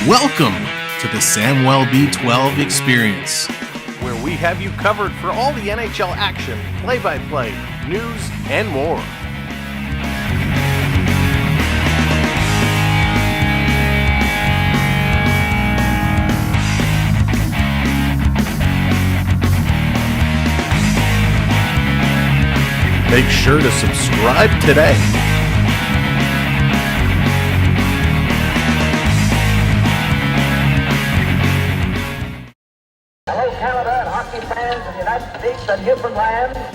Welcome to the Samwelb12 Experience, where we have you covered for all the NHL action, play-by-play, news, and more. Make sure to subscribe today. Hello, Canada and hockey fans of the United States and Newfoundland.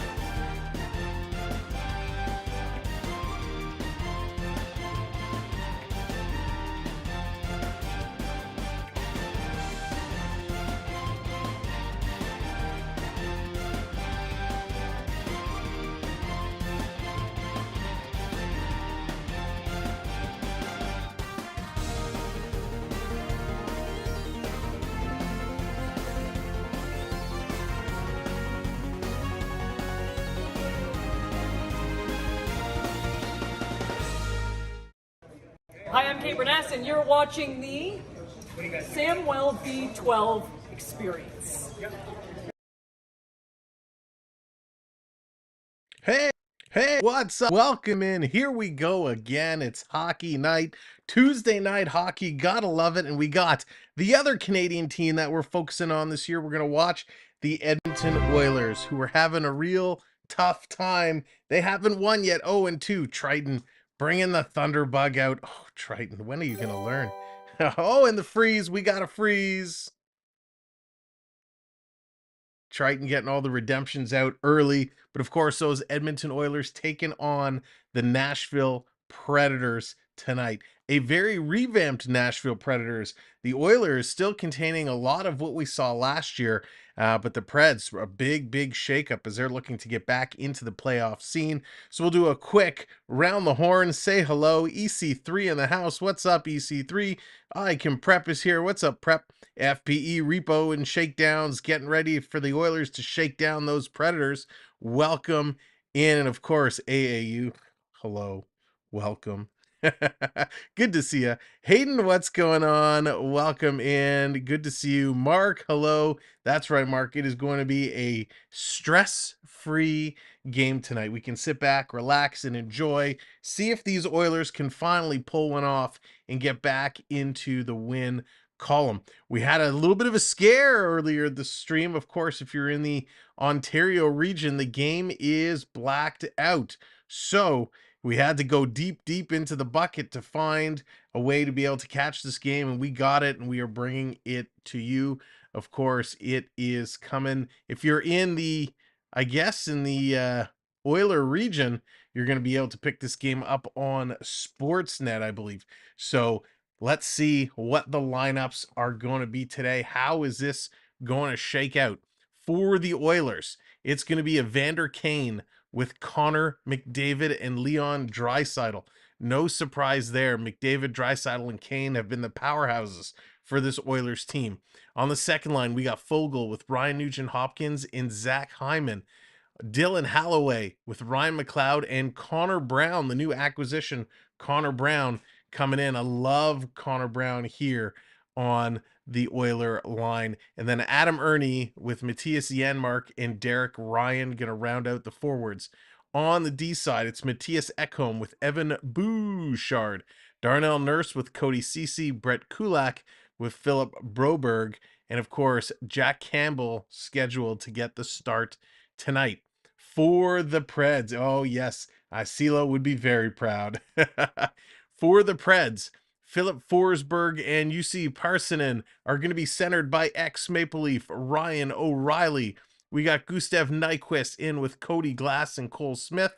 Hi, I'm Kate Burness, and you're watching the Samwelb12 Experience. Hey, what's up? Welcome in. Here we go again. It's hockey night, Tuesday night hockey. Gotta love it. And we got the other Canadian team that we're focusing on this year. We're going to watch the Edmonton Oilers, who are having a real tough time. They haven't won yet. 0-2. Triton bringing the Thunderbug out. Oh, Triton, when are you going to learn? Oh, and the freeze. We got a freeze. Triton getting all the redemptions out early. But of course, those Edmonton Oilers taking on the Nashville Predators tonight. A very revamped Nashville Predators. The Oilers still containing a lot of what we saw last year, but the Preds, a big shakeup as they're looking to get back into the playoff scene. So we'll do a quick round the horn, say hello. EC3 in the house. What's up, EC3? I can Prep is here. What's up, Prep? FPE, Repo, and Shakedowns getting ready for the Oilers to shake down those Predators. Welcome in. And of course, AAU. Hello. Welcome. Good to see you. Hayden, what's going on? Welcome in. Good to see you. Mark, hello. That's right, Mark. It is going to be a stress-free game tonight. We can sit back, relax, and enjoy. See if these Oilers can finally pull one off and get back into the win column. We had a little bit of a scare earlier this stream. Of course, if you're in the Ontario region, the game is blacked out. So we had to go deep into the bucket to find a way to be able to catch this game, and we got it, and we are bringing it to you. Of course, it is coming. If you're in the, I guess, in the Oiler region, you're going to be able to pick this game up on Sportsnet, I believe. So let's see what the lineups are going to be today. How is this going to shake out? For the Oilers, it's going to be Evander Kane with Connor McDavid and Leon Draisaitl. No surprise there. McDavid, Draisaitl, and Kane have been the powerhouses for this Oilers team. On the second line, we got Fogle with Ryan Nugent-Hopkins and Zach Hyman. Dylan Holloway with Ryan McLeod and Connor Brown, the new acquisition, Connor Brown, coming in. I love Connor Brown here on the Oiler line. And then Adam Ernie with Matthias Janmark and Derek Ryan going to round out the forwards. On the D side, it's Matthias Ekholm with Evan Bouchard, Darnell Nurse with Cody Ceci, Brett Kulak with Filip Broberg, and of course, Jack Campbell scheduled to get the start tonight. For the Preds, oh yes, CeeLo would be very proud. For the Preds, Filip Forsberg and UC Parsonen are going to be centered by ex-Maple Leaf Ryan O'Reilly. We got Gustav Nyquist in with Cody Glass and Cole Smith.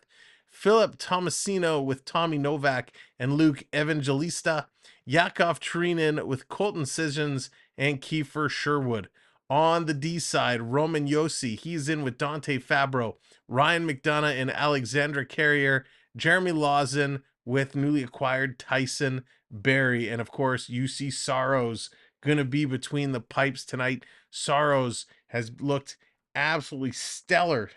Philip Tomasino with Tommy Novak and Luke Evangelista. Yakov Trenin with Colton Sissons and Kiefer Sherwood. On the D side, Roman Yossi, he's in with Dante Fabro, Ryan McDonough and Alexandra Carrier, Jeremy Lawson with newly acquired Tyson Berry, and of course, UC Saros going to be between the pipes tonight. Saros has looked absolutely stellar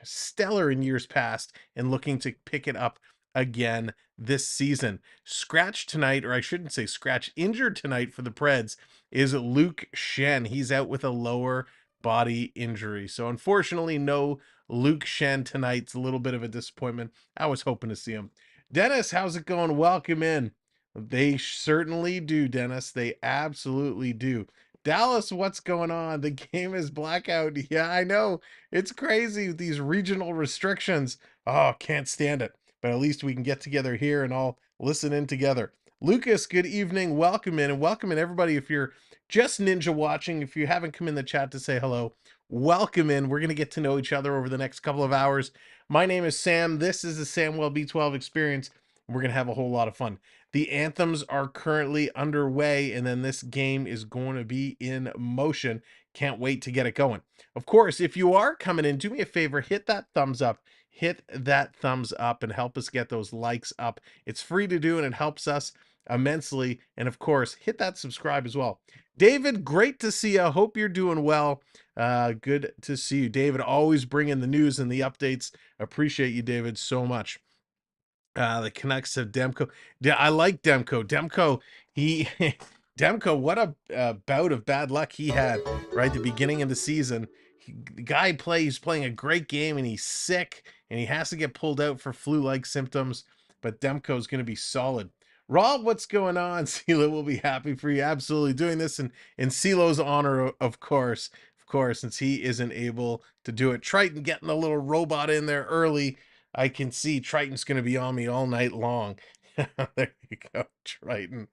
in years past and looking to pick it up again this season. Scratch tonight, or I shouldn't say scratch, injured tonight for the Preds is Luke Schenn. He's out with a lower body injury. So unfortunately, no Luke Schenn tonight. It's a little bit of a disappointment. I was hoping to see him. Dennis, how's it going? Welcome in. They certainly do, Dennis. They absolutely do. Dallas, what's going on? The game is blackout. Yeah, I know. It's crazy, these regional restrictions. Oh, can't stand it. But at least we can get together here and all listen in together. Lucas, good evening. Welcome in, and welcome in everybody. If you're just ninja watching, if you haven't come in the chat to say hello, welcome in. We're going to get to know each other over the next couple of hours. My name is Sam. This is the Samwelb12 Experience. We're going to have a whole lot of fun. The anthems are currently underway, and then this game is going to be in motion. Can't wait to get it going. Of course, if you are coming in, do me a favor, hit that thumbs up. Hit that thumbs up and help us get those likes up. It's free to do, and it helps us immensely. And of course, hit that subscribe as well. David, great to see you. Hope you're doing well. Good to see you, David. Always bringing the news and the updates. Appreciate you, David, so much. The Canucks have Demko. I like Demko. Demko, what a bout of bad luck he had right at the beginning of the season. The guy he's playing a great game, and he's sick, and he has to get pulled out for flu-like symptoms, but Demko's going to be solid. Rob, what's going on? CeeLo will be happy for you. Absolutely doing this in CeeLo's honor, of course, since he isn't able to do it. Triton getting a little robot in there early. I can see Triton's going to be on me all night long. There you go, Triton.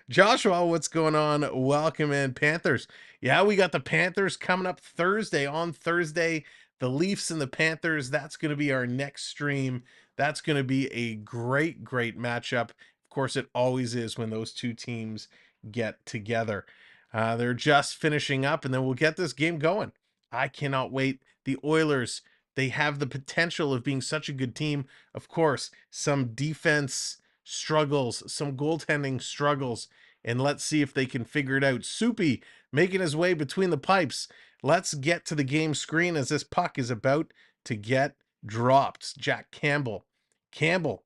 Joshua, what's going on? Welcome in. Panthers. Yeah, we got the Panthers coming up Thursday. On Thursday, the Leafs and the Panthers. That's going to be our next stream. That's going to be a great matchup. Of course, it always is when those two teams get together. They're just finishing up, and then we'll get this game going. I cannot wait. The Oilers, they have the potential of being such a good team. Of course, some defense struggles, some goaltending struggles, and let's see if they can figure it out. Soupy making his way between the pipes. Let's get to the game screen as this puck is about to get dropped. Jack Campbell,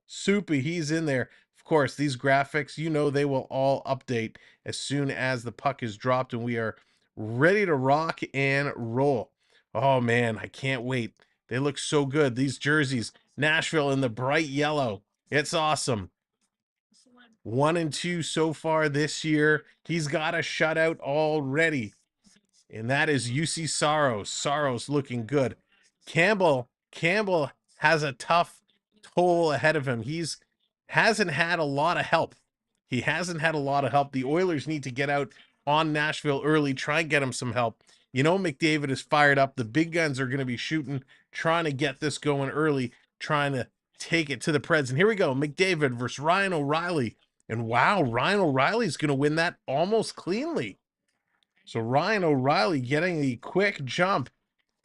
Soupy, he's in there. Of course, these graphics, you know, they will all update as soon as the puck is dropped and we are ready to rock and roll. Oh man, I can't wait. They look so good. These jerseys, Nashville in the bright yellow. It's awesome. 1 and 2 so far this year. He's got a shutout already. And that is UC Saros. Saros looking good. Campbell has a tough toll ahead of him. Hasn't had a lot of help. The Oilers need to get out on Nashville early, try and get him some help. You know, McDavid is fired up. The big guns are going to be shooting, trying to get this going early, trying to take it to the Preds. And here we go, McDavid versus Ryan O'Reilly. And wow, Ryan O'Reilly's going to win that almost cleanly. So Ryan O'Reilly getting the quick jump,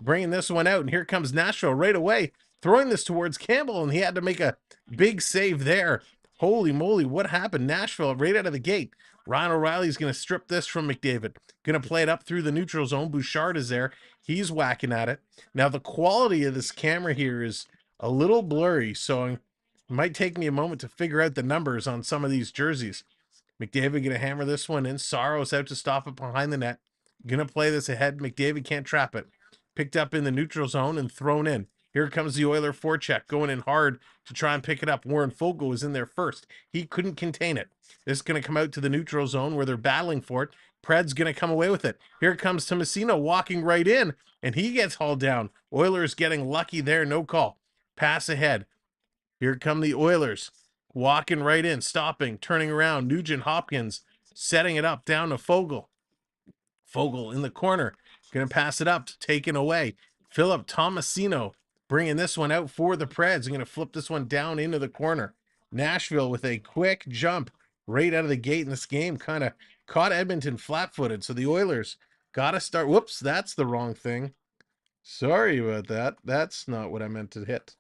bringing this one out. And here comes Nashville right away, throwing this towards Campbell, and he had to make a big save there. Holy moly, what happened? Nashville right out of the gate. Ryan O'Reilly's going to strip this from McDavid. Going to play it up through the neutral zone. Bouchard is there. He's whacking at it. Now, the quality of this camera here is a little blurry, so it might take me a moment to figure out the numbers on some of these jerseys. McDavid going to hammer this one in. Saros out to stop it behind the net. Going to play this ahead. McDavid can't trap it. Picked up in the neutral zone and thrown in. Here comes the Oiler forecheck, going in hard to try and pick it up. Warren Fogle was in there first. He couldn't contain it. This is going to come out to the neutral zone where they're battling for it. Preds going to come away with it. Here comes Tomasino walking right in, and he gets hauled down. Oilers getting lucky there, no call. Pass ahead. Here come the Oilers. walking right in, stopping, turning around. Nugent Hopkins setting it up down to Fogle. Fogle in the corner, going to pass it up, taken away. Filip Tomasino bringing this one out for the Preds. I'm going to flip this one down into the corner. Nashville with a quick jump right out of the gate in this game, kind of caught Edmonton flat-footed. So the Oilers got to start. Whoops, that's the wrong thing. Sorry about that. That's not what I meant to hit.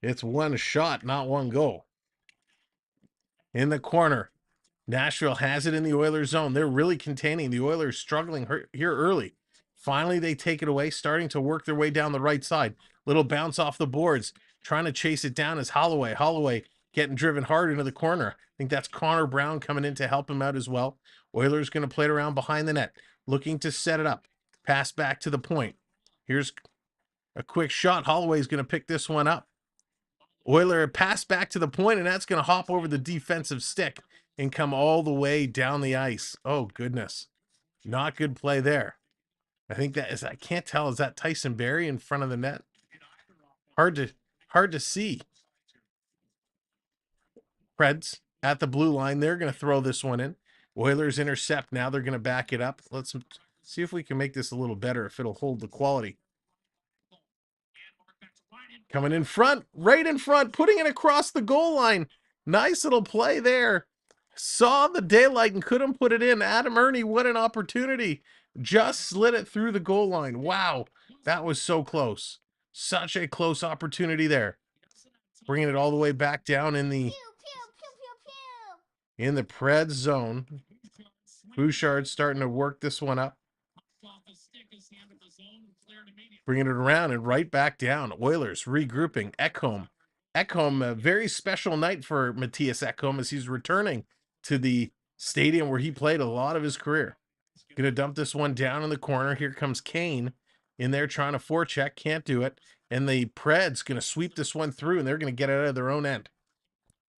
It's one shot, not one goal. In the corner, Nashville has it in the Oilers zone. They're really containing the Oilers, struggling here early. Finally, they take it away, starting to work their way down the right side. Little bounce off the boards, trying to chase it down as Holloway. Holloway getting driven hard into the corner. I think that's Connor Brown coming in to help him out as well. Oilers going to play it around behind the net, looking to set it up. Pass back to the point. Here's a quick shot. Holloway's going to pick this one up. Oiler pass back to the point, and that's going to hop over the defensive stick and come all the way down the ice. Oh, goodness. Not good play there. I think that is, I can't tell, is that Tyson Barrie in front of the net? Hard to see. Preds at the blue line. They're going to throw this one in. Oilers intercept. Now they're going to back it up. Let's see if we can make this a little better, if it'll hold the quality. Coming in front, right in front, putting it across the goal line. Nice little play there. Saw the daylight and couldn't put it in. Adam Ernie, what an opportunity. Just slid it through the goal line. Wow, that was so close. Such a close opportunity there. Bringing it all the way back down in the Preds zone. Bouchard's starting to work this one up. Bringing it around and right back down. Oilers regrouping. Ekholm, a very special night for Matthias Ekholm as he's returning to the stadium where he played a lot of his career. Going to dump this one down in the corner. Here comes Kane in there trying to forecheck. Can't do it. And the Preds going to sweep this one through, and they're going to get it out of their own end.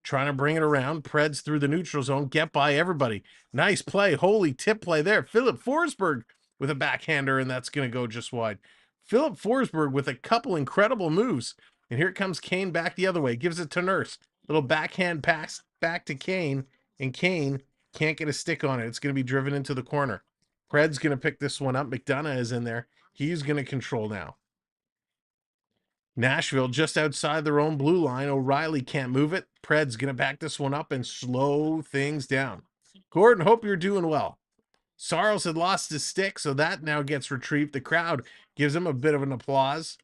Trying to bring it around. Preds through the neutral zone. Get by everybody. Nice play. Holy tip play there. Filip Forsberg with a backhander, and that's going to go just wide. Filip Forsberg with a couple incredible moves. And here comes Kane back the other way. Gives it to Nurse. Little backhand pass back to Kane. And Kane can't get a stick on it. It's going to be driven into the corner. Pred's going to pick this one up. McDonough is in there. He's going to control now. Nashville just outside their own blue line. O'Reilly can't move it. Pred's going to back this one up and slow things down. Gordon, hope you're doing well. Saros had lost his stick, so that now gets retrieved. The crowd gives him a bit of an applause.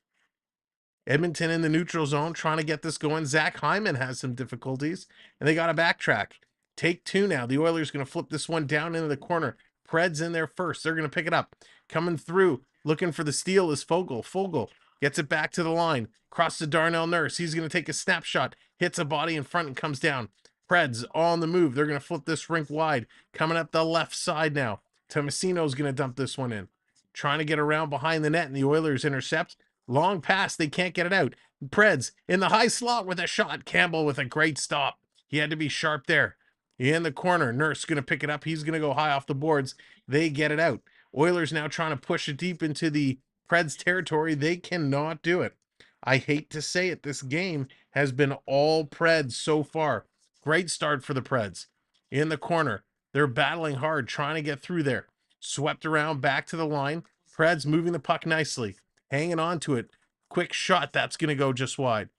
Edmonton in the neutral zone trying to get this going. Zach Hyman has some difficulties, and they got to backtrack. Take two now. The Oilers going to flip this one down into the corner. Preds in there first. They're going to pick it up. Coming through, looking for the steal is Fogle. Fogle gets it back to the line. Cross to Darnell Nurse. He's going to take a snapshot. Hits a body in front and comes down. Preds on the move. They're going to flip this rink wide. Coming up the left side now. Tomasino's going to dump this one in. Trying to get around behind the net, and the Oilers intercept. Long pass. They can't get it out. Preds in the high slot with a shot. Campbell with a great stop. He had to be sharp there. In the corner. Nurse going to pick it up. He's going to go high off the boards. They get it out. Oilers now trying to push it deep into the Preds territory. They cannot do it. I hate to say it. This game has been all Preds so far. Great start for the Preds. In the corner. They're battling hard, trying to get through there. Swept around, back to the line. Preds moving the puck nicely. Hanging on to it. Quick shot. That's going to go just wide.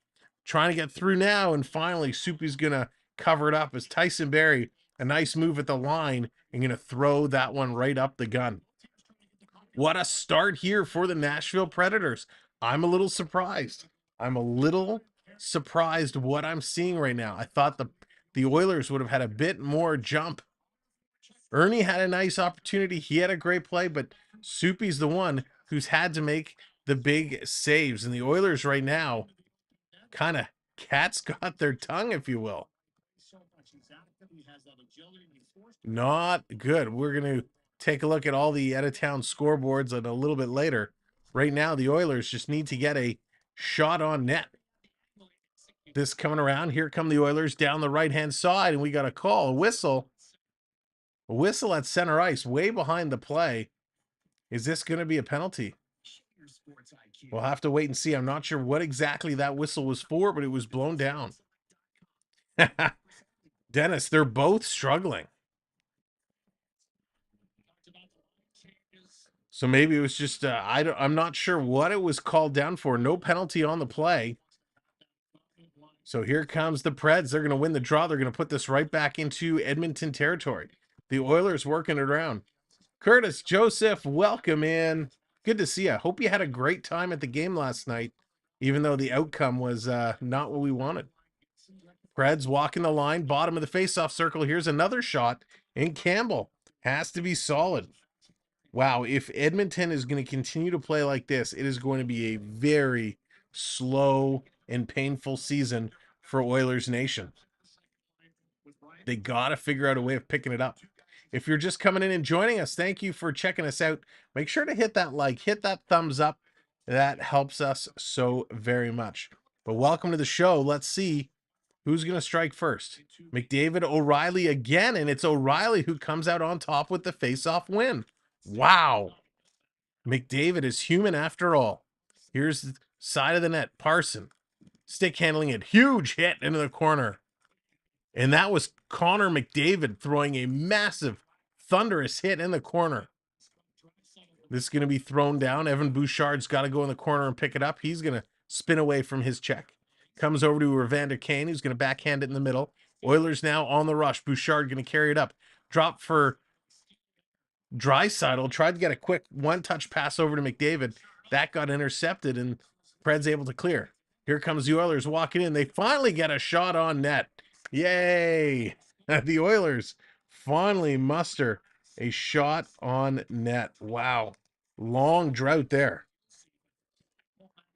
Trying to get through now, and finally, Soupy's going to cover it up as Tyson Barrie, a nice move at the line, and going to throw that one right up the gun. What a start here for the Nashville Predators. I'm a little surprised. I'm a little surprised what I'm seeing right now. I thought the Oilers would have had a bit more jump. Ernie had a nice opportunity. He had a great play, but Soupy's the one who's had to make the big saves. And the Oilers right now, kind of cat's got their tongue, if you will. Not good. We're going to take a look at all the out-of-town scoreboards a little bit later. Right now, the Oilers just need to get a shot on net. This coming around. Here come the Oilers down the right-hand side, and we got a call, a whistle. A whistle at center ice, way behind the play. Is this going to be a penalty? We'll have to wait and see. I'm not sure what exactly that whistle was for, but it was blown down. Dennis, they're both struggling. So maybe it was just I'm not sure what it was called down for. No penalty on the play. So here comes the Preds. They're going to win the draw. They're going to put this right back into Edmonton territory. The Oilers working it around. Curtis Joseph, welcome in. Good to see you. Hope you had a great time at the game last night, even though the outcome was not what we wanted. Preds walking the line, bottom of the faceoff circle. Here's another shot, and Campbell has to be solid. Wow, if Edmonton is going to continue to play like this, it is going to be a very slow and painful season for Oilers Nation. They got to figure out a way of picking it up. If you're just coming in and joining us, thank you for checking us out. Make sure to hit that like, hit that thumbs up. That helps us so very much. But welcome to the show. Let's see who's going to strike first. McDavid, O'Reilly again, and it's O'Reilly who comes out on top with the face-off win. Wow. McDavid is human after all. Here's the side of the net. Parson. Stick handling it. Huge hit into the corner. And that was Connor McDavid throwing a massive, thunderous hit in the corner. This is going to be thrown down. Evan Bouchard's got to go in the corner and pick it up. He's going to spin away from his check. Comes over to Evander Kane, who's going to backhand it in the middle. Oilers now on the rush. Bouchard going to carry it up. Drop for Draisaitl. Tried to get a quick one-touch pass over to McDavid. That got intercepted, and Preds able to clear. Here comes the Oilers walking in. They finally get a shot on net. Yay! The Oilers finally muster a shot on net. Wow. Long drought there.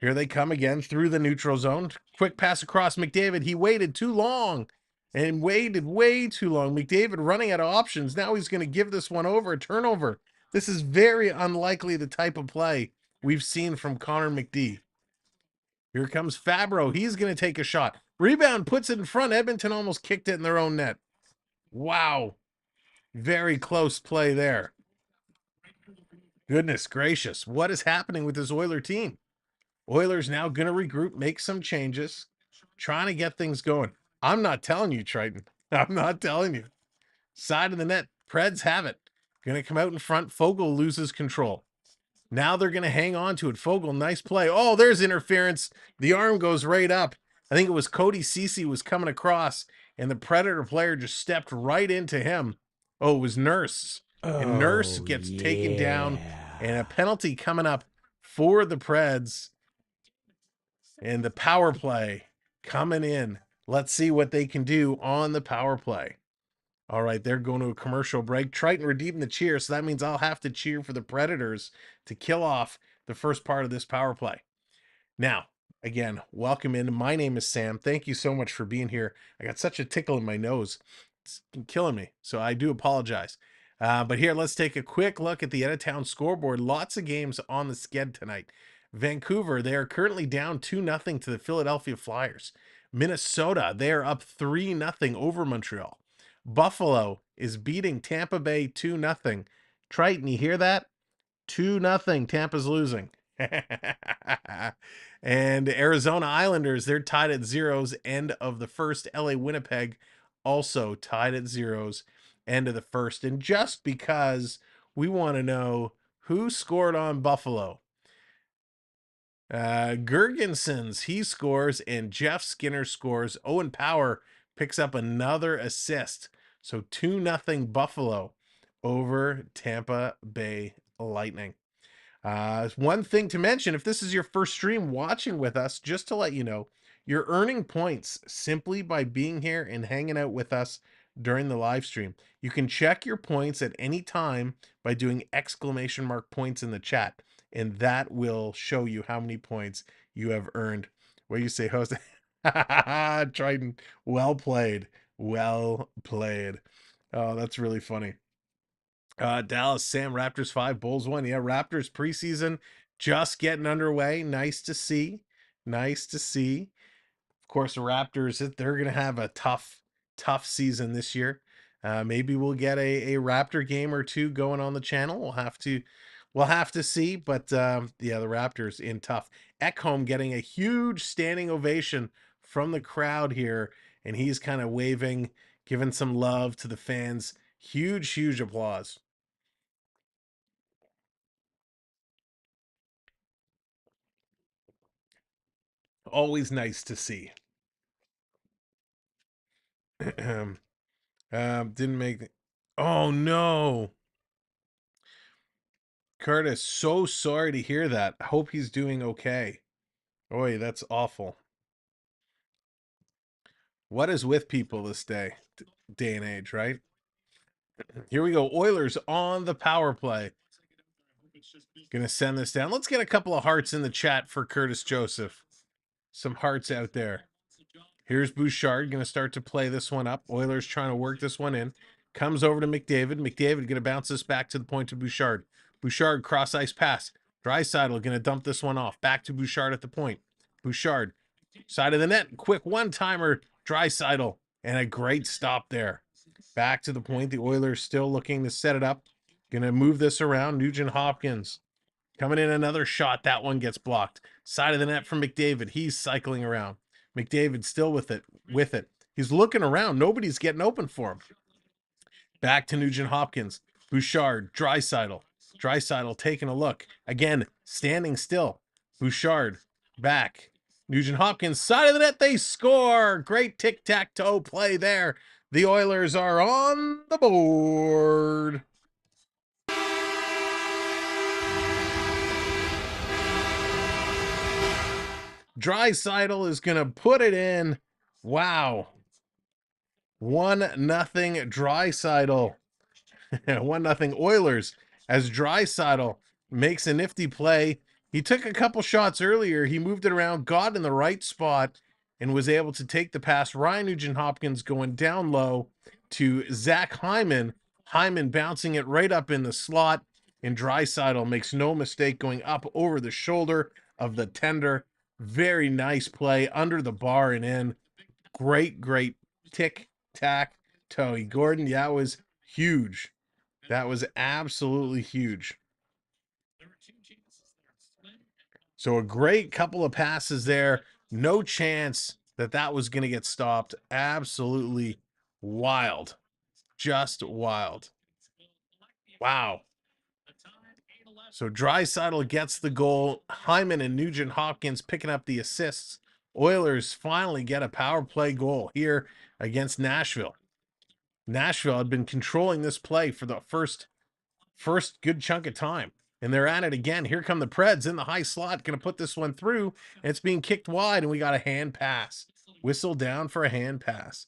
Here they come again through the neutral zone. Quick pass across McDavid. He waited too long and waited way too long. McDavid running out of options. Now he's going to give this one over, a turnover. This is very unlikely the type of play we've seen from Connor McD. Here comes Fabro. He's going to take a shot. Rebound puts it in front. Edmonton almost kicked it in their own net. Wow. Very close play there. Goodness gracious. What is happening with this Oiler team? Oilers now going to regroup, make some changes, trying to get things going. I'm not telling you, Triton. I'm not telling you. Side of the net. Preds have it. Going to come out in front. Fogle loses control. Now they're going to hang on to it. Fogle, nice play. Oh, there's interference. The arm goes right up. I think it was Cody Ceci was coming across, and the Predator player just stepped right into him. Oh, it was Nurse. And Nurse gets taken down, and a penalty coming up for the Preds. And the power play coming in. Let's see what they can do on the power play. All right, they're going to a commercial break. Triton redeeming the cheer, so that means I'll have to cheer for the Predators to kill off the first part of this power play. Now, again, welcome in. My name is Sam. Thank you so much for being here. I got such a tickle in my nose. It's killing me, so I do apologize. But here, let's take a quick look at the out-of-town scoreboard. Lots of games on the sked tonight. Vancouver, they are currently down 2-0 to the Philadelphia Flyers. Minnesota, they are up 3-0 over Montreal. Buffalo is beating Tampa Bay 2-0. Triton, you hear that? 2-0. Tampa's losing. And Arizona Islanders, they're tied at zeros. End of the first. LA Winnipeg also tied at zeros. End of the first. And just because we want to know who scored on Buffalo. Gergensons, he scores, and Jeff Skinner scores. Owen Power picks up another assist. So 2-0 Buffalo over Tampa Bay Lightning. One thing to mention, if this is your first stream watching with us, just to let you know, you're earning points simply by being here and hanging out with us during the live stream. You can check your points at any time by doing !! points in the chat, and that will show you how many points you have earned. What do you say, host? Triton, well played. Well played. Oh, that's really funny. Dallas, Sam, Raptors 5, Bulls 1. Yeah, Raptors preseason just getting underway. Nice to see. Nice to see. Of course, the Raptors, they're going to have a tough season this year. Maybe we'll get a Raptor game or two going on the channel. We'll we'll have to see. But yeah, the Raptors in tough. Ekholm getting a huge standing ovation from the crowd here, and he's kind of waving, giving some love to the fans. Huge applause. Always nice to see. Didn't make. Oh no, Curtis. So sorry to hear that. I hope he's doing okay. Oy, that's awful. What is with people this day and age, right? Here we go. Oilers on the power play. Gonna send this down. Let's get a couple of hearts in the chat for Curtis Joseph. Some hearts out there. Here's Bouchard. Gonna start to play this one up. Oilers trying to work this one in. Comes over to McDavid. McDavid gonna bounce this back to the point to Bouchard. Bouchard cross ice pass. Draisaitl gonna dump this one off. Back to Bouchard at the point. Bouchard, side of the net. Quick one-timer. Draisaitl. And a great stop there. Back to the point. The Oilers still looking to set it up. Gonna move this around. Nugent Hopkins coming in, another shot. That one gets blocked. Side of the net from McDavid. He's cycling around. McDavid still with it. He's looking around. Nobody's getting open for him. Back to Nugent Hopkins. Bouchard. Draisaitl. Draisaitl taking a look. Again, standing still. Bouchard. Back. Nugent Hopkins. Side of the net. They score. Great tic-tac-toe play there. The Oilers are on the board. Draisaitl is going to put it in. Wow. 1-0 Draisaitl. 1-0 Oilers as Draisaitl makes a nifty play. He took a couple shots earlier. He moved it around, got in the right spot, and was able to take the pass. Ryan Nugent-Hopkins going down low to Zach Hyman. Hyman bouncing it right up in the slot, and Draisaitl makes no mistake going up over the shoulder of the tender. Very nice play under the bar and in. Great tic-tac-toe. Gordon, yeah, that was huge. That was absolutely huge. So a great couple of passes there. No chance that was going to get stopped. Absolutely wild. Just wild. Wow. So Draisaitl gets the goal. Hyman and Nugent Hopkins picking up the assists. Oilers finally get a power play goal here against Nashville. Nashville had been controlling this play for the first good chunk of time. And they're at it again. Here come the Preds in the high slot. Going to put this one through. And it's being kicked wide. And we got a hand pass. Whistle down for a hand pass.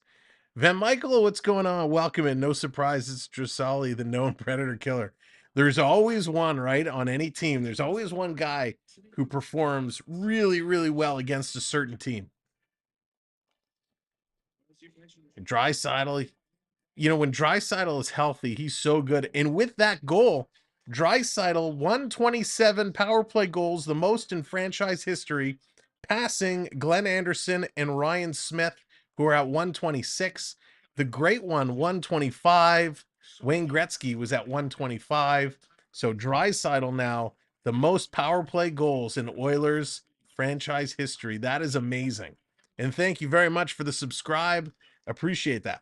Van Michael, what's going on? Welcome in. No surprise, it's Draisaitl, the known Predator killer. There's always one, right, on any team. There's always one guy who performs really well against a certain team. Draisaitl, you know, when Draisaitl is healthy, he's so good. And with that goal, Draisaitl, 127 power play goals, the most in franchise history, passing Glenn Anderson and Ryan Smith, who are at 126. The great one, 125. Wayne Gretzky was at 125. So Draisaitl now, the most power play goals in Oilers franchise history. That is amazing. And thank you very much for the subscribe. Appreciate that.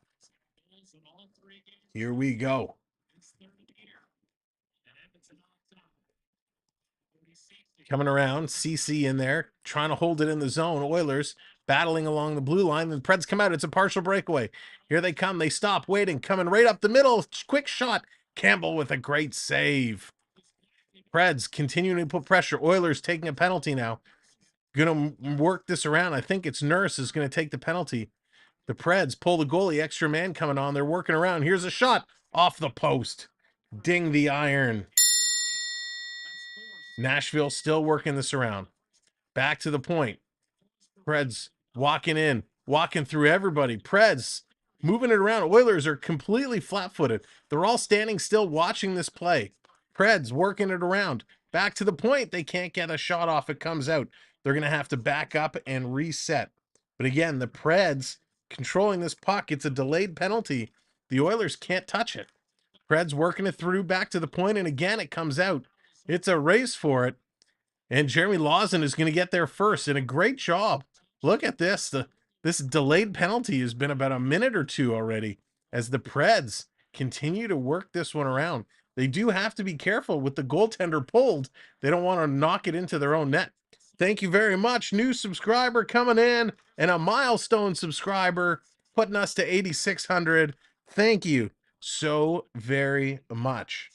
Here we go. Coming around, CC in there, trying to hold it in the zone. Oilers battling along the blue line. The Preds come out. It's a partial breakaway. Here they come. They stop waiting. Coming right up the middle. Quick shot. Campbell with a great save. Preds continuing to put pressure. Oilers taking a penalty now. Going to work this around. I think it's Nurse is going to take the penalty. The Preds pull the goalie. Extra man coming on. They're working around. Here's a shot off the post. Ding the iron. Nashville still working this around. Back to the point. Preds walking in, walking through everybody. Preds moving it around. Oilers are completely flat-footed. They're all standing still watching this play. Preds working it around. Back to the point. They can't get a shot off. It comes out. They're going to have to back up and reset. But again, the Preds controlling this puck. It's a delayed penalty. The Oilers can't touch it. Preds working it through back to the point, and again, it comes out. It's a race for it. And Jeremy Lawson is going to get there first, and a great job. Look at this. This delayed penalty has been about a minute or two already as the Preds continue to work this one around. They do have to be careful with the goaltender pulled. They don't want to knock it into their own net. Thank you very much. New subscriber coming in and a milestone subscriber putting us to 8,600. Thank you so very much.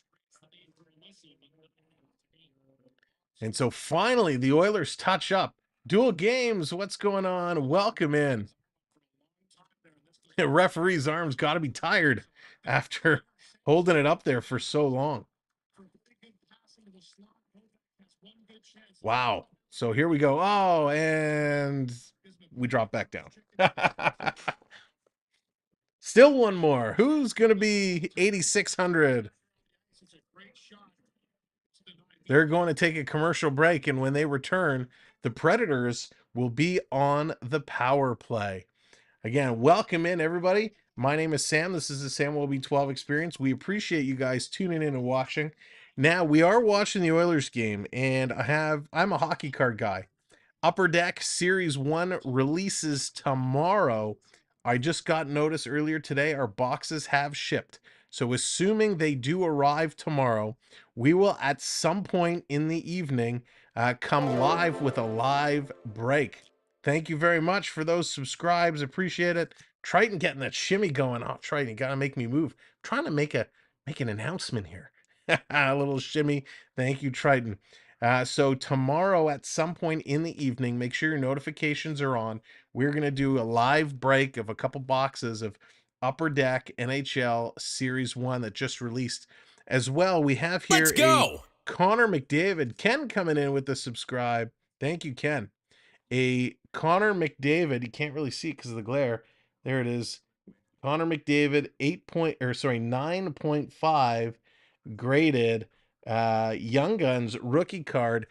And so finally, the Oilers touch up. Dual games, what's going on? Welcome in. The referee's arms got to be tired after holding it up there for so long. Wow. So here we go. Oh, and we drop back down. Still one more. Who's going to be 8,600? They're going to take a commercial break, and when they return, the Predators will be on the power play. Again, welcome in, everybody. My name is Sam. This is the Samwelb12 Experience. We appreciate you guys tuning in and watching. Now, we are watching the Oilers game, and I'm a hockey card guy. Upper Deck Series 1 releases tomorrow. I just got notice earlier today our boxes have shipped. So assuming they do arrive tomorrow, we will at some point in the evening come live with a live break. Thank you very much for those subscribes. Appreciate it. Triton getting that shimmy going. Oh, Triton, you got to make me move. I'm trying to make an announcement here. A little shimmy. Thank you, Triton. So tomorrow at some point in the evening, make sure your notifications are on. We're going to do a live break of a couple boxes of Upper Deck NHL Series 1 that just released. As well, we have here a Connor McDavid. Ken coming in with the subscribe. Thank you, Ken. A Connor McDavid. You can't really see it because of the glare. There it is. Connor McDavid 9.5 graded Young Guns rookie card.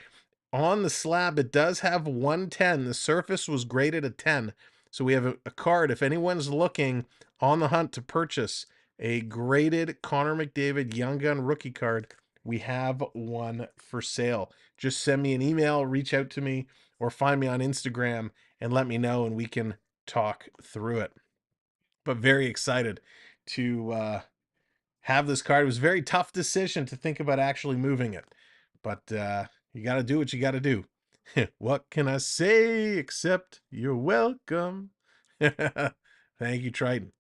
On the slab, it does have 110. The surface was graded a 10. So we have a card. If anyone's looking on the hunt to purchase a graded Connor McDavid Young Gun rookie card, we have one for sale. Just send me an email, reach out to me, or find me on Instagram and let me know, and we can talk through it. But very excited to have this card. It was a very tough decision to think about actually moving it, but you got to do what you got to do. What can I say except you're welcome? Thank you, Triton.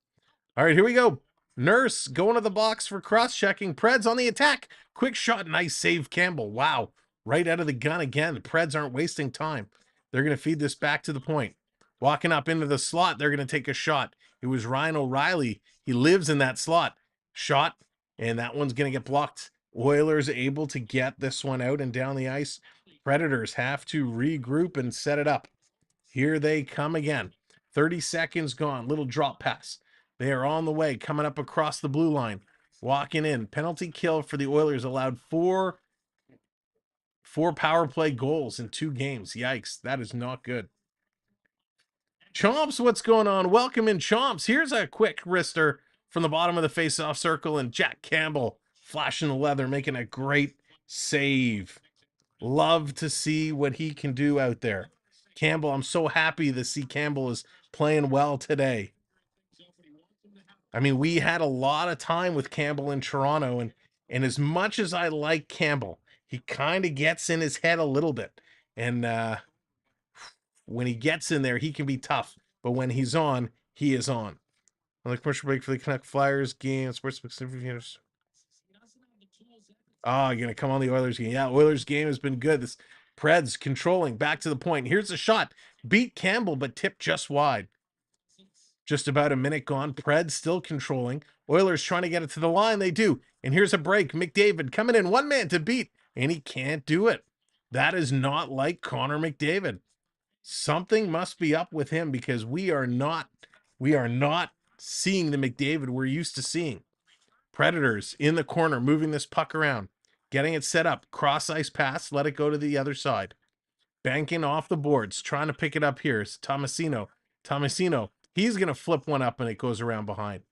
All right, here we go. Nurse going to the box for cross-checking. Preds on the attack. Quick shot, nice save, Campbell. Wow, right out of the gun again. The Preds aren't wasting time. They're going to feed this back to the point. Walking up into the slot, they're going to take a shot. It was Ryan O'Reilly. He lives in that slot. Shot, and that one's going to get blocked. Oilers able to get this one out and down the ice. Predators have to regroup and set it up. Here they come again. 30 seconds gone. Little drop pass. They are on the way, coming up across the blue line. Walking in. Penalty kill for the Oilers. Allowed four power play goals in 2 games. Yikes. That is not good. Chomps, what's going on? Welcome in, Chomps. Here's a quick wrister from the bottom of the face-off circle, and Jack Campbell flashing the leather, making a great save. Love to see what he can do out there. Campbell, I'm so happy to see Campbell is playing well today. I mean, we had a lot of time with Campbell in Toronto, and as much as I like Campbell, he kind of gets in his head a little bit. And when he gets in there, he can be tough. But when he's on, he is on. Another commercial break for the Canuck Flyers game. Sportsfan. Oh, you're going to come on the Oilers game. Yeah, Oilers game has been good. This Preds controlling, back to the point. Here's a shot. Beat Campbell, but tipped just wide. Just about a minute gone. Preds still controlling. Oilers trying to get it to the line. They do. And here's a break. McDavid coming in. One man to beat. And he can't do it. That is not like Connor McDavid. Something must be up with him because we are not seeing the McDavid we're used to seeing. Predators in the corner, moving this puck around, getting it set up, cross ice pass, let it go to the other side. Banking off the boards, trying to pick it up here. It's Tomasino, he's going to flip one up and it goes around behind.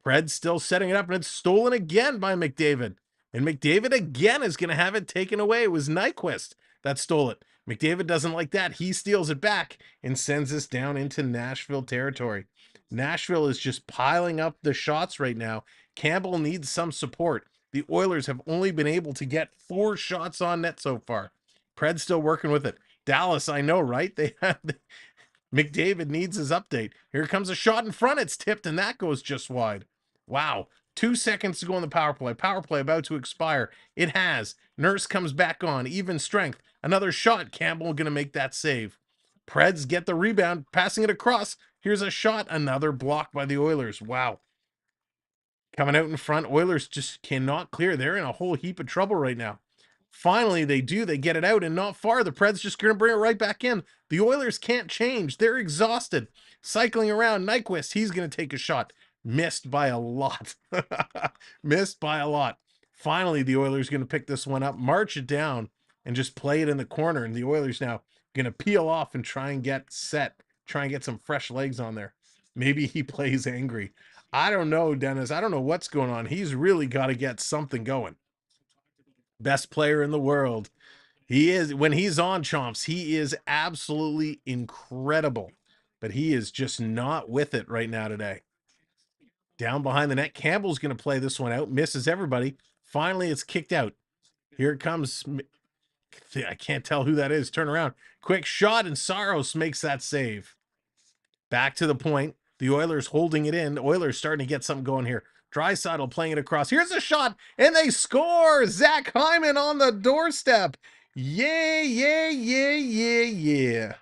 Preds still setting it up and it's stolen again by McDavid. And McDavid again is going to have it taken away. It was Nyquist that stole it. McDavid doesn't like that. He steals it back and sends us down into Nashville territory. Nashville is just piling up the shots right now. Campbell needs some support. The Oilers have only been able to get 4 shots on net so far. Preds still working with it. Dallas, I know, right? They have McDavid needs his update. Here comes a shot in front. It's tipped, and that goes just wide. Wow. 2 seconds to go in the power play. Power play about to expire. It has. Nurse comes back on. Even strength. Another shot. Campbell going to make that save. Preds get the rebound, passing it across. Here's a shot. Another block by the Oilers. Wow. Coming out in front. Oilers just cannot clear. They're in a whole heap of trouble right now. Finally, they do. They get it out and not far. The Preds just going to bring it right back in. The Oilers can't change. They're exhausted. Cycling around. Nyquist, he's going to take a shot. Missed by a lot. Missed by a lot. Finally, the Oilers going to pick this one up, march it down, and just play it in the corner. And the Oilers now going to peel off and try and get set. Try and get some fresh legs on there. Maybe he plays angry. I don't know, Dennis. I don't know what's going on. He's really got to get something going. Best player in the world. He is, when he's on, Chomps, he is absolutely incredible. But he is just not with it right now today. Down behind the net. Campbell's going to play this one out. Misses everybody. Finally, it's kicked out. Here it comes. I can't tell who that is. Turn around. Quick shot, and Saros makes that save. Back to the point. The Oilers holding it in. The Oilers starting to get something going here. Draisaitl playing it across. Here's a shot, and they score! Zach Hyman on the doorstep. Yeah, yeah, yeah, yeah, yeah.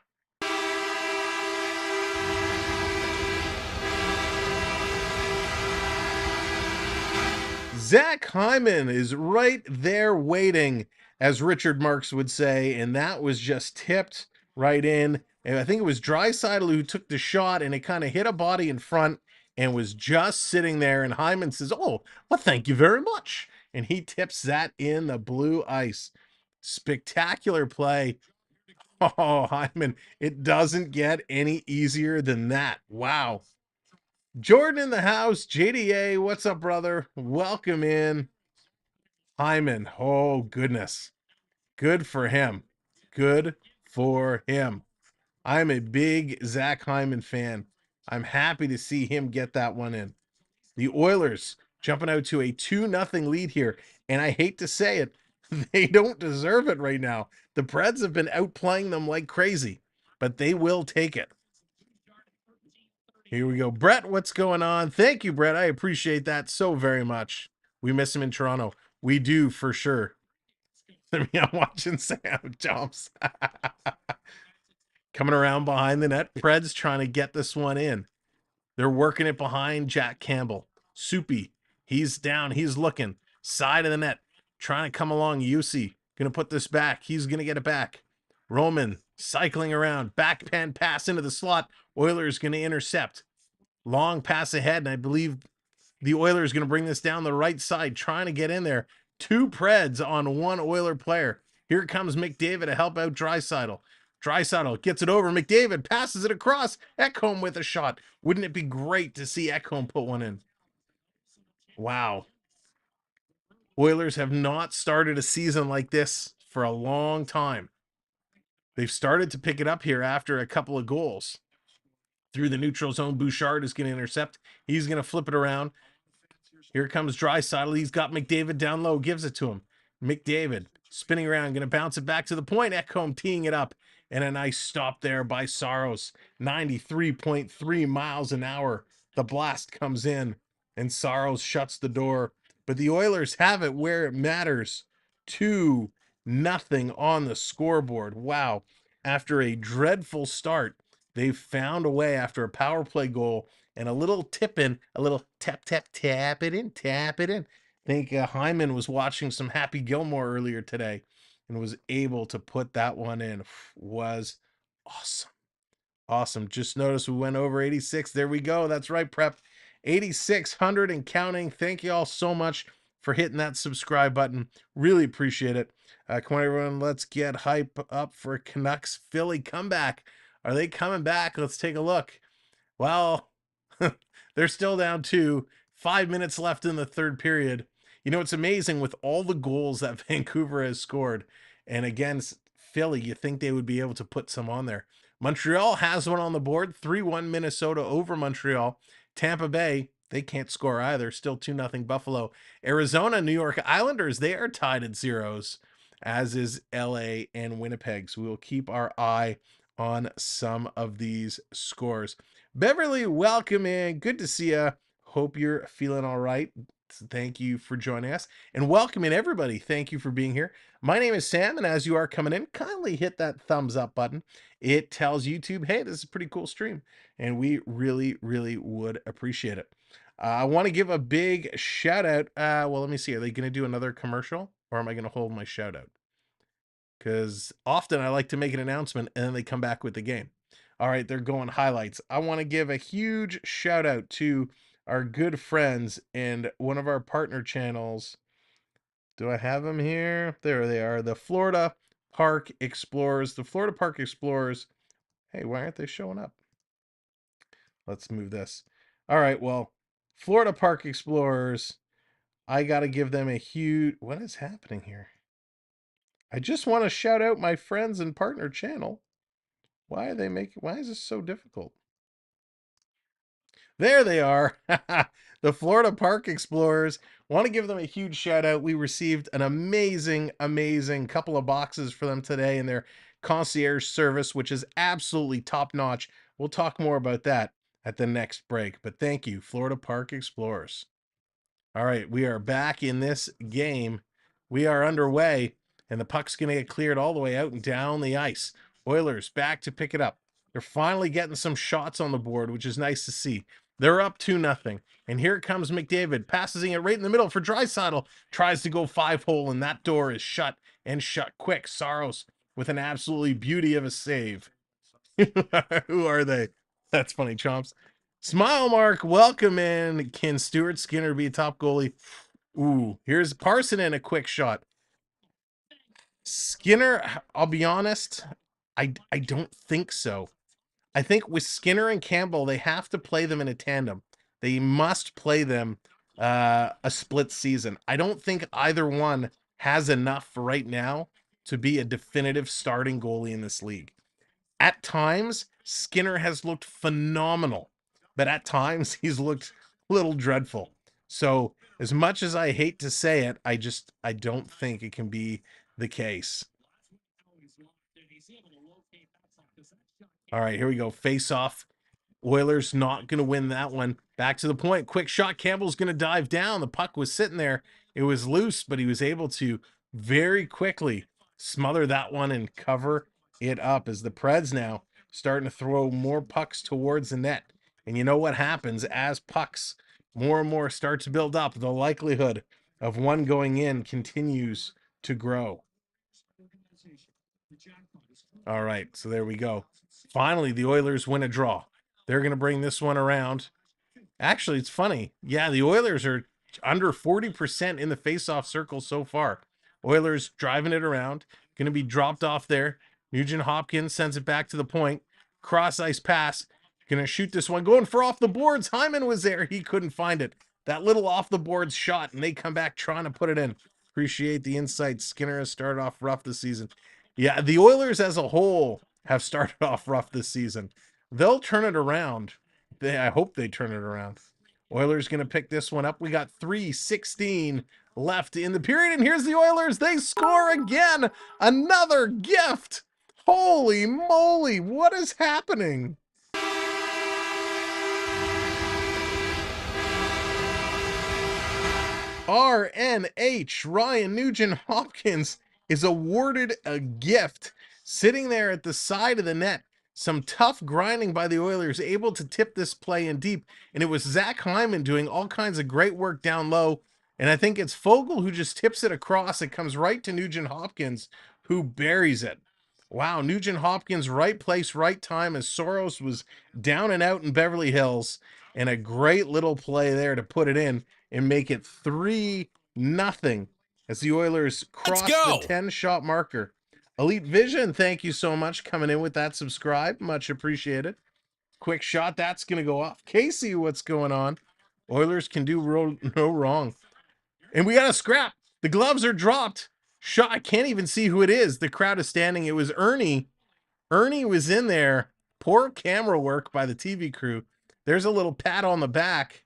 Zach Hyman is right there waiting, as Richard Marks would say, and that was just tipped right in. And I think it was Draisaitl who took the shot, and it kind of hit a body in front and was just sitting there. And Hyman says, "Oh, well, thank you very much." And he tips that in the blue ice. Spectacular play. Oh, Hyman, it doesn't get any easier than that. Wow. Jordan in the house. JDA, what's up, brother? Welcome in. Hyman, oh, goodness. Good for him. Good for him. I'm a big Zach Hyman fan. I'm happy to see him get that one in. The Oilers jumping out to a 2-0 lead here. And I hate to say it, they don't deserve it right now. The Preds have been outplaying them like crazy, but they will take it. Here we go. Brett, what's going on? Thank you, Brett. I appreciate that so very much. We miss him in Toronto. We do, for sure. I'm watching Sam jumps. Coming around behind the net. Preds trying to get this one in. They're working it behind Jack Campbell. Soupy. He's down. He's looking. Side of the net. Trying to come along. Yusi. Going to put this back. He's going to get it back. Roman cycling around. Backhand pass into the slot. Oilers going to intercept. Long pass ahead. And I believe the Oilers going to bring this down the right side. Trying to get in there. 2 Preds on 1 Oiler player. Here comes McDavid to help out Draisaitl. Draisaitl gets it over. McDavid passes it across. Ekholm with a shot. Wouldn't it be great to see Ekholm put one in? Wow. Oilers have not started a season like this for a long time. They've started to pick it up here after a couple of goals. Through the neutral zone, Bouchard is going to intercept. He's going to flip it around. Here comes Draisaitl. He's got McDavid down low. Gives it to him. McDavid spinning around. Going to bounce it back to the point. Ekholm teeing it up. And a nice stop there by Saros. 93.3 miles an hour. The blast comes in. And Saros shuts the door. But the Oilers have it where it matters. 2-0 on the scoreboard. Wow. After a dreadful start, they've found a way after a power play goal and a little tip in, a little tap, tap, tap it in, tap it in. I think Hyman was watching some Happy Gilmore earlier today and was able to put that one in. Was awesome. Awesome. Just noticed we went over 86. There we go. That's right, Prep. 8,600 and counting. Thank you all so much for hitting that subscribe button. Really appreciate it. Come on, everyone. Let's get hype up for Canucks Philly comeback. Are they coming back? Let's take a look. Well, they're still down 2. 5 minutes left in the third period. You know, it's amazing with all the goals that Vancouver has scored, and against Philly, you think they would be able to put some on there. Montreal has one on the board, 3-1 Minnesota over Montreal. Tampa Bay, they can't score either, still 2-0 Buffalo. Arizona, New York Islanders, they are tied at zeros, as is LA and Winnipeg. So we will keep our eye on some of these scores. Beverly, welcome in. Good to see you. Hope you're feeling all right. Thank you for joining us, and welcome in everybody. Thank you for being here. My name is Sam, and as you are coming in, kindly hit that thumbs up button. It tells YouTube, hey, this is a pretty cool stream, and we really, really would appreciate it. I want to give a big shout out. Well, let me see. Are they going to do another commercial, or am I going to hold my shout out? Because often I like to make an announcement and then they come back with the game. All right, they're going highlights. I want to give a huge shout out to our good friends and one of our partner channels. Do I have them here? There they are. The Florida Park Explorers. The Florida Park Explorers. Hey, why aren't they showing up? Let's move this. All right, well, Florida Park Explorers. I got to give them a huge... What is happening here? I just want to shout out my friends and partner channel. Why is this so difficult? There they are. The Florida Park Explorers. Want to give them a huge shout out. We received an amazing, amazing couple of boxes for them today in their concierge service, which is absolutely top notch. We'll talk more about that at the next break. But thank you, Florida Park Explorers. All right, we are back in this game. We are underway, and the puck's going to get cleared all the way out and down the ice. Oilers back to pick it up. They're finally getting some shots on the board, which is nice to see. They're up 2-0, and here comes McDavid, passing it right in the middle for Draisaitl. Tries to go 5-hole, and that door is shut, and shut quick. Saros with an absolutely beauty of a save. Who are they? That's funny, Chomps. Smile Mark, welcome in. Can Stuart Skinner be a top goalie? Ooh, here's Parson in a quick shot. Skinner, I'll be honest, I don't think so. I think with Skinner and Campbell, they have to play them in a tandem. They must play them a split season. I don't think either one has enough for right now to be a definitive starting goalie in this league. At times, Skinner has looked phenomenal, but at times he's looked a little dreadful. So as much as I hate to say it, I don't think it can be the case. All right, here we go. Face off. Oilers not going to win that one. Back to the point. Quick shot. Campbell's going to dive down. The puck was sitting there. It was loose, but he was able to very quickly smother that one and cover it up as the Preds now starting to throw more pucks towards the net. And you know what happens as pucks more and more start to build up? The likelihood of one going in continues to grow. All right, so there we go. Finally, the Oilers win a draw. They're going to bring this one around. Actually, it's funny. Yeah, the Oilers are under 40% in the face-off circle so far. Oilers driving it around. Going to be dropped off there. Nugent Hopkins sends it back to the point. Cross-ice pass. Going to shoot this one. Going for off the boards. Hyman was there. He couldn't find it. That little off-the-boards shot, and they come back trying to put it in. Appreciate the insight. Skinner has started off rough this season. Yeah, the Oilers as a whole have started off rough this season. They'll turn it around. I hope they turn it around. Oilers going to pick this one up. We got 3:16 left in the period, and here's the Oilers. They score again. Another gift. Holy moly, what is happening? RNH, Ryan Nugent Hopkins, is awarded a gift sitting there at the side of the net. Some tough grinding by the Oilers, able to tip this play in deep. And it was Zach Hyman doing all kinds of great work down low. And I think it's Fogle who just tips it across. It comes right to Nugent Hopkins, who buries it. Wow, Nugent Hopkins, right place, right time, as Saros was down and out in Beverly Hills. And a great little play there to put it in and make it 3-0 as the Oilers cross the 10-shot marker. Elite Vision, thank you so much coming in with that subscribe. Much appreciated. Quick shot, that's going to go off. Casey, what's going on? Oilers can do no wrong. And we got a scrap. The gloves are dropped. Shot. I can't even see who it is. The crowd is standing. It was Ernie. Ernie was in there. Poor camera work by the TV crew. There's a little pat on the back.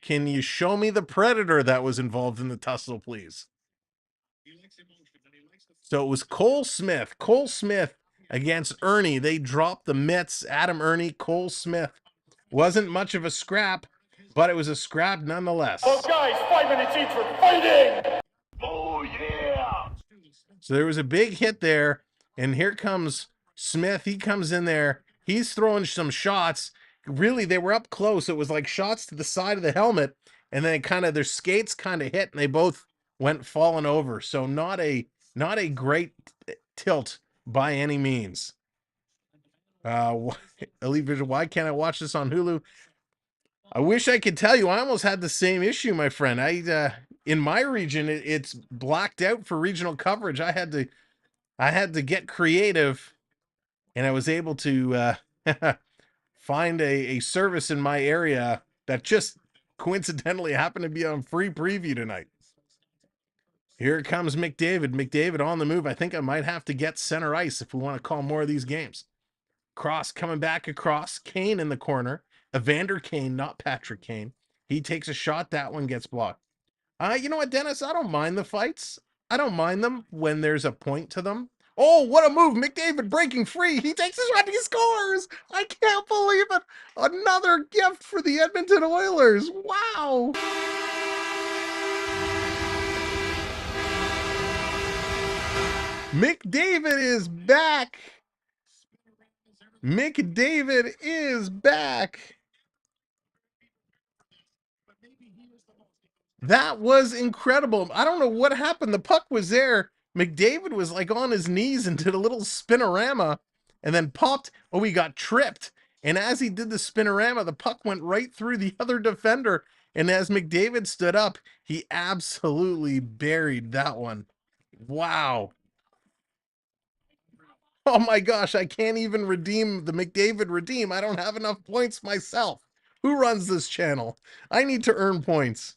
Can you show me the Predator that was involved in the tussle, please? So it was Cole Smith. Cole Smith against Ernie. They dropped the mitts. Adam Ernie, Cole Smith. Wasn't much of a scrap, but it was a scrap nonetheless. Oh, guys, 5 minutes each for fighting! Oh, yeah! So there was a big hit there, and here comes Smith. He comes in there. He's throwing some shots. Really, they were up close. It was like shots to the side of the helmet, and then their skates kind of hit, and they both went falling over. So not a great tilt by any means. Elite Vision, why can't I watch this on Hulu? I wish I could tell you. I almost had the same issue, my friend. In my region, it's blacked out for regional coverage. I had to get creative, and I was able to find a service in my area that just coincidentally happened to be on free preview tonight. Here comes McDavid. McDavid on the move. I think I might have to get center ice if we want to call more of these games. Cross coming back across. Kane in the corner. Evander Kane, not Patrick Kane. He takes a shot. That one gets blocked. You know what, Dennis? I don't mind the fights. I don't mind them when there's a point to them. Oh, what a move. McDavid breaking free. He takes a shot. He scores. I can't believe it. Another gift for the Edmonton Oilers. Wow. McDavid is back. McDavid is back. That was incredible. I don't know what happened. The puck was there. McDavid was like on his knees and did a little spinorama and then popped. Oh, he got tripped. And as he did the spinorama, the puck went right through the other defender. And as McDavid stood up, he absolutely buried that one. Wow. Oh my gosh, I can't even redeem the McDavid redeem. I don't have enough points myself. Who runs this channel? I need to earn points.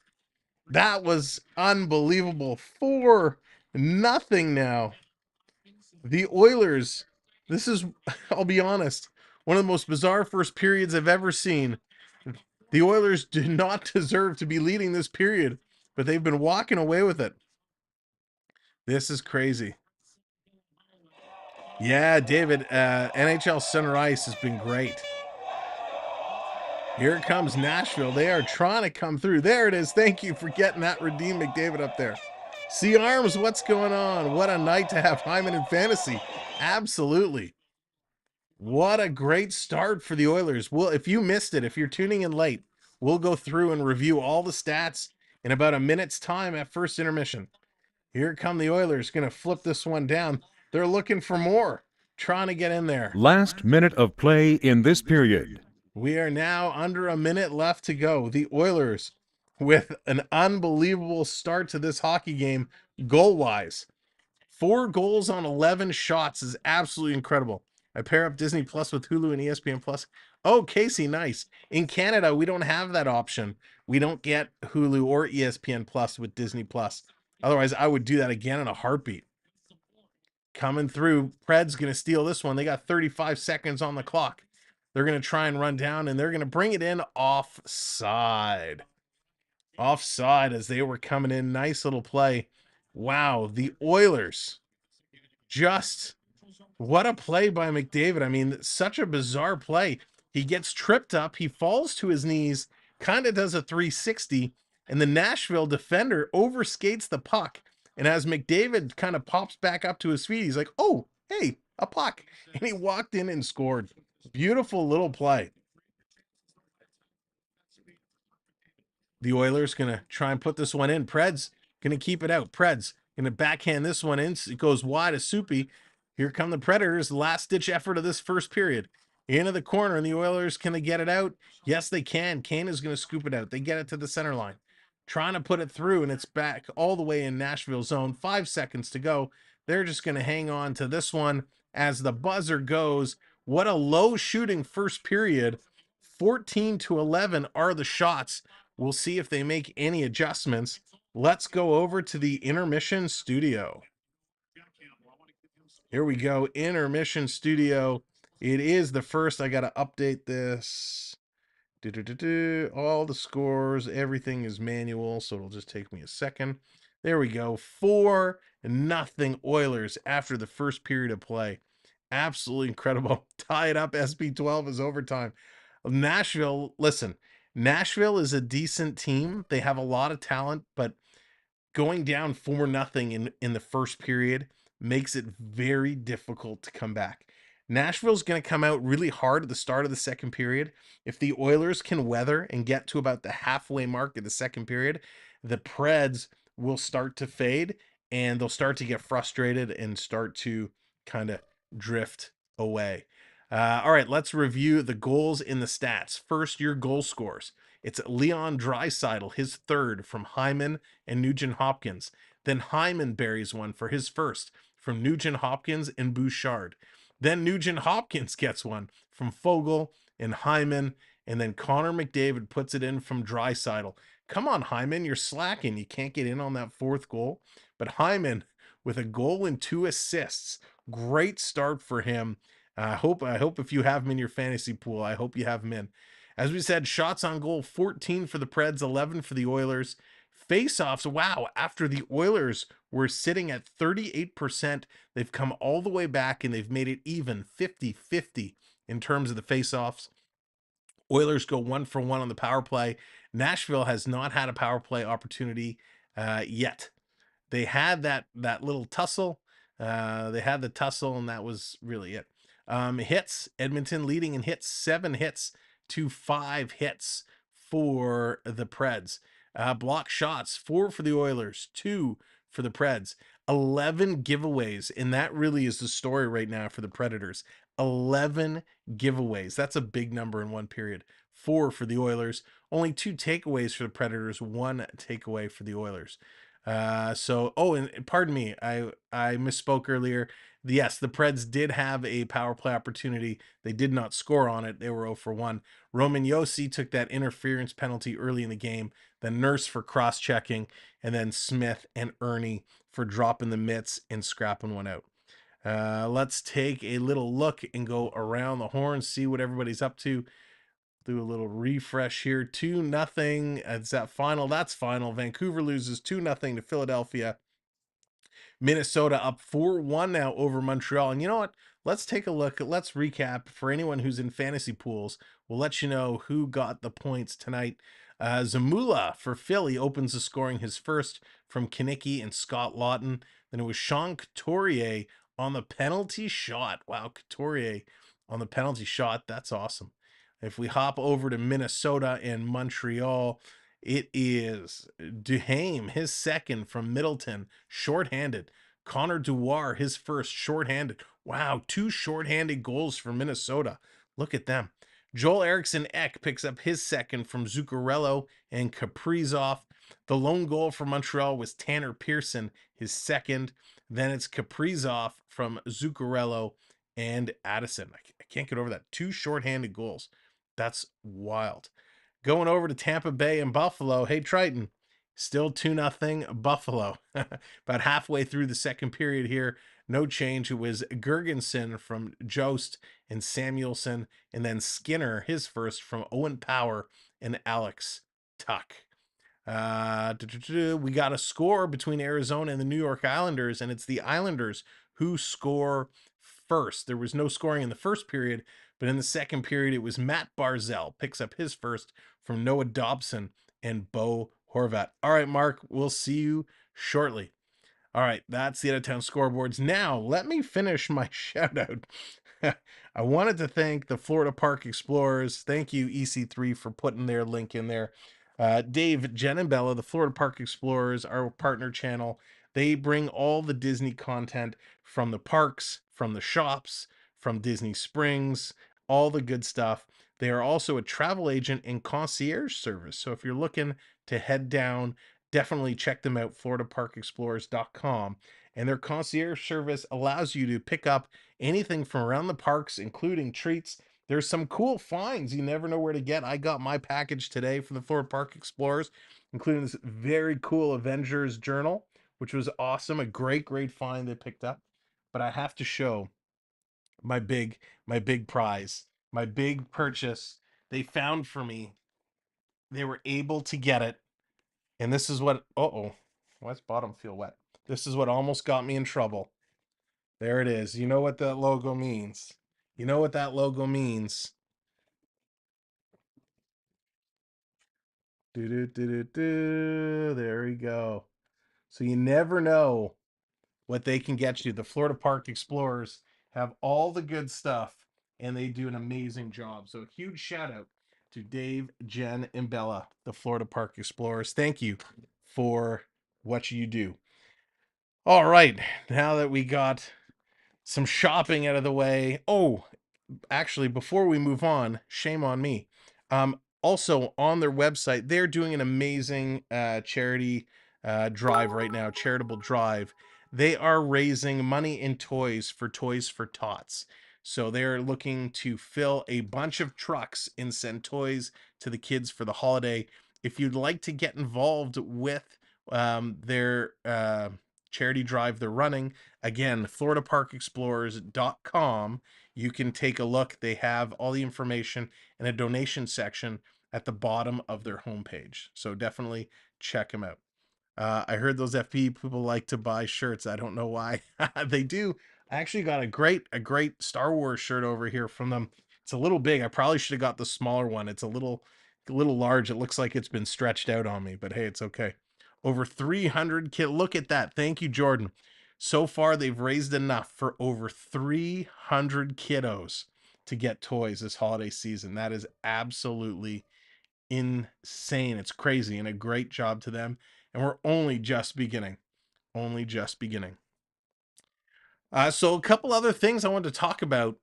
That was unbelievable. 4-0 now. The Oilers, this is, I'll be honest, one of the most bizarre first periods I've ever seen. The Oilers do not deserve to be leading this period, but they've been walking away with it. This is crazy. Yeah, David, NHL center ice has been great. Here comes Nashville. They are trying to come through. There it is. Thank you for getting that redeem McDavid up there. See Arms, what's going on? What a night to have Hyman in fantasy. Absolutely. What a great start for the Oilers. Well, if you missed it, if you're tuning in late, we'll go through and review all the stats in about a minute's time at first intermission. Here come the Oilers. Going to flip this one down. They're looking for more. Trying to get in there. Last minute of play in this period. We are now under a minute left to go. The Oilers with an unbelievable start to this hockey game goal-wise. 4 goals on 11 shots is absolutely incredible. I pair up Disney Plus with Hulu and ESPN Plus. Oh, Casey, nice. In Canada, we don't have that option. We don't get Hulu or ESPN Plus with Disney Plus. Otherwise, I would do that again in a heartbeat. Coming through, Preds going to steal this one. They got 35 seconds on the clock. They're going to try and run down, and they're going to bring it in offside. Offside as they were coming in. Nice little play. Wow, the Oilers. Just, what a play by McDavid. I mean, such a bizarre play. He gets tripped up. He falls to his knees, kind of does a 360, and the Nashville defender overskates the puck. And as McDavid kind of pops back up to his feet, he's like, oh, hey, a puck. And he walked in and scored. Beautiful little play. The Oilers going to try and put this one in. Preds going to keep it out. Preds going to backhand this one in. It goes wide of Soupy. Here come the Predators. Last-ditch effort of this first period. Into the corner, and the Oilers, can they get it out? Yes, they can. Kane is going to scoop it out. They get it to the center line. Trying to put it through, and it's back all the way in Nashville zone. 5 seconds to go. They're just going to hang on to this one as the buzzer goes. What a low shooting first period. 14-11 are the shots. We'll see if they make any adjustments. let's go over to the intermission studio. Here we go, intermission studio. It is the first. I got to update this. All the scores, everything is manual, so it'll just take me a second. There we go. 4-0 Oilers after the first period of play. Absolutely incredible. Tie it up. SB12 is overtime. Nashville, listen, Nashville is a decent team. They have a lot of talent, but going down 4-0 in the first period makes it very difficult to come back. Nashville's going to come out really hard at the start of the second period. If the Oilers can weather and get to about the halfway mark of the second period, the Preds will start to fade and they'll start to get frustrated and start to kind of drift away. All right, let's review the goals in the stats. First, your goal scores. It's Leon Draisaitl, his third from Hyman and Nugent Hopkins. Then Hyman buries one for his first from Nugent Hopkins and Bouchard. Then Nugent Hopkins gets one from Fogle and Hyman. And then Connor McDavid puts it in from Draisaitl. Come on, Hyman, you're slacking. You can't get in on that fourth goal. But Hyman with a goal and 2 assists. Great start for him. I hope if you have him in your fantasy pool, I hope you have him in. As we said, shots on goal, 14 for the Preds, 11 for the Oilers. Face-offs, wow, after the Oilers were sitting at 38%, they've come all the way back and they've made it even 50-50 in terms of the face-offs. Oilers go 1 for 1 on the power play. Nashville has not had a power play opportunity yet. They had that little tussle. They had the tussle, and that was really it. Hits, Edmonton leading in hits, 7 hits to 5 hits for the Preds. Block shots, 4 for the Oilers, 2 for the Preds. 11 giveaways, and that really is the story right now for the Predators. 11 giveaways. That's a big number in one period. 4 for the Oilers. Only 2 takeaways for the Predators, 1 takeaway for the Oilers. And pardon me, I misspoke earlier. Yes, the Preds did have a power play opportunity. They did not score on it. They were 0 for 1. Roman Josi took that interference penalty early in the game, then Nurse for cross-checking, and then Smith and Ernie for dropping the mitts and scrapping one out. Let's take a little look and go around the horn, see what everybody's up to. Do a little refresh here. 2-0. Is that final? That's final. Vancouver loses 2-0 to Philadelphia. Minnesota up 4-1 now over Montreal. And you know what? Let's take a look. Let's recap for anyone who's in fantasy pools. We'll let you know who got the points tonight. Zamula for Philly opens the scoring, his first from Kinnicky and Scott Lawton. Then it was Sean Couturier on the penalty shot. Wow, Couturier on the penalty shot. That's awesome. If we hop over to Minnesota and Montreal, it is Duhaime, his second from Middleton, shorthanded. Connor Dewar, his first shorthanded. Wow, 2 shorthanded goals for Minnesota. Look at them. Joel Eriksson Ek picks up his second from Zuccarello and Kaprizov. The lone goal for Montreal was Tanner Pearson, his second. Then it's Kaprizov from Zuccarello and Addison. I can't get over that. 2 shorthanded goals. That's wild. Going over to Tampa Bay and Buffalo. Hey, Triton, still 2-0 Buffalo. About halfway through the second period here. No change. It was Gergensen from Jost and Samuelson, and then Skinner, his first from Owen Power and Alex Tuck. We got a score between Arizona and the New York Islanders, and it's the Islanders who score first. There was no scoring in the first period, but in the second period, it was Matt Barzell picks up his first from Noah Dobson and Bo Horvat. All right, Mark, we'll see you shortly. All right, that's the out-of-town scoreboards. Now, let me finish my shout-out. I wanted to thank the Florida Park Explorers. Thank you, EC3, for putting their link in there. Dave, Jen, and Bella, the Florida Park Explorers, our partner channel. They bring all the Disney content from the parks, from the shops, from Disney Springs, all the good stuff. They are also a travel agent and concierge service. So if you're looking to head down, definitely check them out, floridaparkexplorers.com. And their concierge service allows you to pick up anything from around the parks, including treats, there's some cool finds you never know where to get. I got my package today from the Florida Park Explorers, including this very cool Avengers journal, which was awesome. A great find they picked up. But I have to show my big prize, my big purchase they found for me. They were able to get it. And this is what, why's bottom feel wet? This is what almost got me in trouble. There it is. You know what that logo means. You know what that logo means. There we go. So you never know what they can get you. The Florida Park Explorers have all the good stuff, and they do an amazing job. So a huge shout out to Dave, Jen, and Bella, the Florida Park Explorers. Thank you for what you do. All right, now that we got some shopping out of the way. Oh, actually, before we move on, shame on me. Also on their website, they're doing an amazing charity drive right now, charitable drive. They are raising money in toys for Toys for Tots. So they're looking to fill a bunch of trucks and send toys to the kids for the holiday. If you'd like to get involved with their charity drive they're running, again, floridaparkexplorers.com. You can take a look. They have all the information in a donation section at the bottom of their homepage. So definitely check them out. I heard those FP people like to buy shirts. I don't know why. They do. I actually got a great Star Wars shirt over here from them. It's a little big. I probably should have got the smaller one. It's a little large. It looks like it's been stretched out on me, but hey, it's okay. Over 300 kids. Look at that. Thank you, Jordan. So far, they've raised enough for over 300 kiddos to get toys this holiday season. That is absolutely insane. It's crazy, and a great job to them. And we're only just beginning. Only just beginning. So a couple other things I wanted to talk about.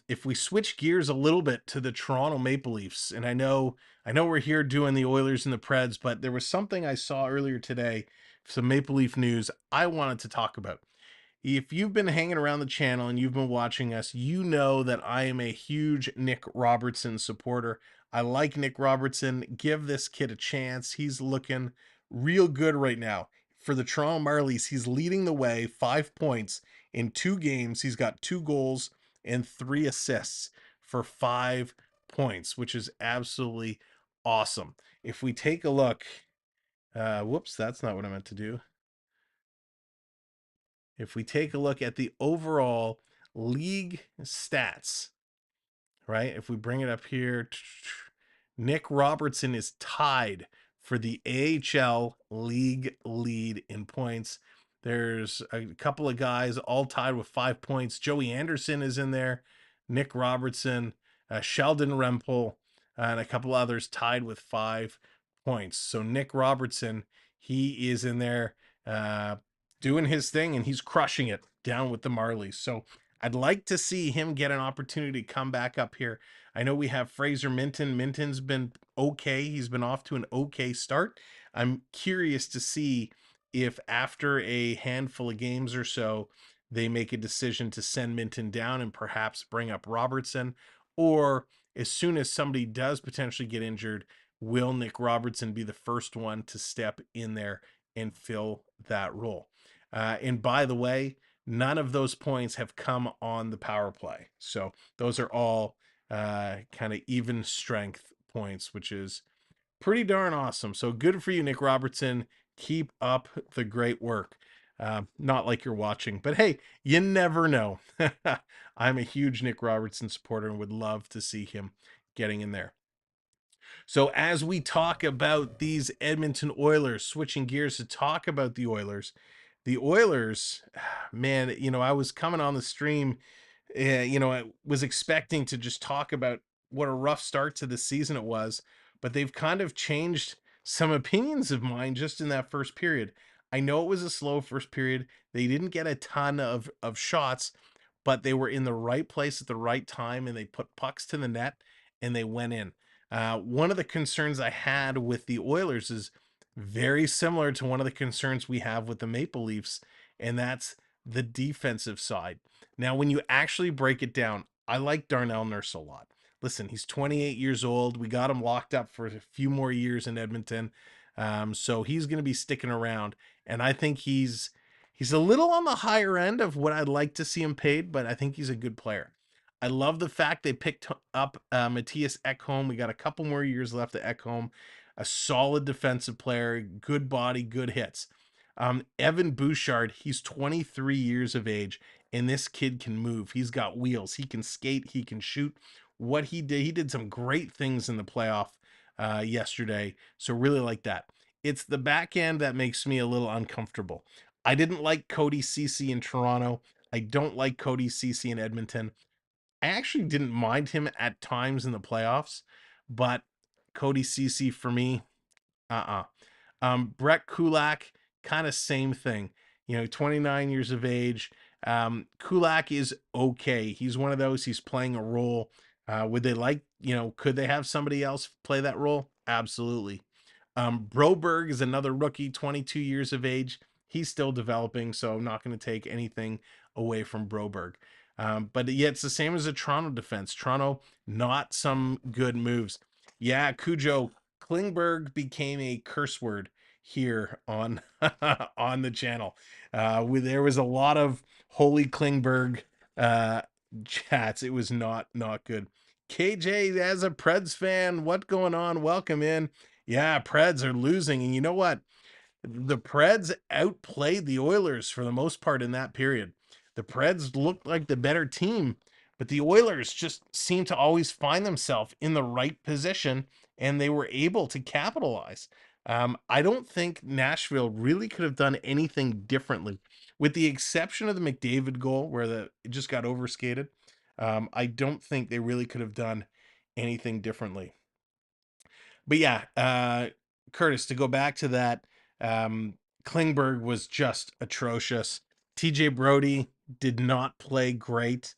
If we switch gears a little bit to the Toronto Maple Leafs, and I know we're here doing the Oilers and the Preds, but there was something I saw earlier today, some Maple Leaf news I wanted to talk about. If you've been hanging around the channel and you've been watching us, you know that I am a huge Nick Robertson supporter. I like Nick Robertson. Give this kid a chance. He's looking real good right now. For the Toronto Marlies, he's leading the way, 5 points in 2 games. He's got 2 goals and 3 assists for 5 points, which is absolutely awesome. If we take a look, whoops, that's not what I meant to do. If we take a look at the overall league stats, right? If we bring it up here, Nick Robertson is tied for the AHL league lead in points. There's a couple of guys all tied with 5 points. Joey Anderson is in there, Nick Robertson, Sheldon Rempel, and a couple others tied with 5 points. So Nick Robertson, he is in there doing his thing, and he's crushing it down with the Marlies. So I'd like to see him get an opportunity to come back up here. I know we have Fraser Minton. Minton's been okay. He's been off to an okay start. I'm curious to see if after a handful of games or so, they make a decision to send Minton down and perhaps bring up Robertson, or as soon as somebody does potentially get injured, will Nick Robertson be the first one to step in there and fill that role? And by the way, none of those points have come on the power play. So those are all kind of even strength points, which is pretty darn awesome. So good for you, Nick Robertson. Keep up the great work. Not like you're watching, but hey, you never know. I'm a huge Nick Robertson supporter and would love to see him getting in there. So as we talk about these Edmonton Oilers, switching gears to talk about the Oilers, man, I was coming on the stream, I was expecting to just talk about what a rough start to the season it was, but they've kind of changed some opinions of mine just in that first period. I know it was a slow first period. They didn't get a ton of shots, but they were in the right place at the right time, and they put pucks to the net, and they went in. One of the concerns I had with the Oilers is very similar to one of the concerns we have with the Maple Leafs, and that's the defensive side. Now, when you actually break it down, I like Darnell Nurse a lot. Listen, he's 28 years old. We got him locked up for a few more years in Edmonton. So he's going to be sticking around. And I think he's a little on the higher end of what I'd like to see him paid, but I think he's a good player. I love the fact they picked up Matthias Ekholm. We got a couple more years left of Ekholm. A solid defensive player, good body, good hits. Evan Bouchard, he's 23 years of age, and this kid can move. He's got wheels. He can skate. He can shoot. What he did some great things in the playoff yesterday. So really like that. It's the back end that makes me a little uncomfortable. I didn't like Cody Ceci in Toronto. I don't like Cody Ceci in Edmonton. I actually didn't mind him at times in the playoffs, but Cody Ceci for me, Brett Kulak, kind of same thing. 29 years of age. Kulak is okay. He's one of those, he's playing a role. Would they could they have somebody else play that role? Absolutely. Broberg is another rookie, 22 years of age. He's still developing, so I'm not going to take anything away from Broberg. But yeah, it's the same as a Toronto defense. Toronto, not some good moves. Yeah, Cujo, Klingberg became a curse word here on on the channel. There was a lot of holy Klingberg chats. It was not good. KJ, as a Preds fan, what going on? Welcome in. Yeah, Preds are losing, and you know what? The Preds outplayed the Oilers for the most part in that period. The Preds looked like the better team, but the Oilers just seemed to always find themselves in the right position, and they were able to capitalize. I don't think Nashville really could have done anything differently, with the exception of the McDavid goal where it just got overskated. I don't think they really could have done anything differently. But yeah, Curtis, to go back to that, Klingberg was just atrocious. TJ Brody did not play great.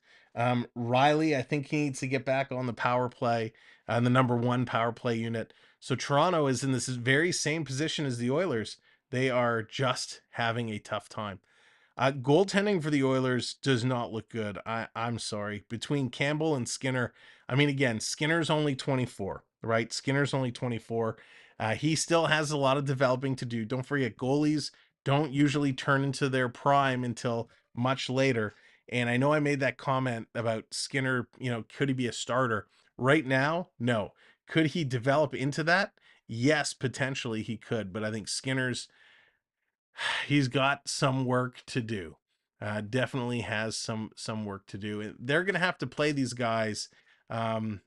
Riley, I think he needs to get back on the power play, the number one power play unit. So Toronto is in this very same position as the Oilers. They are just having a tough time. Goaltending for the Oilers does not look good. I'm sorry. Between Campbell and Skinner, I mean, again, Skinner's only 24, right? Skinner's only 24. He still has a lot of developing to do. Don't forget, goalies don't usually turn into their prime until much later. And I know I made that comment about Skinner, could he be a starter? Right now, no. Could he develop into that? Yes, potentially he could. But I think he's got some work to do. Definitely has some work to do. They're going to have to play these guys a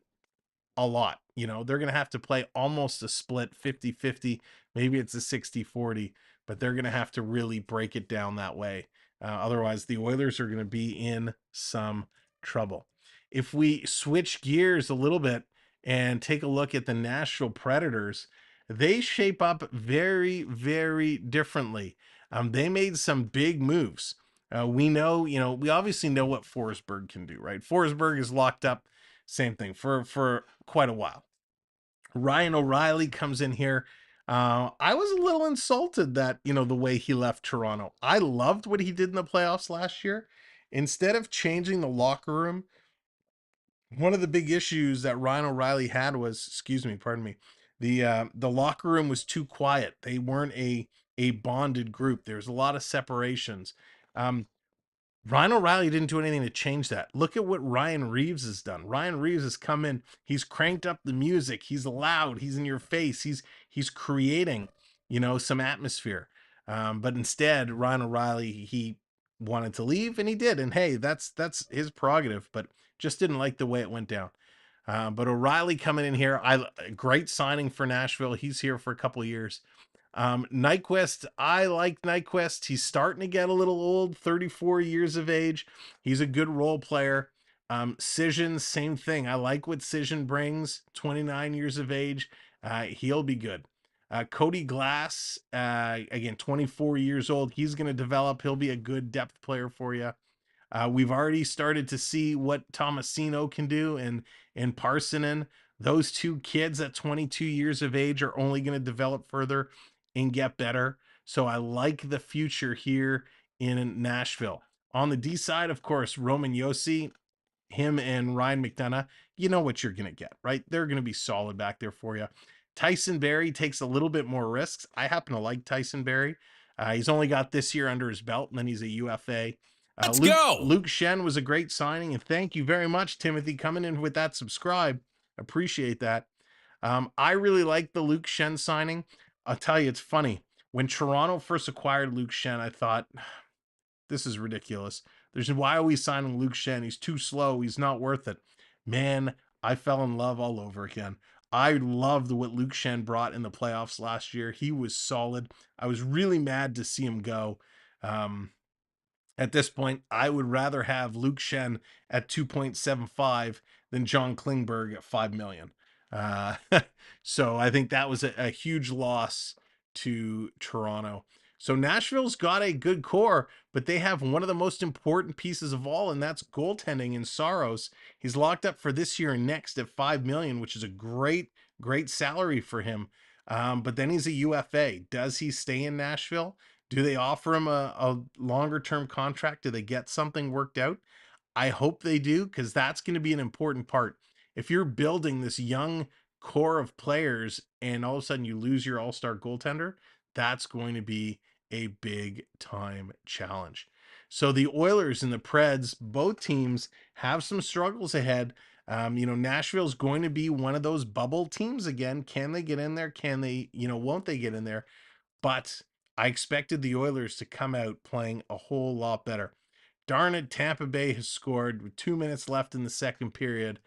lot. They're going to have to play almost a split 50-50. Maybe it's a 60-40, but they're going to have to really break it down that way. Otherwise, the Oilers are going to be in some trouble. If we switch gears a little bit and take a look at the Nashville Predators, they shape up very, very differently. They made some big moves. We know, we obviously know what Forsberg can do, right? Forsberg is locked up, same thing, for quite a while. Ryan O'Reilly comes in here. I was a little insulted that, the way he left Toronto. I loved what he did in the playoffs last year. Instead of changing the locker room, one of the big issues that Ryan O'Reilly had was, pardon me, the locker room was too quiet. They weren't a bonded group. There's a lot of separations. Ryan O'Reilly didn't do anything to change that. Look at what Ryan Reeves has done. Ryan Reeves has come in. He's cranked up the music. He's loud. He's in your face. He's creating, some atmosphere. But instead, Ryan O'Reilly, he wanted to leave, and he did. And hey, that's his prerogative. But just didn't like the way it went down. But O'Reilly coming in here, great signing for Nashville. He's here for a couple of years. Nyquist, I like Nyquist. He's starting to get a little old, 34 years of age. He's a good role player. Cision, same thing. I like what Cision brings, 29 years of age. He'll be good. Cody Glass, again, 24 years old. He's going to develop. He'll be a good depth player for you. We've already started to see what Tomasino can do and Parsonen. Those two kids at 22 years of age are only going to develop further and get better. So I like the future here in Nashville. On the D side, of course, Roman Josi, him and Ryan McDonough, you know what you're going to get, right? They're going to be solid back there for you. Tyson Barrie takes a little bit more risks. I happen to like Tyson Barrie. He's only got this year under his belt, and then he's a UFA. Let's go. Luke Shen was a great signing, and thank you very much, Timothy, coming in with that subscribe. Appreciate that. I really like the Luke Shen signing. I'll tell you, it's funny. When Toronto first acquired Luke Shen, I thought, this is ridiculous. Why are we signing Luke Shen? He's too slow. He's not worth it. Man, I fell in love all over again. I loved what Luke Shen brought in the playoffs last year. He was solid. I was really mad to see him go. At this point, I would rather have Luke Shen at 2.75 than John Klingberg at $5 million. So I think that was a huge loss to Toronto. So Nashville's got a good core, but they have one of the most important pieces of all, and that's goaltending in Saros. He's locked up for this year and next at $5 million, which is a great salary for him. But then he's a UFA. Does he stay in Nashville? Do they offer him a longer term contract? Do they get something worked out? I hope they do, because that's going to be an important part. If you're building this young core of players and all of a sudden you lose your all-star goaltender, that's going to be a big time challenge. So the Oilers and the Preds, both teams have some struggles ahead. Nashville's going to be one of those bubble teams again. Can they get in there? Can they, won't they get in there? But I expected the Oilers to come out playing a whole lot better. Darn it, Tampa Bay has scored with 2 minutes left in the second period.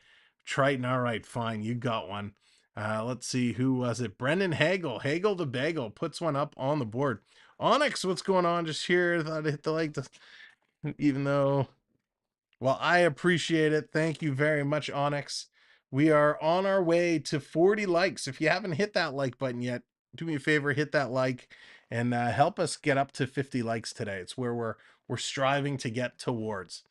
Triton, all right, fine, you got one. Let's see, who was it? Brendan Hagel the Bagel, puts one up on the board. Onyx, what's going on? Just here, thought I'd hit the like, even though, well, I appreciate it. Thank you very much, Onyx. We are on our way to 40 likes. If you haven't hit that like button yet, do me a favor, hit that like, and help us get up to 50 likes today. It's where we're striving to get towards.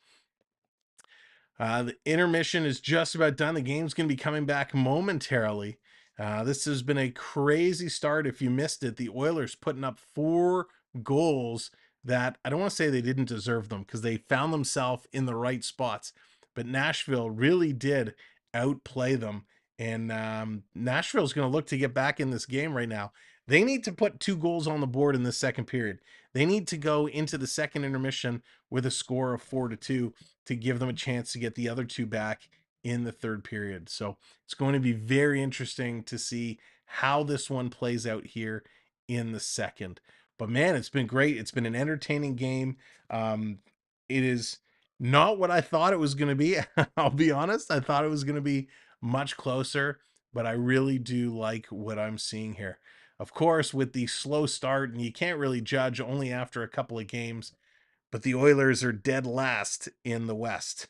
The intermission is just about done. The game's going to be coming back momentarily. This has been a crazy start. If you missed it, the Oilers putting up 4 goals that I don't want to say they didn't deserve them, because they found themselves in the right spots, but Nashville really did outplay them. And Nashville's going to look to get back in this game right now. They need to put 2 goals on the board in the second period. They need to go into the second intermission with a score of 4-2 to give them a chance to get the other 2 back in the third period. So it's going to be very interesting to see how this one plays out here in the second. But man, it's been great. It's been an entertaining game. It is not what I thought it was going to be. I'll be honest. I thought it was going to be much closer, but I really do like what I'm seeing here. Of course, with the slow start, and you can't really judge only after a couple of games, but the Oilers are dead last in the West.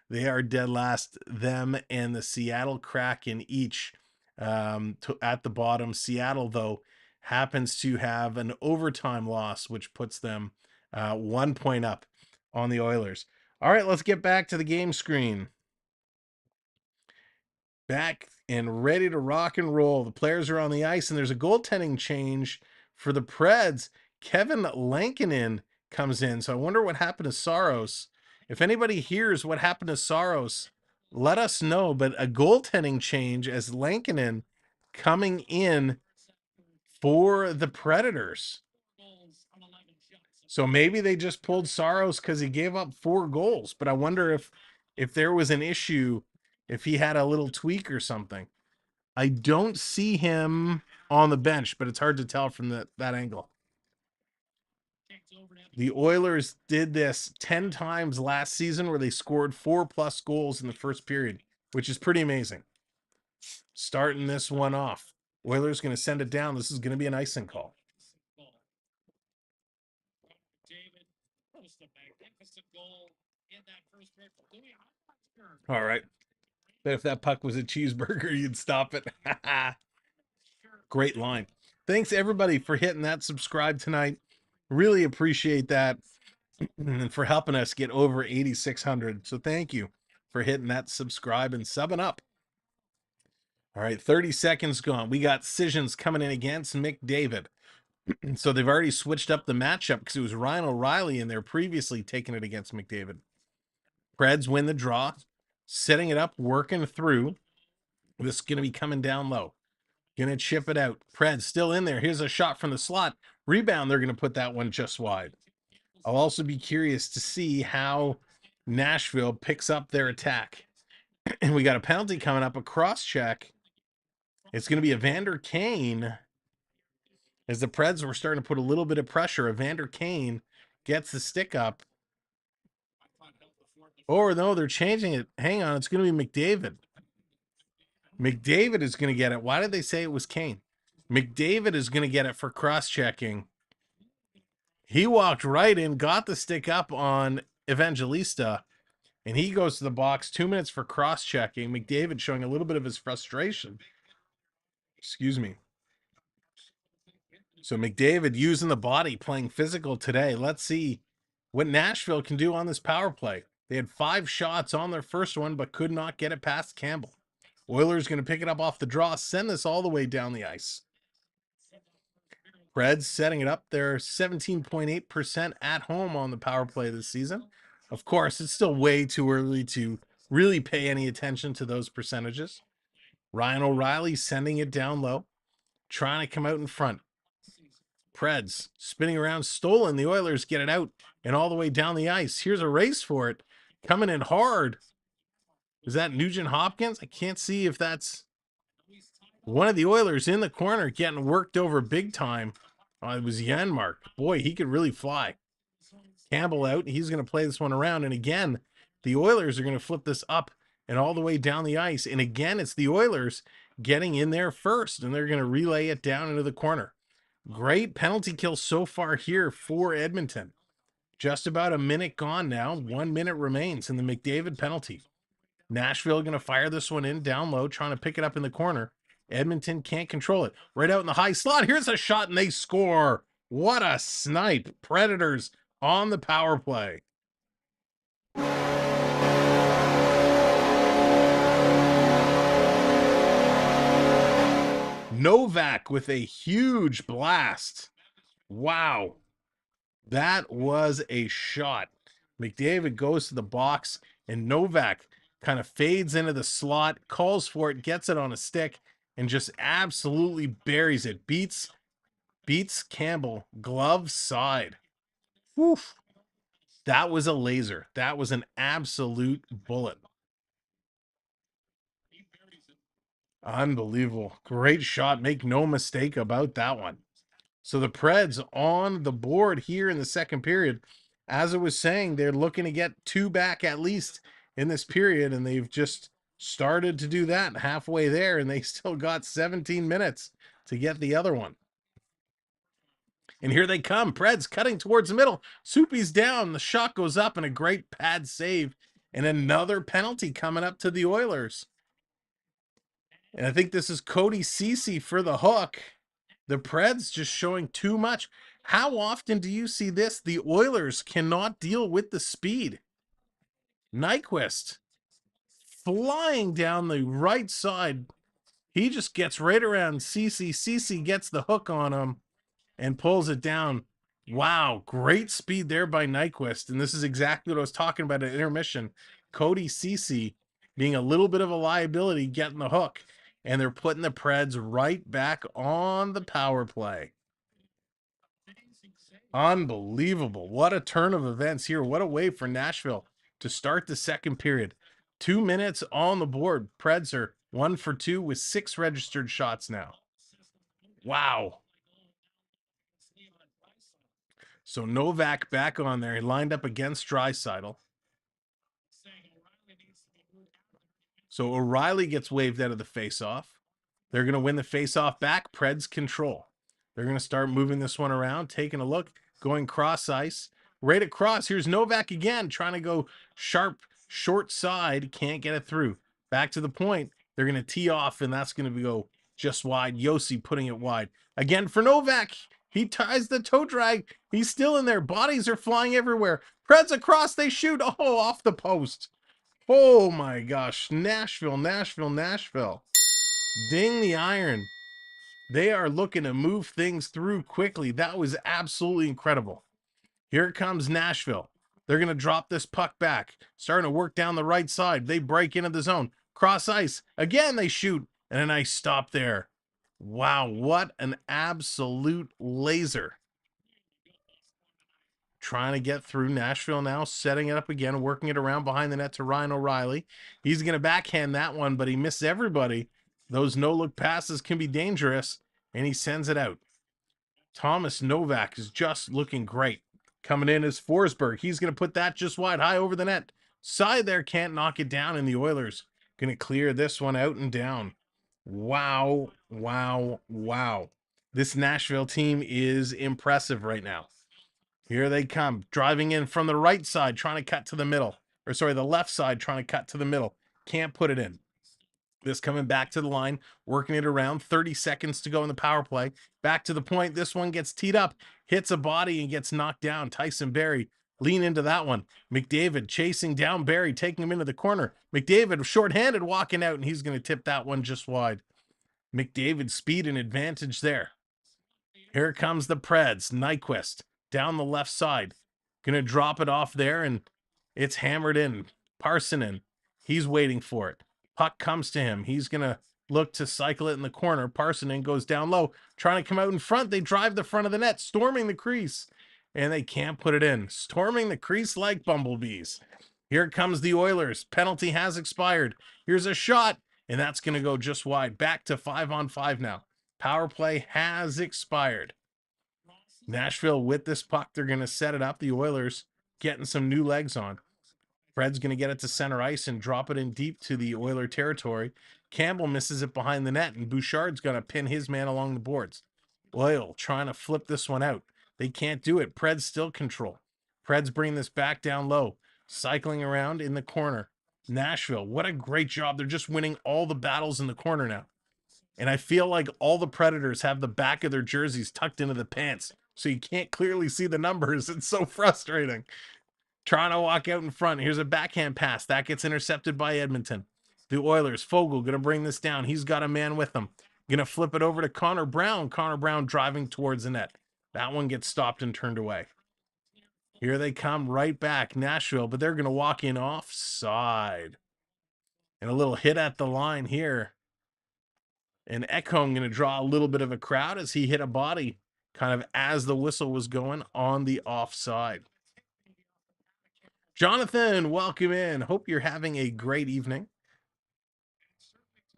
They are dead last, them and the Seattle Kraken each at the bottom. Seattle, though, happens to have an overtime loss, which puts them 1 point up on the Oilers. All right, let's get back to the game screen. Back and ready to rock and roll. The players are on the ice, and there's a goaltending change for the Preds. Kevin Lankinen comes in. So I wonder what happened to Saros. If anybody hears what happened to Saros, let us know. But a goaltending change as Lankinen coming in for the Predators. So maybe they just pulled Saros because he gave up 4 goals. But I wonder if there was an issue, if he had a little tweak or something. I don't see him on the bench, but it's hard to tell from that angle. The Oilers did this 10 times last season, where they scored 4+ goals in the first period, which is pretty amazing. Starting this one off. Oilers going to send it down. This is going to be an icing call. All right. Bet if that puck was a cheeseburger, you'd stop it. Great line. Thanks, everybody, for hitting that subscribe tonight. Really appreciate that, and for helping us get over 8,600. So thank you for hitting that subscribe and subbing up. All right, 30 seconds gone. We got Sessions coming in against McDavid. So they've already switched up the matchup, because it was Ryan O'Reilly in there previously taking it against McDavid. Preds win the draw, setting it up, working through. This is going to be coming down low. Going to chip it out. Preds still in there. Here's a shot from the slot. Rebound, they're going to put that one just wide. I'll also be curious to see how Nashville picks up their attack. And we got a penalty coming up, a cross check. It's going to be Evander Kane. As the Preds were starting to put a little bit of pressure, Evander Kane gets the stick up. Or no, they're changing it. Hang on, it's going to be McDavid. McDavid is going to get it. Why did they say it was Kane? McDavid is going to get it for cross-checking. He walked right in, got the stick up on Evangelista, and he goes to the box. 2 minutes for cross-checking. McDavid showing a little bit of his frustration. Excuse me. So McDavid using the body, playing physical today. Let's see what Nashville can do on this power play. They had 5 shots on their first one, but could not get it past Campbell. Oilers going to pick it up off the draw, send this all the way down the ice. Preds setting it up. They're 17.8% at home on the power play this season. Of course, it's still way too early to really pay any attention to those percentages. Ryan O'Reilly sending it down low, trying to come out in front. Preds spinning around, stolen. The Oilers get it out and all the way down the ice. Here's a race for it. Coming in hard. Is that Nugent Hopkins? I can't see if that's one of the Oilers in the corner getting worked over big time. It was Janmark. Boy, he could really fly. Campbell out. He's going to play this one around. And again, the Oilers are going to flip this up and all the way down the ice. And again, it's the Oilers getting in there first, and they're going to relay it down into the corner. Great penalty kill so far here for Edmonton. Just about a minute gone now. 1 minute remains in the McDavid penalty. Nashville going to fire this one in down low, trying to pick it up in the corner. Edmonton can't control it. Right out in the high slot. Here's a shot, and they score. What a snipe. Predators on the power play. Novak with a huge blast. Wow. That was a shot. McDavid goes to the box, and Novak kind of fades into the slot, calls for it, gets it on a stick, and just absolutely buries it. Beats Campbell glove side. Whew. That was a laser. That was an absolute bullet. Unbelievable. Great shot. Make no mistake about that one. So the Preds on the board here in the second period. As I was saying, they're looking to get 2 back at least in this period, and they've just started to do that halfway there, and they still got 17 minutes to get the other one. And here they come. Preds cutting towards the middle. Soupy's down. The shot goes up, and a great pad save, and another penalty coming up to the Oilers. And I think this is Cody Ceci for the hook. The Preds just showing too much. How often do you see this? The Oilers cannot deal with the speed. Nyquist flying down the right side. He just gets right around Ceci. Ceci gets the hook on him and pulls it down. Wow, great speed there by Nyquist. And this is exactly what I was talking about at intermission. Cody Ceci being a little bit of a liability, getting the hook. And they're putting the Preds right back on the power play. Unbelievable. What a turn of events here. What a way for Nashville to start the second period. 2 minutes on the board. Preds are 1 for 2 with 6 registered shots now. Wow. So Novak back on there. He lined up against Draisaitl. So O'Reilly gets waved out of the faceoff. They're going to win the faceoff back. Preds control. They're going to start moving this one around, taking a look, going cross ice. Right across. Here's Novak again, trying to go sharp, short side. Can't get it through. Back to the point. They're going to tee off, and that's going to go just wide. Yossi putting it wide. Again for Novak. He ties the toe drag. He's still in there. Bodies are flying everywhere. Preds across. They shoot. Oh, off the post. Oh my gosh. Nashville. Ding the iron. They are looking to move things through quickly. That was absolutely incredible. Here comes Nashville. They're going to drop this puck back. Starting to work down the right side. They break into the zone. Cross ice. Again, they shoot. And a nice stop there. Wow, what an absolute laser. Trying to get through Nashville now, setting it up again, working it around behind the net to Ryan O'Reilly. He's going to backhand that one, but he missed everybody. Those no-look passes can be dangerous, and he sends it out. Thomas Novak is just looking great. Coming in is Forsberg. He's going to put that just wide, high over the net. Side there can't knock it down, and the Oilers going to clear this one out and down. Wow, wow, wow. This Nashville team is impressive right now. Here they come, driving in from the right side, trying to cut to the middle. Or sorry, the left side, trying to cut to the middle. Can't put it in. This coming back to the line, working it around. 30 seconds to go in the power play. Back to the point. This one gets teed up, hits a body and gets knocked down. Tyson Barrie lean into that one. McDavid chasing down Barrie, taking him into the corner. McDavid shorthanded, walking out, and he's going to tip that one just wide. McDavid's speed and advantage there. Here comes the Preds. Nyquist down the left side. Going to drop it off there, and it's hammered in. Parsonen, he's waiting for it. Puck comes to him. He's going to look to cycle it in the corner. Parsonen goes down low, trying to come out in front. They drive the front of the net, storming the crease, and they can't put it in. Storming the crease like bumblebees. Here comes the Oilers. Penalty has expired. Here's a shot, and that's going to go just wide. Back to 5-on-5 now. Power play has expired. Nashville with this puck, they're going to set it up. The Oilers getting some new legs on. Fred's going to get it to center ice and drop it in deep to the Oiler territory. Campbell misses it behind the net, and Bouchard's going to pin his man along the boards. Oil trying to flip this one out. They can't do it. Preds still control. Preds bring this back down low, cycling around in the corner. Nashville, what a great job. They're just winning all the battles in the corner now. And I feel like all the Predators have the back of their jerseys tucked into the pants, so you can't clearly see the numbers. It's so frustrating. Trying to walk out in front. Here's a backhand pass. That gets intercepted by Edmonton. The Oilers, Fogle, going to bring this down. He's got a man with him. Going to flip it over to Connor Brown. Connor Brown driving towards the net. That one gets stopped and turned away. Here they come right back, Nashville, but they're going to walk in offside. And a little hit at the line here. And Ekholm going to draw a little bit of a crowd as he hit a body kind of as the whistle was going on the offside. Jonathan, welcome in. Hope you're having a great evening.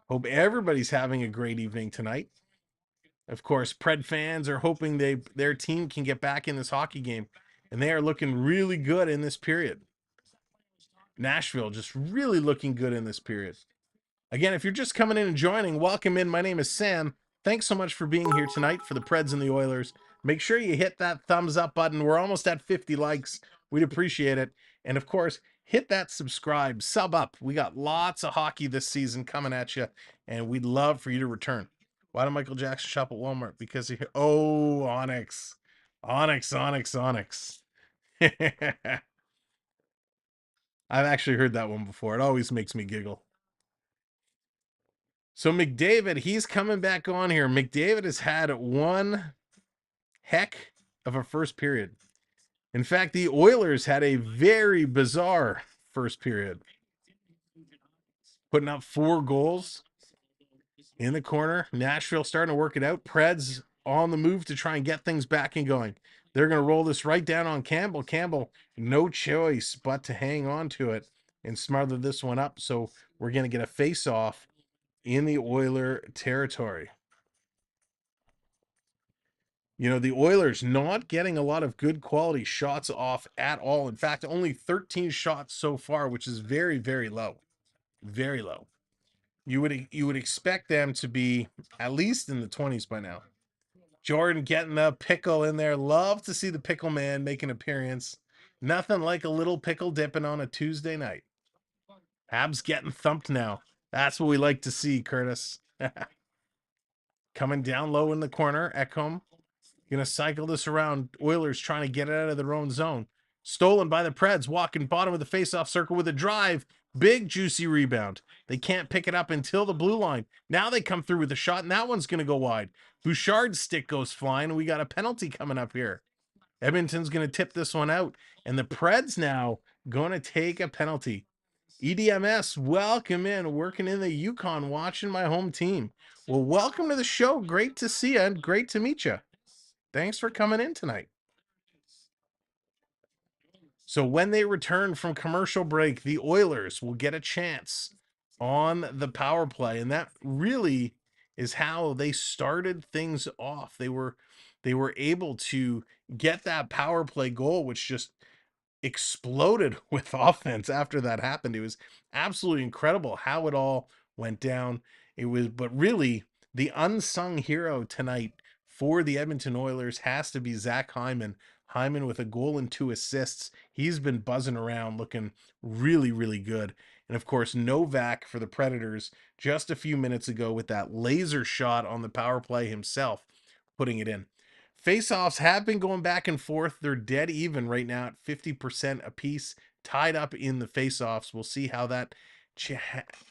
Hope everybody's having a great evening tonight. Of course, Pred fans are hoping their team can get back in this hockey game, and they are looking really good in this period. Nashville just really looking good in this period. Again, if you're just coming in and joining, welcome in. My name is Sam. Thanks so much for being here tonight for the Preds and the Oilers. Make sure you hit that thumbs up button. We're almost at 50 likes. We'd appreciate it. And of course, hit that subscribe, sub up. We got lots of hockey this season coming at you, and we'd love for you to return. Why did Michael Jackson shop at Walmart? Because he, oh, Onyx. Onyx. I've actually heard that one before. It always makes me giggle. So McDavid, he's coming back on here. McDavid has had one heck of a first period. In fact, the Oilers had a very bizarre first period. Putting up 4 goals in the corner. Nashville starting to work it out. Preds on the move to try and get things back and going. They're going to roll this right down on Campbell. Campbell, no choice but to hang on to it and smother this one up. So we're going to get a face-off in the Oiler territory. You know, the Oilers not getting a lot of good quality shots off at all. In fact, only 13 shots so far, which is very, very low. Very low. You would expect them to be at least in the 20s by now. Jordan getting the pickle in there. Love to see the pickle man make an appearance. Nothing like a little pickle dipping on a Tuesday night. Habs getting thumped now. That's what we like to see, Curtis. Coming down low in the corner. Ekholm going to cycle this around. Oilers trying to get it out of their own zone. Stolen by the Preds. Walking bottom of the faceoff circle with a drive. Big juicy rebound. They can't pick it up until the blue line. Now they come through with a shot, and that one's going to go wide. Bouchard's stick goes flying, and we got a penalty coming up here. Edmonton's going to tip this one out, and the Preds now going to take a penalty. EDMS, welcome in, working in the Yukon, watching my home team. Well, welcome to the show. Great to see you and great to meet you. Thanks for coming in tonight. So when they return from commercial break, the Oilers will get a chance on the power play, and that really is how they started things off. They were able to get that power play goal, which just exploded with offense after that happened. It was absolutely incredible how it all went down. But really, the unsung hero tonight for the Edmonton Oilers has to be Zach Hyman. Hyman with a goal and 2 assists. He's been buzzing around looking really, really good. And of course, Novak for the Predators just a few minutes ago with that laser shot on the power play himself, putting it in. Faceoffs have been going back and forth. They're dead even right now at 50% apiece, tied up in the faceoffs. We'll see how that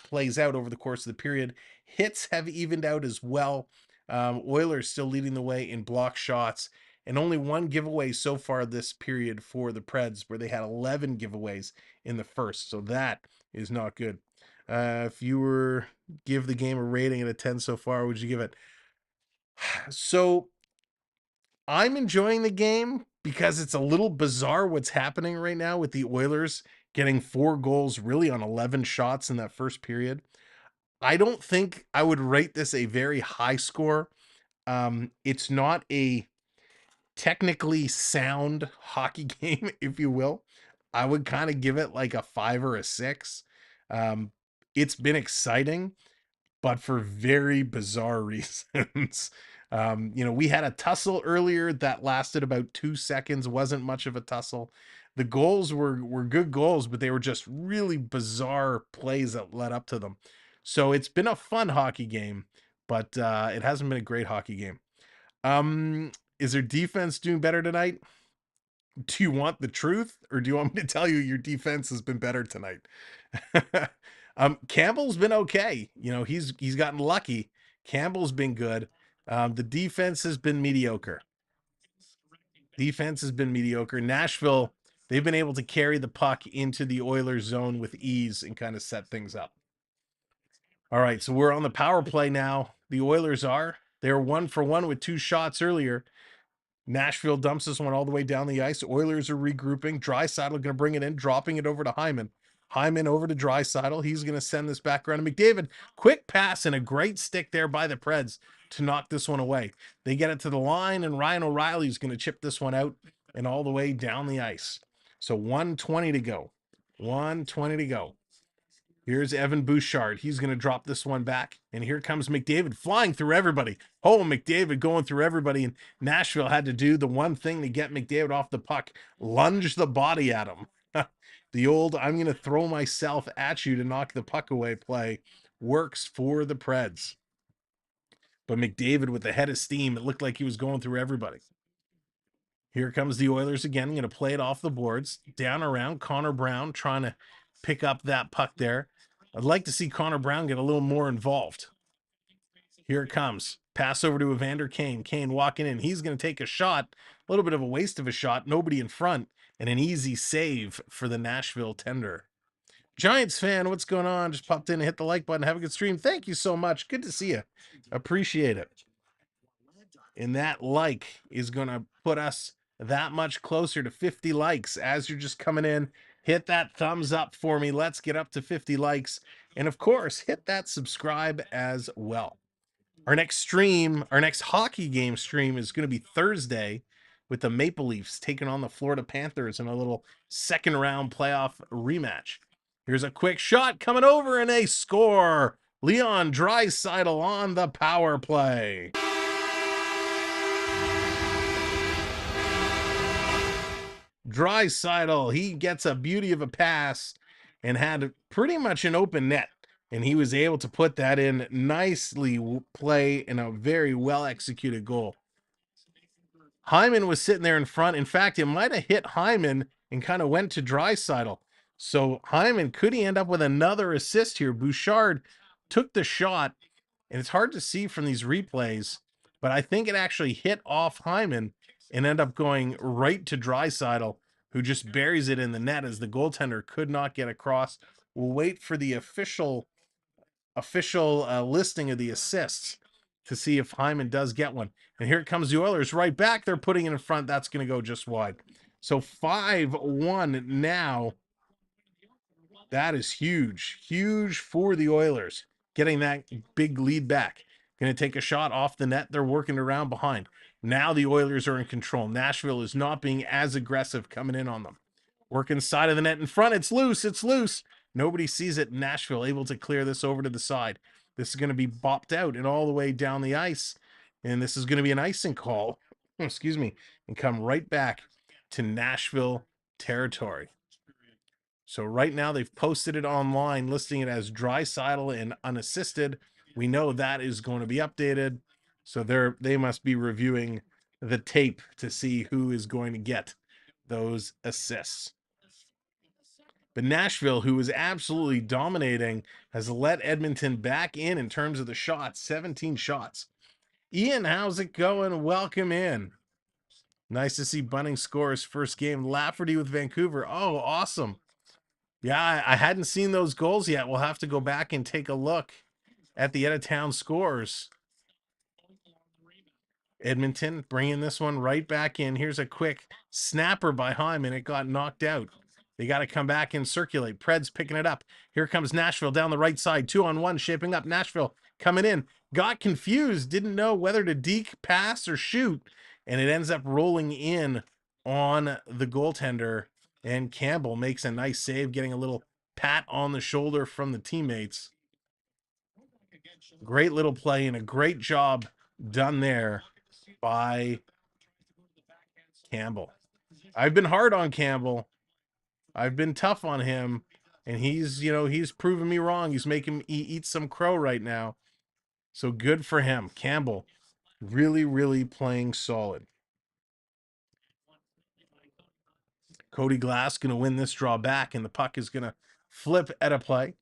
plays out over the course of the period. Hits have evened out as well. Oilers still leading the way in block shots, and only 1 giveaway so far this period for the Preds, where they had 11 giveaways in the first. So that is not good. If you were give the game a rating out of 10 so far, what would you give it? So I'm enjoying the game because it's a little bizarre what's happening right now with the Oilers getting 4 goals really on 11 shots in that first period. I don't think I would rate this a very high score. It's not a technically sound hockey game, if you will. I would kind of give it like a 5 or a 6. It's been exciting, but for very bizarre reasons. We had a tussle earlier that lasted about 2 seconds, wasn't much of a tussle. The goals were good goals, but they were just really bizarre plays that led up to them. So it's been a fun hockey game, but it hasn't been a great hockey game. Is their defense doing better tonight? Do you want the truth, or do you want me to tell you your defense has been better tonight? Campbell's been okay. He's gotten lucky. Campbell's been good. The defense has been mediocre. Nashville, they've been able to carry the puck into the Oilers zone with ease and kind of set things up. All right, so we're on the power play now. The Oilers are. They're 1 for 1 with 2 shots earlier. Nashville dumps this one all the way down the ice. Oilers are regrouping. Draisaitl going to bring it in, dropping it over to Hyman. Hyman over to Draisaitl. He's going to send this back around to McDavid. Quick pass and a great stick there by the Preds to knock this one away. They get it to the line, and Ryan O'Reilly's going to chip this one out and all the way down the ice. So 1:20 to go. 1:20 to go. Here's Evan Bouchard. He's going to drop this one back. And here comes McDavid flying through everybody. Oh, McDavid going through everybody. And Nashville had to do the one thing to get McDavid off the puck. Lunge the body at him. The old, I'm going to throw myself at you to knock the puck away play works for the Preds. But McDavid with the head of steam, it looked like he was going through everybody. Here comes the Oilers again. Going to play it off the boards. Down around Connor Brown trying to pick up that puck there. I'd like to see Connor Brown get a little more involved. Here it comes. Pass over to Evander Kane. Kane walking in. He's going to take a shot. A little bit of a waste of a shot. Nobody in front. And an easy save for the Nashville tender. Giants fan, what's going on? Just popped in and hit the like button. Have a good stream. Thank you so much. Good to see you. Appreciate it. And that like is going to put us that much closer to 50 likes. As you're just coming in, hit that thumbs up for me. Let's get up to 50 likes. And of course, hit that subscribe as well. Our next stream, our next hockey game stream is going to be Thursday with the Maple Leafs taking on the Florida Panthers in a little second round playoff rematch. Here's a quick shot coming over and a score. Leon Draisaitl on the power play. Draisaitl, he gets a beauty of a pass and had pretty much an open net, and he was able to put that in nicely, play in a very well executed goal. Hyman was sitting there in front. In fact, it might have hit Hyman and kind of went to Draisaitl. So Hyman, could he end up with another assist here? Bouchard took the shot, and it's hard to see from these replays, but I think it actually hit off Hyman and end up going right to Draisaitl, who just buries it in the net as the goaltender could not get across. We'll wait for the official listing of the assists to see if Hyman does get one. And here comes the Oilers right back. They're putting it in front. That's going to go just wide. So 5-1 now. That is huge. Huge for the Oilers. Getting that big lead back. Going to take a shot off the net. They're working around behind. Now the Oilers are in control. Nashville is not being as aggressive coming in on them. Working side of the net in front. It's loose. It's loose. Nobody sees it. Nashville able to clear this over to the side. This is going to be bopped out and all the way down the ice. And this is going to be an icing call. Excuse me. And come right back to Nashville territory. So right now they've posted it online, listing it as Draisaitl and unassisted. We know that is going to be updated. So they must be reviewing the tape to see who is going to get those assists. But Nashville, who is absolutely dominating, has let Edmonton back in terms of the shots, 17 shots. Ian, how's it going? Welcome in. Nice to see Bunning score his first game. Lafferty with Vancouver. Oh, awesome. Yeah, I hadn't seen those goals yet. We'll have to go back and take a look at the out-of-town scores. Edmonton bringing this one right back in. Here's a quick snapper by Hyman. It got knocked out. They got to come back and circulate. Preds picking it up. Here comes Nashville down the right side. 2-on-1 shaping up. Nashville coming in. Got confused. Didn't know whether to deke, pass, or shoot. And it ends up rolling in on the goaltender. And Campbell makes a nice save, getting a little pat on the shoulder from the teammates. Great little play and a great job done there by Campbell. I've been hard on Campbell. I've been tough on him, and he's proven me wrong. He's making me eat some crow right now. So good for him. Campbell really, really playing solid. Cody Glass going to win this draw back, and the puck is going to flip at a play.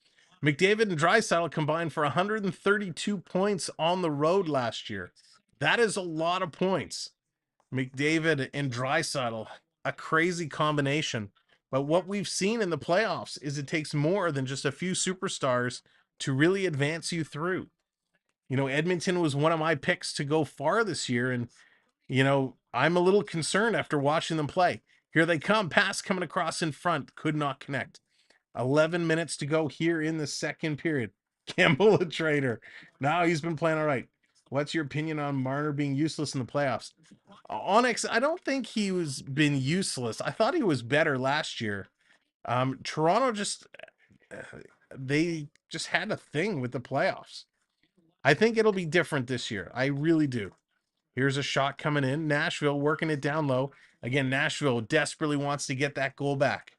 McDavid and Draisaitl combined for 132 points on the road last year. That is a lot of points. McDavid and Draisaitl, a crazy combination. But what we've seen in the playoffs is it takes more than just a few superstars to really advance you through. Edmonton was one of my picks to go far this year, and, I'm a little concerned after watching them play. Here they come, pass coming across in front, could not connect. 11 minutes to go here in the second period. Campbell a traitor. Now he's been playing all right. What's your opinion on Marner being useless in the playoffs? Onyx, I don't think he was been useless. I thought he was better last year. Toronto they just had a thing with the playoffs. I think it'll be different this year. I really do. Here's a shot coming in. Nashville working it down low. Again, Nashville desperately wants to get that goal back.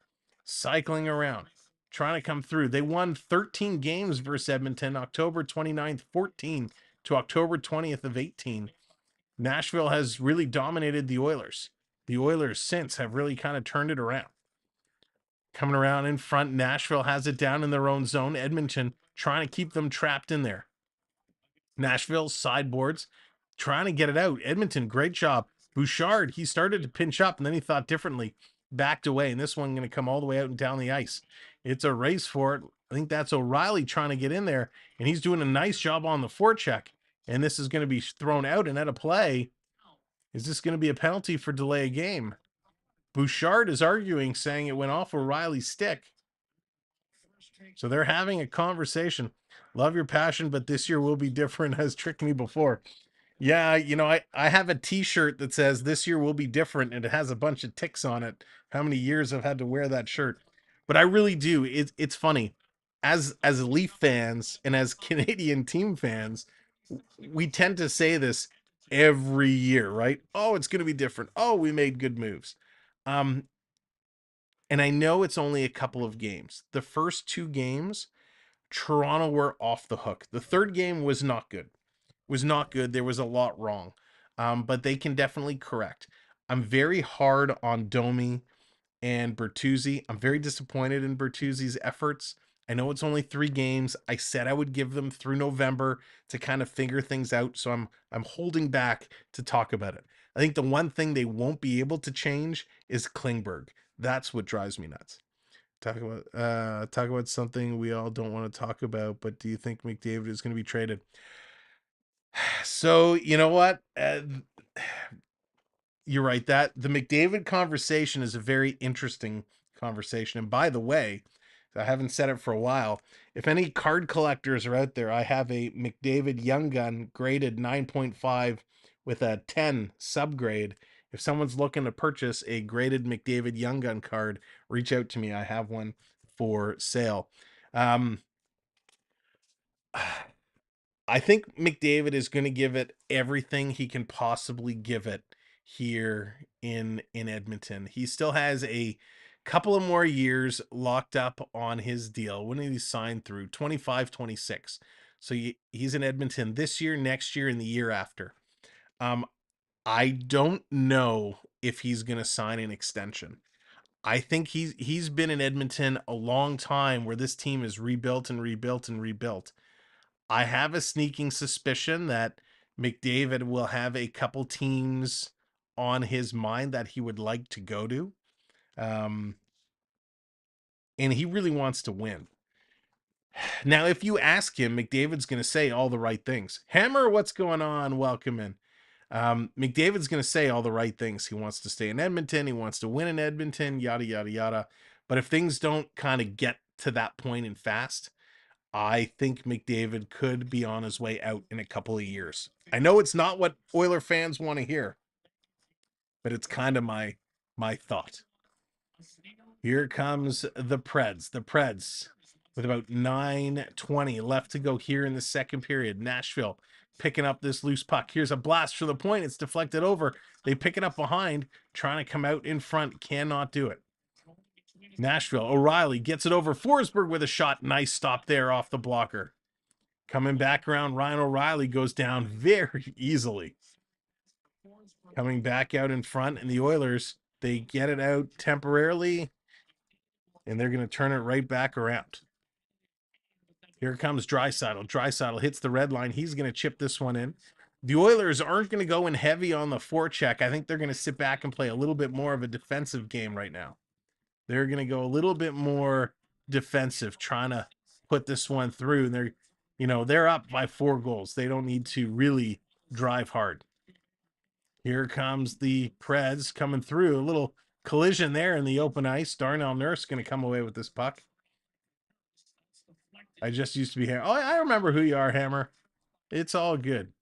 Cycling around, trying to come through. They won 13 games versus Edmonton, October 29th, 14 to October 20th of 18. Nashville has really dominated the Oilers. The Oilers since have really kind of turned it around. Coming around in front, Nashville has it down in their own zone. Edmonton trying to keep them trapped in there. Nashville sideboards, trying to get it out. Edmonton, great job. Bouchard, he started to pinch up and then he thought differently, backed away, and this one going to come all the way out and down the ice. It's a race for it. I think that's O'Reilly trying to get in there, and he's doing a nice job on the forecheck, and this is going to be thrown out and at a play. Is this going to be a penalty for delay of game? Bouchard is arguing, saying it went off O'Reilly's stick. So they're having a conversation. Love your passion, but this year will be different, has tricked me before. Yeah, I have a t-shirt that says this year will be different, and it has a bunch of ticks on it. How many years I've had to wear that shirt. But I really do. It's funny. As Leaf fans and as Canadian team fans, we tend to say this every year, right? Oh, it's going to be different. Oh, we made good moves. And I know it's only a couple of games. The first two games, Toronto were off the hook. The third game was not good. There was a lot wrong. But they can definitely correct. I'm very hard on Domi and Bertuzzi. I'm very disappointed in Bertuzzi's efforts. I know it's only 3 games. I said I would give them through November to kind of figure things out. So I'm holding back to talk about it. I think the one thing they won't be able to change is Klingberg. That's what drives me nuts. Talk about something we all don't want to talk about, but do you think McDavid is going to be traded? So, you know what? You're right. That the McDavid conversation is a very interesting conversation. And by the way, I haven't said it for a while. If any card collectors are out there, I have a McDavid Young Gun graded 9.5 with a 10 subgrade. If someone's looking to purchase a graded McDavid Young Gun card, reach out to me. I have one for sale. I think McDavid is going to give it everything he can possibly give it here in Edmonton. He still has a couple of more years locked up on his deal. When did he sign through? 25, 26. So he's in Edmonton this year, next year, and the year after. I don't know if he's going to sign an extension. I think he's been in Edmonton a long time where this team is rebuilt and rebuilt and rebuilt. I have a sneaking suspicion that McDavid will have a couple teams on his mind that he would like to go to. And he really wants to win. Now, if you ask him, McDavid's going to say all the right things. Hammer, what's going on? Welcome in. McDavid's going to say all the right things. He wants to stay in Edmonton. He wants to win in Edmonton, yada, yada, yada. But if things don't kind of get to that point and fast, I think McDavid could be on his way out in a couple of years. I know it's not what Oiler fans want to hear, but it's kind of my thought. Here comes the Preds. The Preds with about 9:20 left to go here in the second period. Nashville picking up this loose puck. Here's a blast for the point. It's deflected over. They pick it up behind, trying to come out in front. Cannot do it. Nashville, O'Reilly gets it over. Forsberg with a shot. Nice stop there off the blocker. Coming back around, Ryan O'Reilly goes down very easily. Coming back out in front, and the Oilers, they get it out temporarily, and they're going to turn it right back around. Here comes Draisaitl. Draisaitl hits the red line. He's going to chip this one in. The Oilers aren't going to go in heavy on the forecheck. I think they're going to sit back and play a little bit more of a defensive game right now. They're going to go a little bit more defensive, trying to put this one through. And they're up by 4 goals. They don't need to really drive hard. Here comes the Preds coming through. A little collision there in the open ice. Darnell Nurse going to come away with this puck. I just used to be here. Oh, I remember who you are, Hammer. It's all good.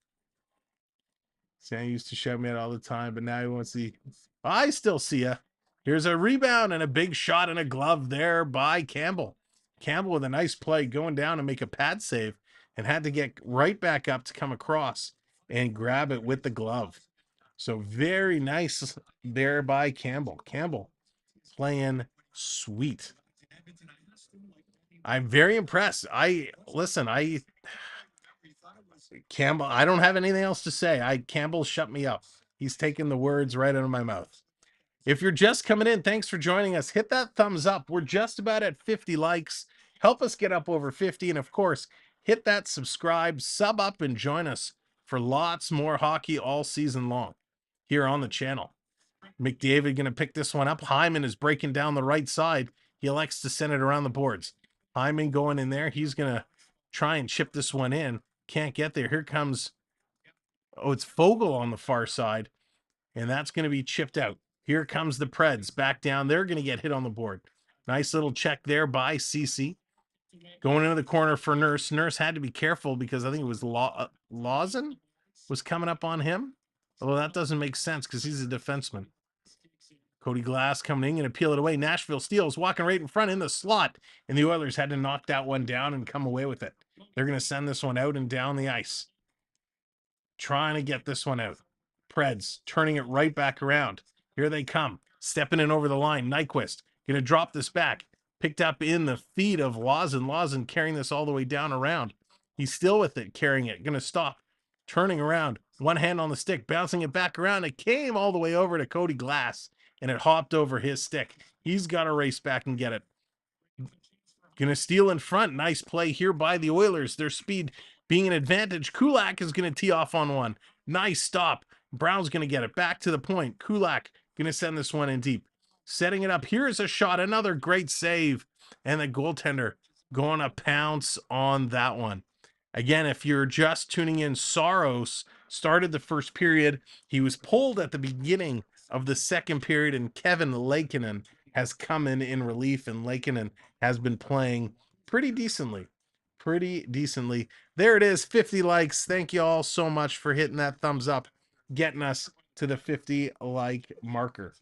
Sam used to show me it all the time, but now he wants to see. I still see ya. Here's a rebound and a big shot and a glove there by Campbell. Campbell with a nice play going down and make a pad save and had to get right back up to come across and grab it with the glove. So very nice there by Campbell. Campbell playing sweet. I'm very impressed. Campbell, I don't have anything else to say. Campbell shut me up. He's taking the words right out of my mouth. If you're just coming in, thanks for joining us. Hit that thumbs up. We're just about at 50 likes. Help us get up over 50. And of course, hit that subscribe, sub up, and join us for lots more hockey all season long here on the channel. McDavid going to pick this one up. Hyman is breaking down the right side. He elects to send it around the boards. Hyman going in there. He's going to try and chip this one in. Can't get there. Here comes, it's Fogle on the far side. And that's going to be chipped out. Here comes the Preds back down. They're going to get hit on the board. Nice little check there by CC. Going into the corner for Nurse. Nurse had to be careful because I think it was Lawson was coming up on him. Although that doesn't make sense because he's a defenseman. Cody Glass coming in and peel it away. Nashville steals, walking right in front in the slot. And the Oilers had to knock that one down and come away with it. They're going to send this one out and down the ice. Trying to get this one out. Preds turning it right back around. Here they come. Stepping in over the line. Nyquist going to drop this back. Picked up in the feet of Lawson. Lawson carrying this all the way down around. He's still with it, carrying it. Going to stop. Turning around. One hand on the stick. Bouncing it back around. It came all the way over to Cody Glass. And it hopped over his stick. He's got to race back and get it. Going to steal in front. Nice play here by the Oilers. Their speed being an advantage. Kulak is going to tee off on one. Nice stop. Brown's going to get it back to the point. Kulak going to send this one in deep. Setting it up. Here's a shot. Another great save. And the goaltender going to pounce on that one. Again, if you're just tuning in, Saros started the first period. He was pulled at the beginning of the second period, and Kevin Laakkonen has come in relief, and Laakkonen has been playing pretty decently. There it is, 50 likes. Thank you all so much for hitting that thumbs up, getting us to the 50 like marker.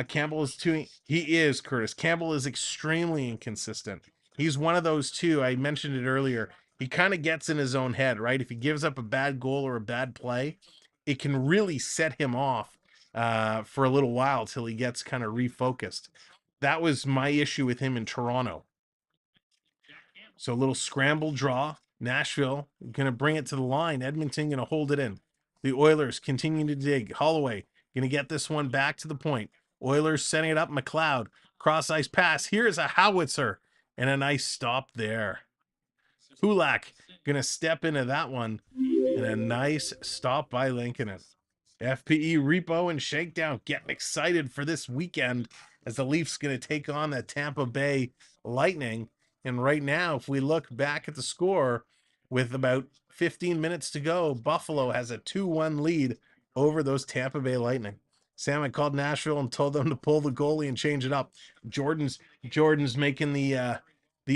Campbell is Curtis. Campbell is extremely inconsistent. He's one of those two. I mentioned it earlier. He kind of gets in his own head, right? If he gives up a bad goal or a bad play, it can really set him off for a little while till he gets kind of refocused. That was my issue with him in Toronto. So a little scramble draw. Nashville going to bring it to the line. Edmonton going to hold it in. The Oilers continue to dig. Holloway going to get this one back to the point. Oilers setting it up. McLeod. Cross ice pass. Here's a howitzer. And a nice stop there. Kulak going to step into that one. And a nice stop by Lankinen. FPE, Repo, and Shakedown getting excited for this weekend as the Leafs going to take on the Tampa Bay Lightning. And right now, if we look back at the score with about 15 minutes to go, Buffalo has a 2-1 lead over those Tampa Bay Lightning. Sam, I called Nashville and told them to pull the goalie and change it up. Jordan's making the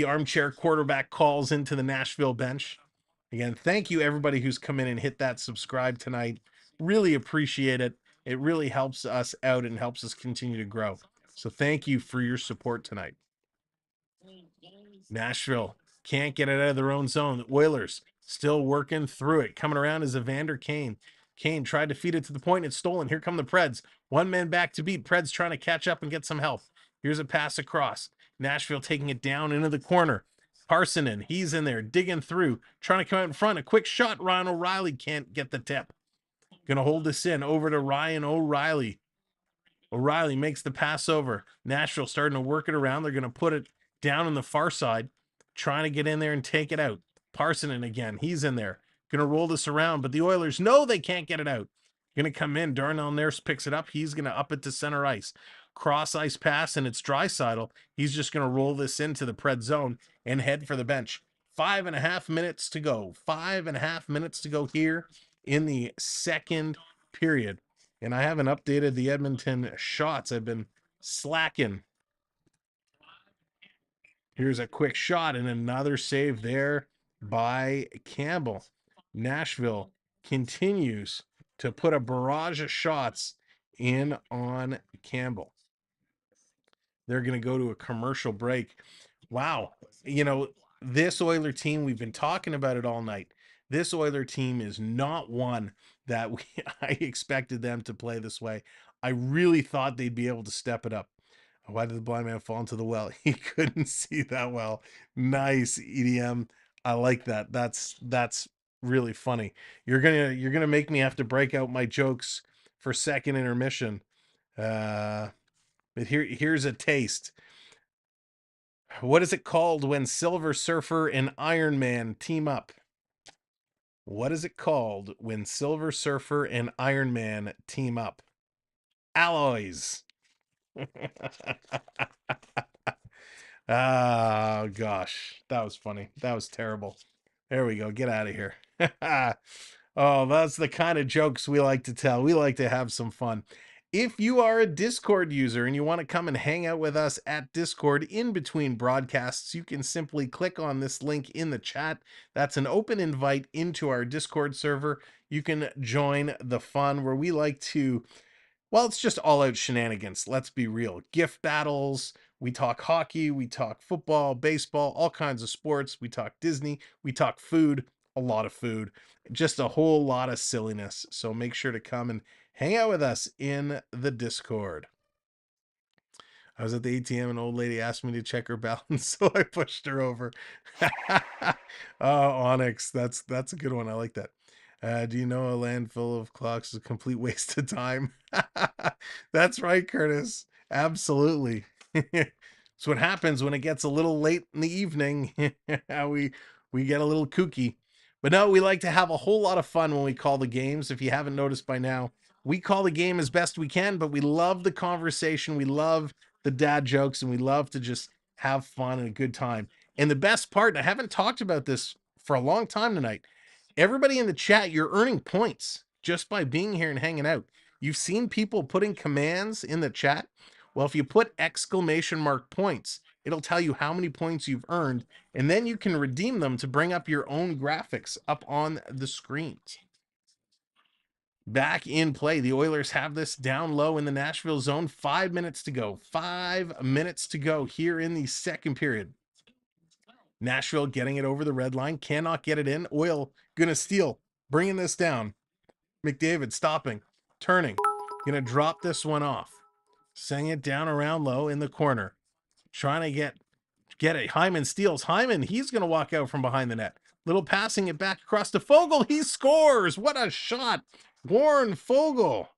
armchair quarterback calls into the Nashville bench. Again, thank you everybody who's come in and hit that subscribe tonight. Really appreciate it. It really helps us out and helps us continue to grow. So thank you for your support tonight. Nashville can't get it out of their own zone. The Oilers still working through it. Coming around is Evander Kane. Kane tried to feed it to the point. It's stolen. Here come the Preds. One man back to beat. Preds trying to catch up and get some help. Here's a pass across. Nashville taking it down into the corner. Parsonen, he's in there digging through, trying to come out in front. A quick shot. Ryan O'Reilly can't get the tip. Going to hold this in over to Ryan O'Reilly. O'Reilly makes the pass over. Nashville starting to work it around. They're going to put it down on the far side, trying to get in there and take it out. Parsonen again. He's in there. Going to roll this around, but the Oilers, no, they can't get it out. Going to come in. Darnell Nurse picks it up. He's going to up it to center ice. Cross ice pass, and it's Draisaitl. He's just going to roll this into the Pred zone and head for the bench. 5.5 minutes to go. 5.5 minutes to go here in the second period. And I haven't updated the Edmonton shots. I've been slacking. Here's a quick shot and another save there by Campbell. Nashville continues to put a barrage of shots in on Campbell. They're going to go to a commercial break. Wow. You know, this Oiler team, we've been talking about it all night. This Oiler team is not one that I expected them to play this way. I really thought they'd be able to step it up. Why did the blind man fall into the well? He couldn't see that well. Nice, EDM. I like that. That's really funny. You're gonna make me have to break out my jokes for second intermission. But here's a taste. What is it called when Silver Surfer and Iron Man team up? What is it called when Silver Surfer and Iron Man team up? Alloys. Oh, gosh. That was funny. That was terrible. There we go. Get out of here. Oh, that's the kind of jokes we like to tell. We like to have some fun. If you are a Discord user and you want to come and hang out with us at Discord in between broadcasts, you can simply click on this link in the chat. That's an open invite into our Discord server. You can join the fun where we like to, well, it's just all out shenanigans. Let's be real. Gift battles. We talk hockey. We talk football, baseball, all kinds of sports. We talk Disney. We talk food, a lot of food, just a whole lot of silliness. So make sure to come and hang out with us in the Discord. I was at the ATM and an old lady asked me to check her balance, so I pushed her over. Oh, Onyx. That's a good one. I like that. Do you know a land full of clocks is a complete waste of time? That's right, Curtis. Absolutely. It's what happens when it gets a little late in the evening. We get a little kooky. But no, we like to have a whole lot of fun when we call the games. If you haven't noticed by now, we call the game as best we can, but we love the conversation. We love the dad jokes, and we love to just have fun and a good time. And the best part, and I haven't talked about this for a long time tonight, everybody in the chat, you're earning points just by being here and hanging out. You've seen people putting commands in the chat. Well, if you put exclamation mark points, it'll tell you how many points you've earned, and then you can redeem them to bring up your own graphics up on the screens. Back in play, the Oilers have this down low in the Nashville zone. 5 minutes to go. 5 minutes to go here in the second period. Nashville getting it over the red line. Cannot get it in. Oil gonna steal. Bringing this down. McDavid stopping. Turning. Gonna drop this one off. Sending it down around low in the corner. Trying to get it. Hyman steals. Hyman, he's gonna walk out from behind the net. Little passing it back across to Fogle. He scores. What a shot. Warren Fogle.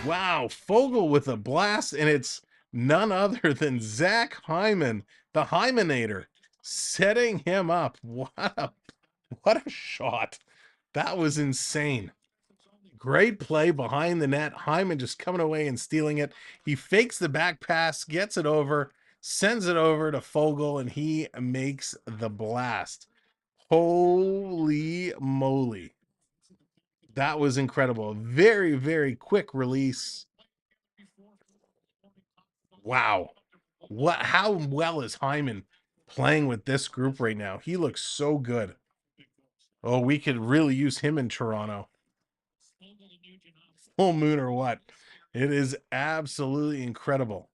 Wow, Fogle with a blast, and it's none other than Zach Hyman, the Hymenator, setting him up. What a shot. That was insane. Great play behind the net. Hyman just coming away and stealing it. He fakes the back pass, gets it over, sends it over to Fogle, and he makes the blast. Holy moly. That was incredible. Very, very quick release. Wow. How well is Hyman playing with this group right now? He looks so good. Oh, we could really use him in Toronto. Full moon or what? It is absolutely incredible.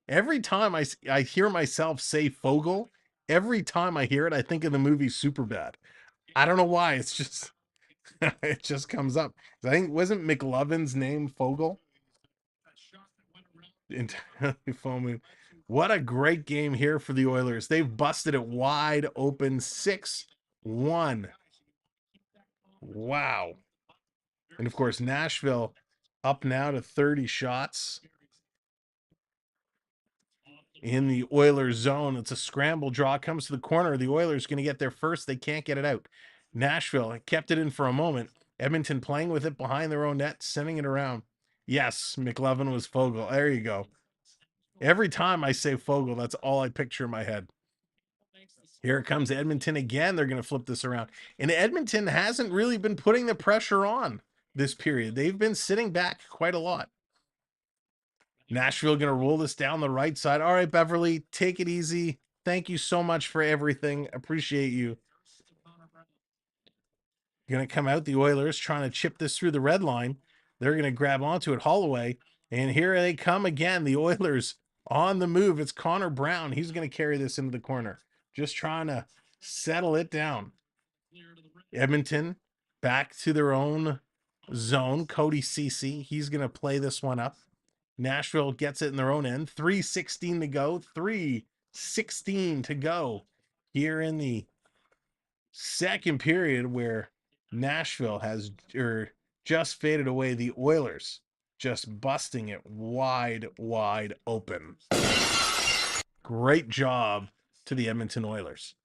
Every time I hear myself say Fogle, every time I hear it, I think of the movie Superbad. I don't know why. It's just it just comes up. I think wasn't McLovin's name Fogle? Entirely full moon. What a great game here for the Oilers. They've busted it wide open. 6-1. Wow. And of course, Nashville up now to 30 shots in the Oilers zone. It's a scramble draw. Comes to the corner. The Oilers going to get there first. They can't get it out. Nashville kept it in for a moment. Edmonton playing with it behind their own net, sending it around. Yes, McLovin was Fogle. There you go. Every time I say Fogle, that's all I picture in my head. Here comes Edmonton again. They're going to flip this around. And Edmonton hasn't really been putting the pressure on this period. They've been sitting back quite a lot. Nashville going to roll this down the right side. All right, Beverly, take it easy. Thank you so much for everything. Appreciate you. Going to come out, the Oilers trying to chip this through the red line. They're going to grab onto it, Holloway. And here they come again. The Oilers on the move. It's Connor Brown. He's going to carry this into the corner. Just trying to settle it down. Edmonton back to their own zone. Cody Ceci, he's going to play this one up. Nashville gets it in their own end. 3:16 to go. 3:16 to go here in the second period, where Nashville has just faded away. The Oilers just busting it wide open. Great job to the Edmonton Oilers.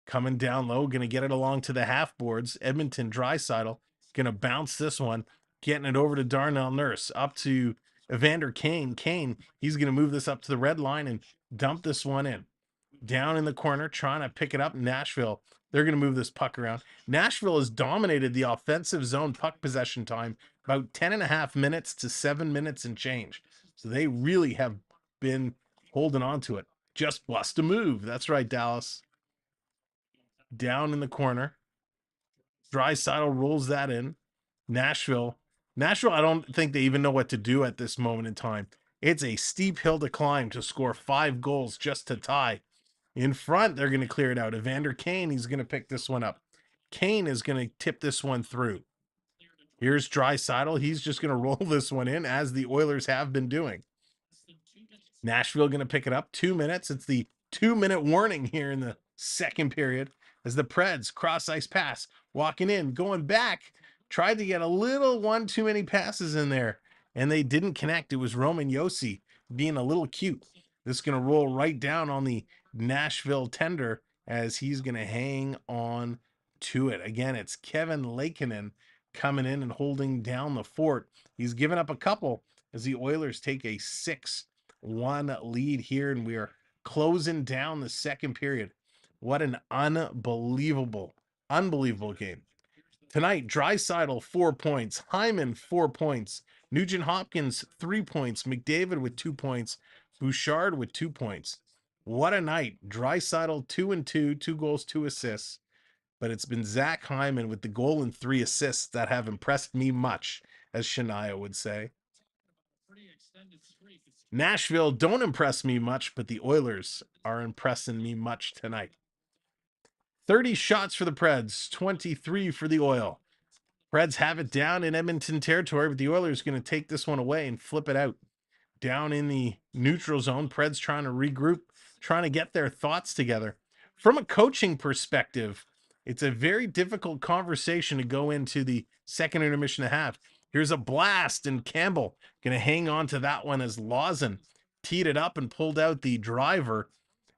Coming down low, going to get it along to the half boards. Edmonton Draisaitl going to bounce this one, getting it over to Darnell Nurse, up to Evander Kane. Kane, he's going to move this up to the red line and dump this one in. Down in the corner, trying to pick it up. Nashville, they're going to move this puck around. Nashville has dominated the offensive zone puck possession time, about 10.5 minutes to 7 minutes and change. So they really have been holding on to it. Just bust a move. That's right, Dallas. Down in the corner. Draisaitl rolls that in. Nashville, I don't think they even know what to do at this moment in time. It's a steep hill to climb to score 5 goals just to tie. In front, they're going to clear it out. Evander Kane, he's going to pick this one up. Kane is going to tip this one through. Here's Draisaitl. He's just going to roll this one in, as the Oilers have been doing. Nashville going to pick it up. 2 minutes. It's the 2-minute warning here in the second period, as the Preds cross ice pass, walking in, going back, tried to get a little one too many passes in there, and they didn't connect. It was Roman Josi being a little cute. This is going to roll right down on the Nashville tender as he's going to hang on to it. Again, it's Kevin Laakkonen coming in and holding down the fort. He's given up a couple as the Oilers take a 6-1 lead here, and we are closing down the second period. What an unbelievable game. Tonight, Draisaitl 4 points, Hyman 4 points, Nugent Hopkins 3 points, McDavid with 2 points, Bouchard with 2 points. What a night. Draisaitl 2-2, 2 goals, 2 assists. But it's been Zach Hyman with the goal and 3 assists that have impressed me much, as Shania would say. Nashville don't impress me much, but the Oilers are impressing me much tonight. 30 shots for the Preds, 23 for the Oil. Preds have it down in Edmonton territory, but the Oilers are going to take this one away and flip it out. Down in the neutral zone, Preds trying to regroup, trying to get their thoughts together. From a coaching perspective, it's a very difficult conversation to go into the second intermission to have. Here's a blast, and Campbell going to hang on to that one as Lawson teed it up and pulled out the driver,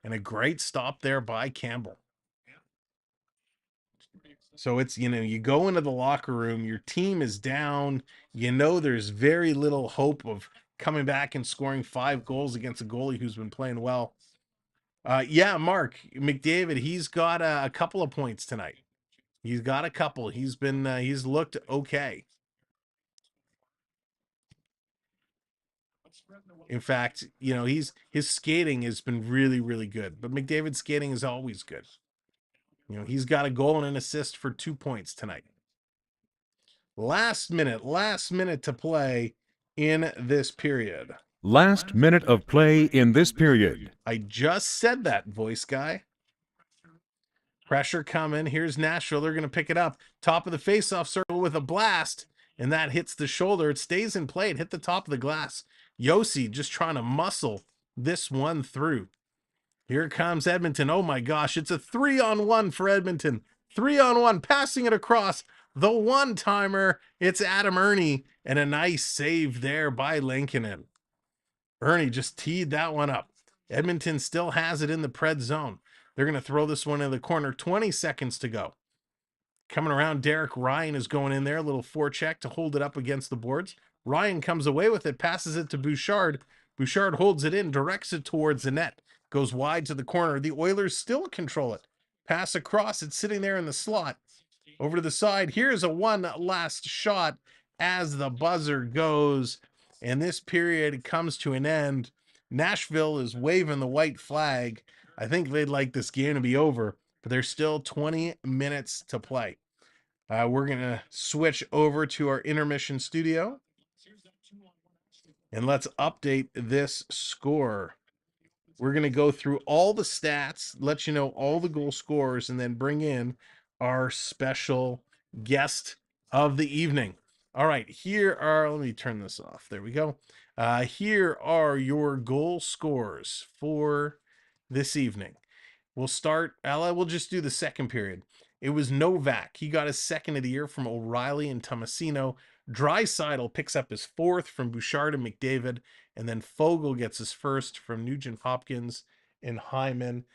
and a great stop there by Campbell. So it's, you go into the locker room, your team is down, there's very little hope of coming back and scoring 5 goals against a goalie who's been playing well. Yeah, Mark, McDavid, he's got a couple of points tonight. He's got a couple. He's looked okay. In fact, his skating has been really, really good, but McDavid's skating is always good. He's got a goal and an assist for 2 points tonight. Last minute to play in this period. Last minute of play in this period. I just said that, voice guy. Pressure coming. Here's Nashville. They're going to pick it up. Top of the faceoff circle with a blast, and that hits the shoulder. It stays in play. It hit the top of the glass. Yossi just trying to muscle this one through. Here comes Edmonton. Oh my gosh, it's a 3-on-1 for Edmonton. 3-on-1, passing it across. The one-timer, it's Adam Ernie, and a nice save there by Lankinen. Ernie just teed that one up. Edmonton still has it in the Pred zone. They're going to throw this one in the corner. 20 seconds to go. Coming around, Derek Ryan is going in there. A little forecheck to hold it up against the boards. Ryan comes away with it, passes it to Bouchard. Bouchard holds it in, directs it towards the net. Goes wide to the corner. The Oilers still control it. Pass across. It's sitting there in the slot. Over to the side. Here's a one last shot as the buzzer goes. And this period comes to an end. Nashville is waving the white flag. I think they'd like this game to be over, but there's still 20 minutes to play. We're going to switch over to our intermission studio. And let's update this score. We're going to go through all the stats, let you know all the goal scorers, and then bring in our special guest of the evening. All right, let me turn this off. There we go. Here are your goal scorers for this evening. We'll start, we'll just do the second period. It was Novak. He got his second of the year from O'Reilly and Tomasino. Draisaitl picks up his fourth from Bouchard and McDavid. And then Fogle gets his first from Nugent Hopkins and Hyman.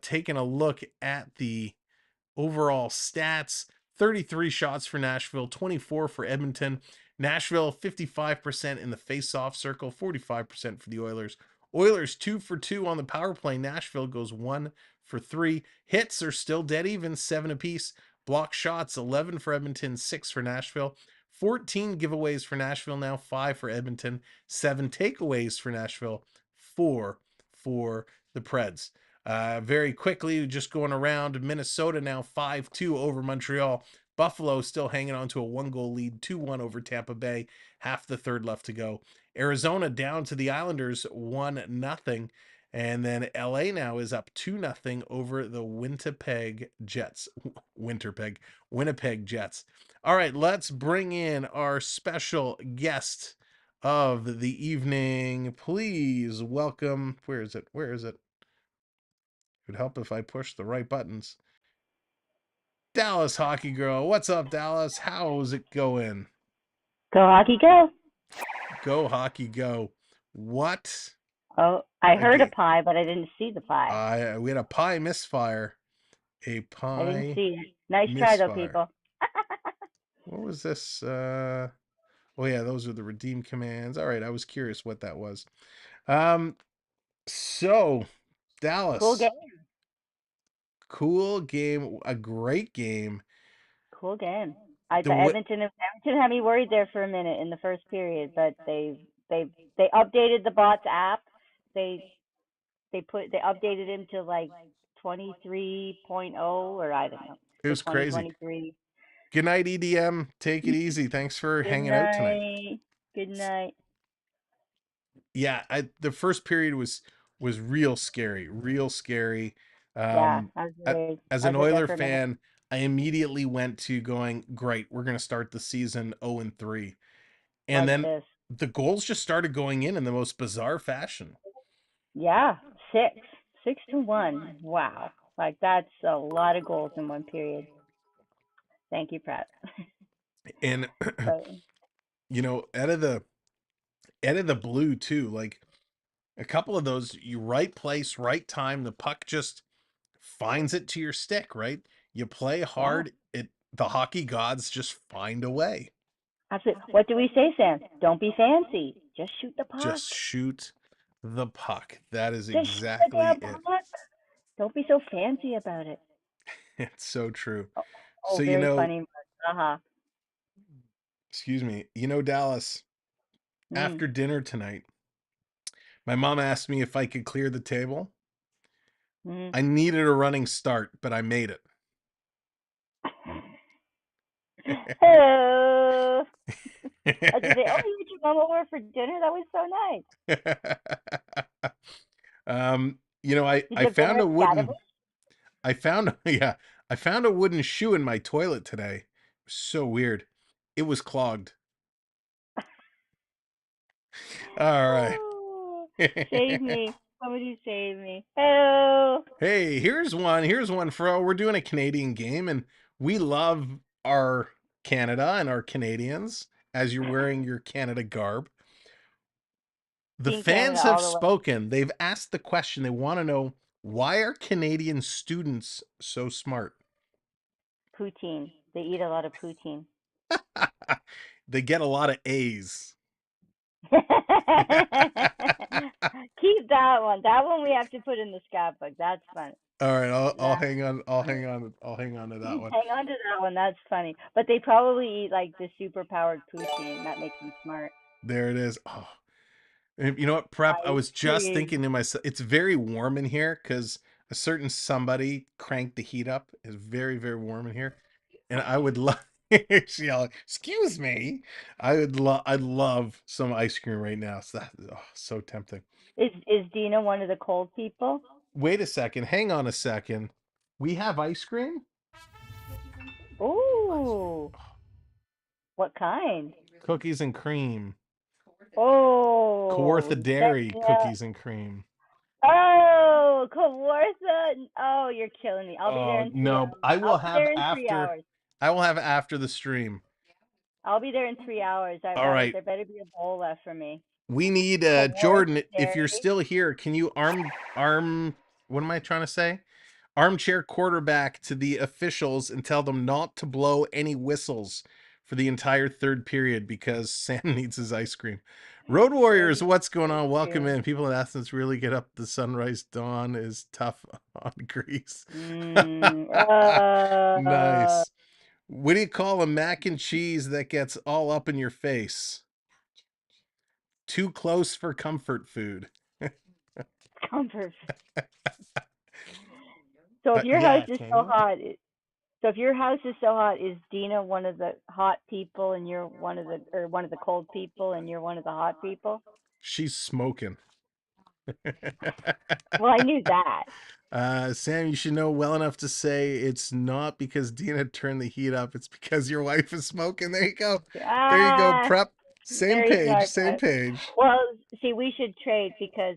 Taking a look at the overall stats, 33 shots for Nashville, 24 for Edmonton. Nashville, 55% in the face-off circle, 45% for the Oilers. Oilers 2 for 2 on the power play. Nashville goes 1 for 3. Hits are still dead even, 7 apiece. Block shots, 11 for Edmonton, 6 for Nashville. 14 giveaways for Nashville now, 5 for Edmonton. 7 takeaways for Nashville, 4 for the Preds. Very quickly, just going around, Minnesota now 5-2 over Montreal. Buffalo still hanging on to a 1-goal lead, 2-1 over Tampa Bay. Half the third left to go. Arizona down to the Islanders, 1-0. And then LA now is up 2-0 over the Winnipeg Jets. Winnipeg Jets. All right, let's bring in our special guest of the evening. Please welcome, where is it? It would help if I push the right buttons. Dallas Hockey Girl. What's up, Dallas? How's it going? Go Hockey Go. Go Hockey Go. What Oh, I heard a Again, pie, but I didn't see the pie. we had a pie misfire. A I didn't pie see it. Nice try, though, misfire. people. What was this? Oh yeah, those are the redeem commands. All right, I was curious what that was. Um, so Cool Dallas, game. cool game, a great game. Cool game. I The thought wi- Edmonton had me worried there for a minute in the first period, but they updated the bots app. They they updated him to like 23.0 or I don't know, it the was crazy. 2023. Good night, EDM. Take it easy. Thanks for Good hanging out tonight. night. Good night. Yeah, the first period was real scary, real scary. Yeah, Um, I was a- worried. as I an was there Oiler for a minute. fan, I immediately went to going, great, we're going to start the season 0-3. And Like then this. the goals just started going in the most bizarre fashion. Yeah, 6-1. Wow. Like that's a lot of goals in one period. Thank you, Pratt. And But out of the blue too, like a couple of those, you right place, right time, the puck just finds it to your stick, right? You play yeah, hard, the hockey gods just find a way. absolutely. What do we say, Sam? Don't be fancy. Just shoot the puck. Just shoot the puck. That is Just shoot the exactly damn it. puck. Don't be so fancy about it. It's so true. Oh, oh, So, very funny. Uh-huh. excuse me, Dallas, Mm. after dinner tonight, my mom asked me if I could clear the table. Mm. I needed a running start, but I made it. Hello. I was say, oh, you had your mom over for dinner? That was so nice. Did I you have dinner found at a Scatterbush? wooden yeah, I found a wooden shoe in my toilet today. It was so weird. It was clogged. All right. Oh, save me. Somebody save me. Hello. Hey, here's one for all. We're doing a Canadian game and we love our Canada and our Canadians as you're wearing your Canada garb. The Team Canada fans have all the way. spoken. They've asked the question. They want to know, why are Canadian students so smart? Poutine. They eat a lot of poutine. They get a lot of A's. Keep that one. That one we have to put in the scrapbook. That's fun. All right, I'll That, hang on. I'll hang on to that one. hang on to that one. That's funny. But they probably eat like the super powered poutine. That makes them smart. There it is. Oh, and you know what, Prep? I Ice was just cream. thinking to myself, it's very warm in here because a certain somebody cranked the heat up. It's very, very warm in here, and I would love. She yelled, "Excuse me!" I'd love some ice cream right now. So so tempting. Is Dina one of the cold people? Wait a second. Hang on a second. We have ice cream? Ooh. What kind? Cookies and cream. Oh, Kawartha Dairy yeah. cookies and cream. Oh, Kawartha. Oh, you're killing me. I'll be there Oh in 3 hours. no, I will I'll be have there in 3 after. hours. I will have after the stream. I'll be there in 3 hours. All right. There better be a bowl left for me. We need Kawartha Jordan, if you're Dairy. still here, can you arm what am I trying to say? Armchair quarterback to the officials and tell them not to blow any whistles for the entire third period because Sam needs his ice cream. Road Warriors, what's going on? Welcome in. People in Athens really get up. The sunrise dawn is tough on Greece. Mm, Nice. What do you call a mac and cheese that gets all up in your face? Too close for comfort food. comfort. So if your Yeah, house is can so you? hot, so if your house is so hot, is Dina one of the hot people and you're one of the cold people and you're one of the hot people? She's smoking. Well, I knew that. Sam, you should know well enough to say it's not because Dina turned the heat up. It's because your wife is smoking. There you go. There you go. Ah, Prep. Same very page. smart, Same guys. page. Well, see, we should trade because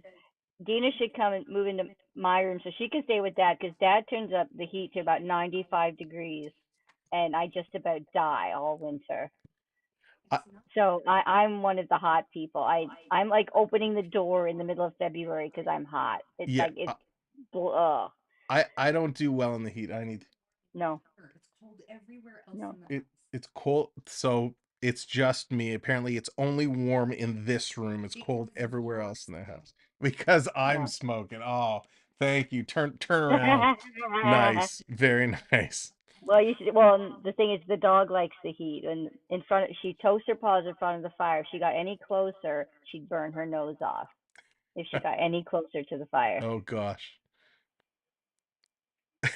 Dina should come and move into my room so she can stay with Dad because Dad turns up the heat to about 95 degrees, and I just about die all winter. I, So I'm one of the hot people. I'm like opening the door in the middle of February because I'm hot. It's yeah, like ugh. I don't do well in the heat. I need No, no. it. It's cold, so it's just me. Apparently, it's only warm in this room. It's cold everywhere else in the house because I'm Yeah. smoking. Oh, thank you. Turn around. Nice, very nice. Well, you should. Well, the thing is, the dog likes the heat, and in front, she toasts her paws in front of the fire. If she got any closer, she'd burn her nose off. If she got any closer to the fire, Oh gosh.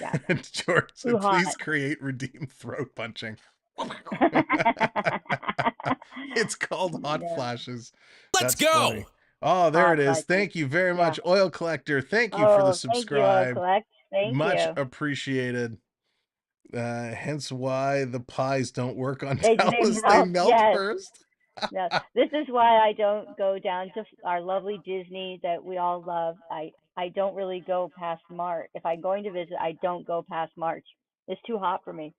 yeah, George too said, hot. please create redeemed throat punching. It's called hot Yeah, flashes. That's funny. Oh, there hot it is. flashes. Thank you very Yeah. much, Oil Collector. Thank you for the Oh, thank you, Oil subscribe. Collect. Thank Much you. appreciated. Hence why the pies don't work on They Dallas. They melt. melt Yes. first. No, this is why I don't go down to our lovely Disney that we all love. I don't really go past March. If I'm going to visit, I don't go past March. It's too hot for me.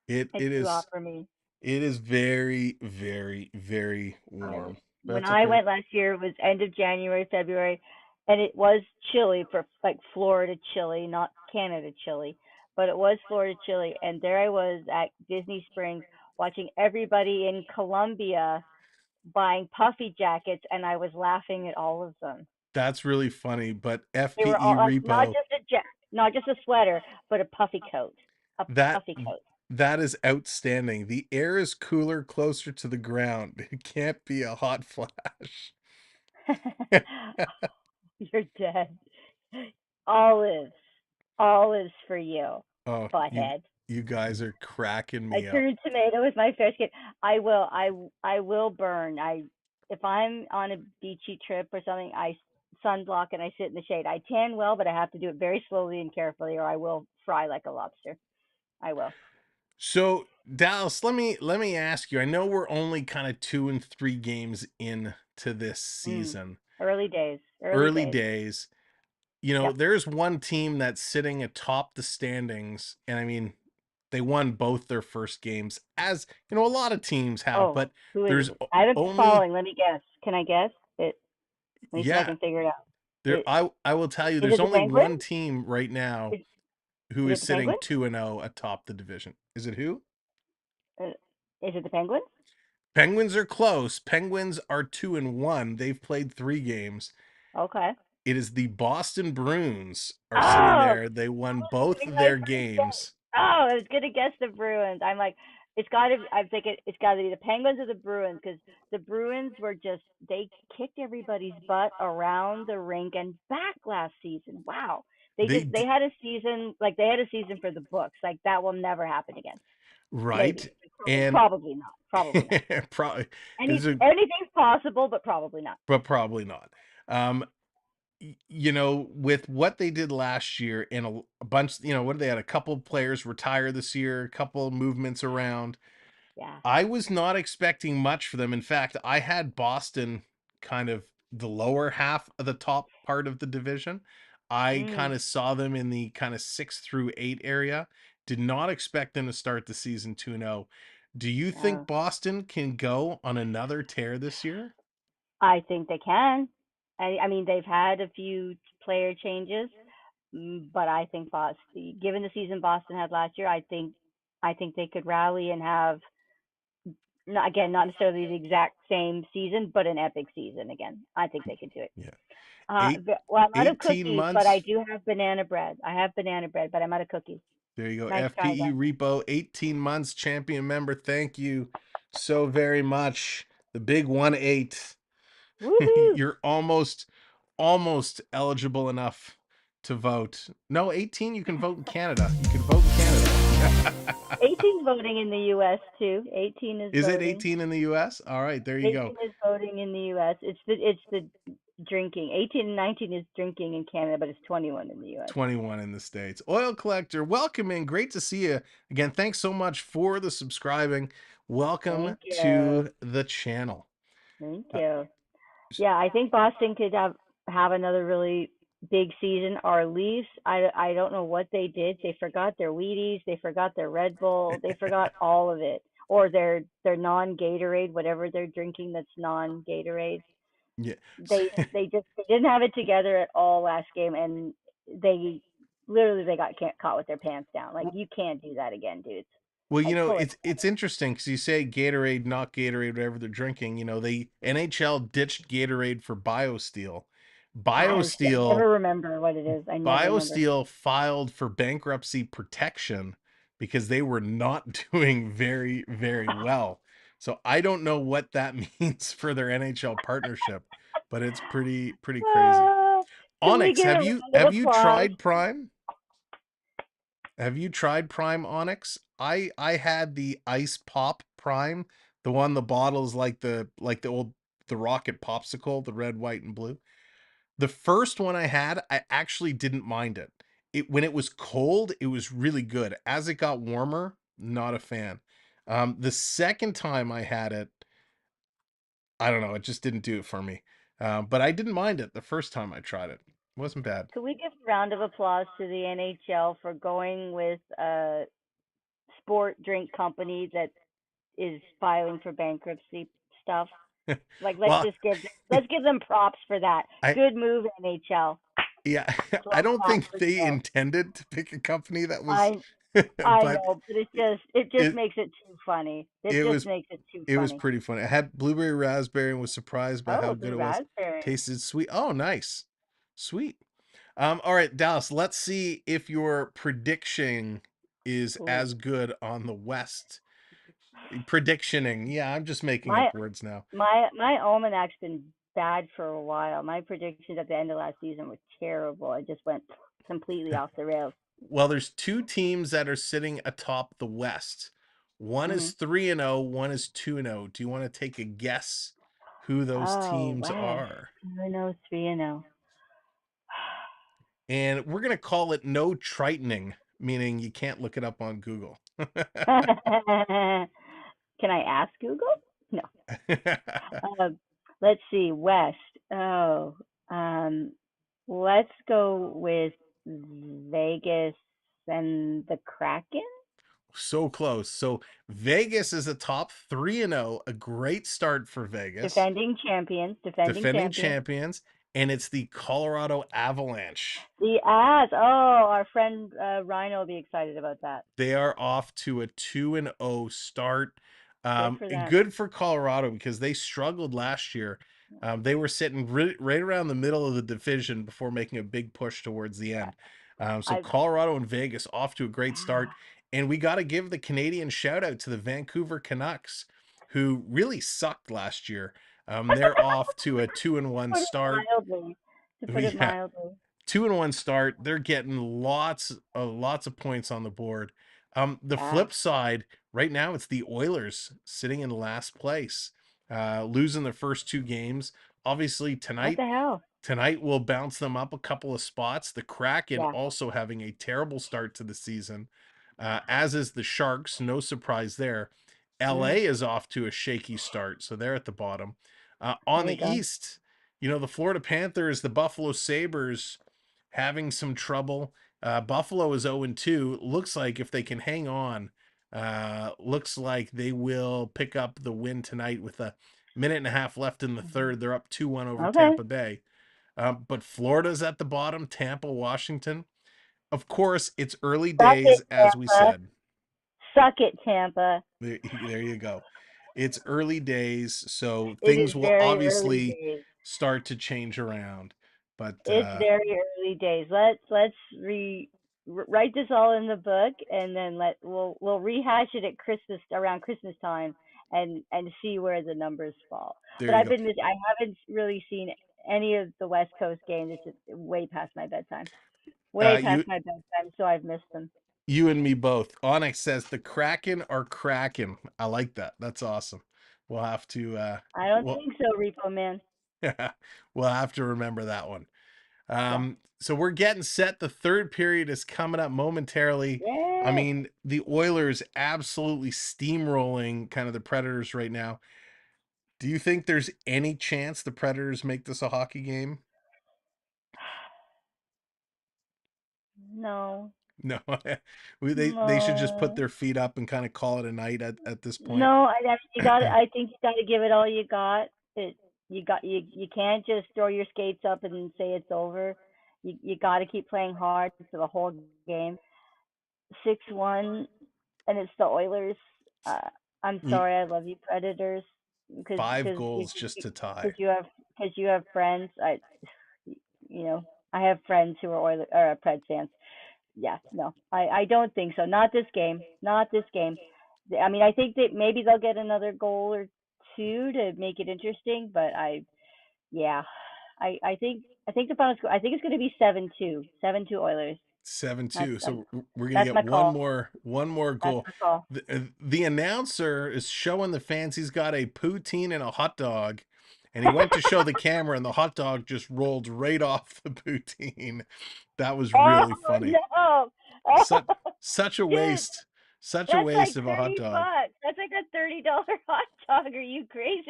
It It's it too hot is for me. it is very, very, very I, warm. But when that's I okay. went last year, it was end of January, February, and it was chilly for like Florida chilly, not Canada chilly, but it was Florida chilly. And there I was at Disney Springs watching everybody in Colombia buying puffy jackets, and I was laughing at all of them. That's really funny. But They were FPE all not repo, just not just a sweater, but a puffy coat, a that puffy coat. that is outstanding. The air is cooler closer to the ground. It can't be a hot flash. You're dead. Olives, olives for you, Oh, butthead. you guys are cracking I me up. turned tomato with my fair skin. I will burn. If I'm on a beachy trip or something, I sunblock and I sit in the shade. I tan well, but I have to do it very slowly and carefully, or I will fry like a lobster. I will. So Dallas, let me ask you. I know we're only kind of 2 and 3 games in to this Mm. season. Early days. Early Early days. days. Yep. There's one team that's sitting atop the standings, and I mean, they won both their first games, as a lot of teams have, Oh, but who is there's it? I haven't been only following. Let me guess. Can I guess it? Let me see if I yeah, can figure it out. there It, I will tell you is there's it the only Penguins? one team right now Is, who is is it the sitting Penguins? 2-0 atop the division. Is it who? Uh, is it the Penguins? Penguins are close. Penguins are 2-1. They've played 3 games. Okay. It is the Boston Bruins are sitting Oh, there. They won that was both gonna be my their first guess. games. Oh, I was gonna guess the Bruins. I'm like, it's gotta. I'm thinking it's gotta be the Penguins or the Bruins because the Bruins were just they kicked everybody's butt around the rink and back last season. Wow, They they d- had a season like they had a season for the books. Like that will never happen again. right, Maybe, and probably not. Probably not. probably it's a, Anything's possible, but probably not. but probably not. Um, with what they did last year and a bunch, what they had a couple players retire this year, a couple movements around. Yeah. I was not expecting much for them. In fact, I had Boston kind of the lower half of the top part of the division. I kind Mm, of saw them in the kind of 6 through 8 area. Did not expect them to start the season 2-0. Do you think no. Boston can go on another tear this year? I think they can. I mean, they've had a few player changes, but I think Boston, given the season Boston had last year, I think they could rally and have not again not necessarily the exact same season, but an epic season again. I think they could do it. Yeah. Eight, Well, I'm out of 18 cookies, but I months. do have banana bread. I have banana bread, but I'm out of cookies. There you go. Nice try, FPE though. Repo, 18 months champion member. Thank you so very much. The big 1-8. Woohoo! You're almost eligible enough to vote. No, 18 you can vote in Canada. You can vote in Canada. 18 voting in the U.S. too. 18 is Is it voting. 18 in the US? All right, there you 18 go. is voting in the U.S. It's the drinking. 18 and 19 is drinking in Canada, but it's 21 in the U.S. 21 in the States. Oil Collector, welcome in. Great to see you. Again, thanks so much for the subscribing. Welcome Thank you. to the channel. Thank Uh, you. Yeah, I think Boston could have another really big season. Our Leafs, I don't know what they did. They forgot their Wheaties. They forgot their Red Bull. They forgot all of it. or their non-Gatorade, whatever they're drinking that's non-Gatorade. Yeah. They didn't have it together at all last game, and they literally got caught with their pants down. Like, you can't do that again, dudes. Well, Like, pull it. it's interesting because you say Gatorade, not Gatorade, whatever they're drinking. The NHL ditched Gatorade for BioSteel. I BioSteel never remember what it is. I never remember. BioSteel filed for bankruptcy protection because they were not doing very, very well. So I don't know what that means for their NHL partnership, but it's pretty crazy. Can we Onyx, get have a you round of applause? tried Prime? Have you tried Prime, Onyx? I had the Ice Pop Prime, the one the bottle's like the Rocket Popsicle, the red, white, and blue. The first one I had, I actually didn't mind it. When it was cold, it was really good. As it got warmer, not a fan. The second time I had it, I don't know, it just didn't do it for me. But I didn't mind it the first time I tried it. It wasn't bad. Could we give a round of applause to the NHL for going with a sport drink company that is filing for bankruptcy stuff? Like, Well, let's give them props for that. I- Good move, NHL. Yeah, I don't think they intended to pick a company that was. I but know, but it just makes it too funny. It just makes it too funny. It was pretty funny. I had blueberry raspberry and was surprised by how good it was. Raspberry. Tasted sweet. Oh, nice, sweet. All right, Dallas. Let's see if your prediction is as good on the West. Predictioning. Yeah, I'm just making up words now. My almanac's been bad for a while. My predictions at the end of last season were terrible. I just went completely off the rails. Well, there's two teams that are sitting atop the West. One is 3-0, one is 2-0. Do you want to take a guess who those teams are? 2-0, 3-0. And we're going to call it no tritening, meaning you can't look it up on Google. Can I ask Google? No. Let's see. West. Let's go with Vegas and the Kraken. So close. So Vegas is a top 3-0, a great start for Vegas. Defending champions. And it's the Colorado Avalanche. The Avs. Oh, our friend Rhino will be excited about that. They are off to a 2-0 start. Good good for Colorado because they struggled last year. They were sitting right around the middle of the division before making a big push towards the end. So Colorado and Vegas off to a great start. And we got to give the Canadian shout out to the Vancouver Canucks, who really sucked last year. They're off to a 2-1 start. To put it mildly. 2-1 start. They're getting lots of points on the board. The flip side, right now, it's the Oilers sitting in last place, losing their first two games. Obviously, tonight, what the hell? Tonight will bounce them up a couple of spots. The Kraken also having a terrible start to the season, as is the Sharks. No surprise there. LA is off to a shaky start, so they're at the bottom. On the East, the Florida Panthers, the Buffalo Sabres having some trouble. Buffalo is 0-2. Looks like if they can hang on, looks like they will pick up the win tonight with a minute and a half left in the third. They're up 2-1 over Tampa Bay. But Florida's at the bottom, Tampa, Washington. Of course, it's early days, as we said. Suck it, Tampa. There you go. It's early days, so things will obviously start to change around. But it's very early days. Let's write this all in the book, and then we'll rehash it at Christmas, around Christmas time, and see where the numbers fall. I haven't really seen any of the West Coast games. It's way past my bedtime. So I've missed them. You and me both. Onyx says the Kraken are cracking. I like that. That's awesome. We'll have to. I don't think so, Repo Man. We'll have to remember that one. So we're getting set. The third period is coming up momentarily. Yeah. I mean, the Oilers absolutely steamrolling kind of the Predators right now. Do you think there's any chance the Predators make this a hockey game? No. No, they should just put No. their feet up and kind of call it a night at this point. No, you got to I think you got to give it all you got. You can't just throw your skates up and say it's over. You got to keep playing hard for the whole game. 6-1, and it's the Oilers. Uh, I'm sorry, I love you, Predators, because 5 goals just to tie. because you have friends. I have friends who are Oilers or Preds fans. Yeah, no, I don't think so. Not this game. Not this game. I mean, I think that maybe they'll get another goal or two to make it interesting, but yeah, I think the final score. I think it's going to be 7-2. 7-2 Oilers. 7-2. So we're gonna That's get my call. one more That's goal. my call. The announcer is showing the fans he's got a poutine and a hot dog, and he went to show the camera, and the hot dog just rolled right off the poutine. That was really funny. No. Oh, Such a dude, waste. Such a that's waste like of a hot $30. dog. That's like a $30 hot dog. Are you crazy?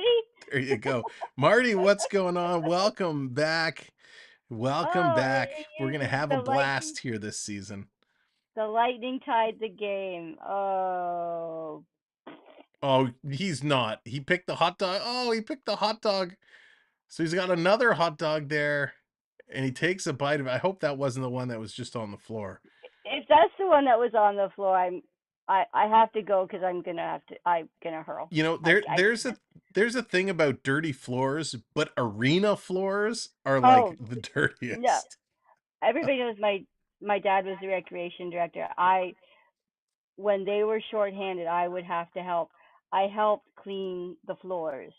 There you go. Marty, what's going on? Welcome back. Welcome Oh, back. We're going to have a the blast here this season. The Lightning tied the game. Oh. Oh, he's not. He picked the hot dog. Oh, he picked the hot dog. So he's got another hot dog there, and he takes a bite of it. I hope that wasn't the one that was just on the floor. If that's the one that was on the floor, I have to go because I'm gonna hurl. You know, there's a thing about dirty floors, but arena floors are like the dirtiest. No. Everybody knows my dad was the recreation director. When they were shorthanded, I would have to help. I helped clean the floors.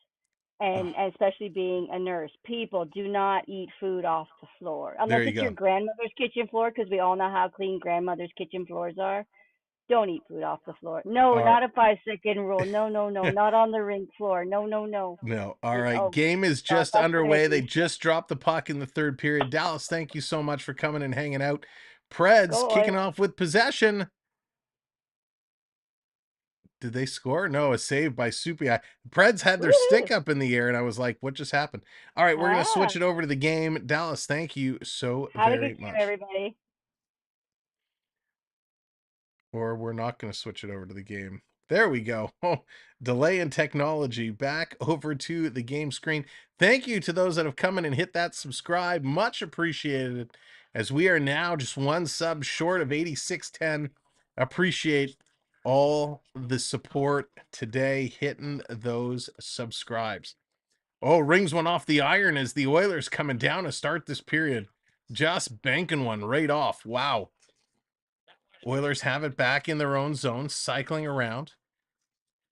And especially being a nurse, people do not eat food off the floor unless it's your grandmother's kitchen floor, because we all know how clean grandmother's kitchen floors are. Don't eat food off the floor. No, not a 5-second rule. No, not on the rink floor. No. No. All right. Game is just underway. They just dropped the puck in the third period. Dallas, thank you so much for coming and hanging out. Preds kicking off with possession. Did they score? No, a save by Soupy. Preds had their stick up in the air, and I was like, what just happened? All right, we're going to switch it over to the game. Dallas, thank you so very much. Everybody. Or we're not going to switch it over to the game. There we go. Oh, delay in technology. Back over to the game screen. Thank you to those that have come in and hit that subscribe. Much appreciated, as we are now just one sub short of 8610. Appreciate all the support today, hitting those subscribes. Oh, rings one off the iron as the Oilers coming down to start this period. Just banking one right off. Wow. Oilers have it back in their own zone, cycling around.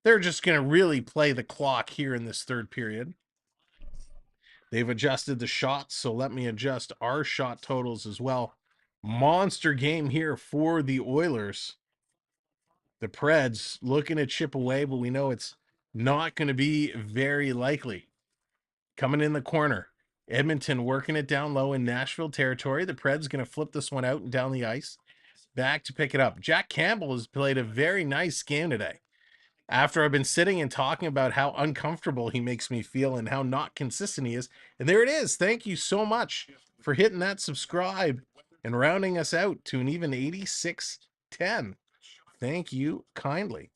They're just going to really play the clock here in this third period. They've adjusted the shots, so let me adjust our shot totals as well. Monster game here for the Oilers. The Preds looking to chip away, but we know it's not going to be very likely. Coming in the corner, Edmonton working it down low in Nashville territory. The Preds going to flip this one out and down the ice. Back to pick it up. Jack Campbell has played a very nice game today. After I've been sitting and talking about how uncomfortable he makes me feel and how not consistent he is. And there it is. Thank you so much for hitting that subscribe and rounding us out to an even 86-10. Thank you kindly.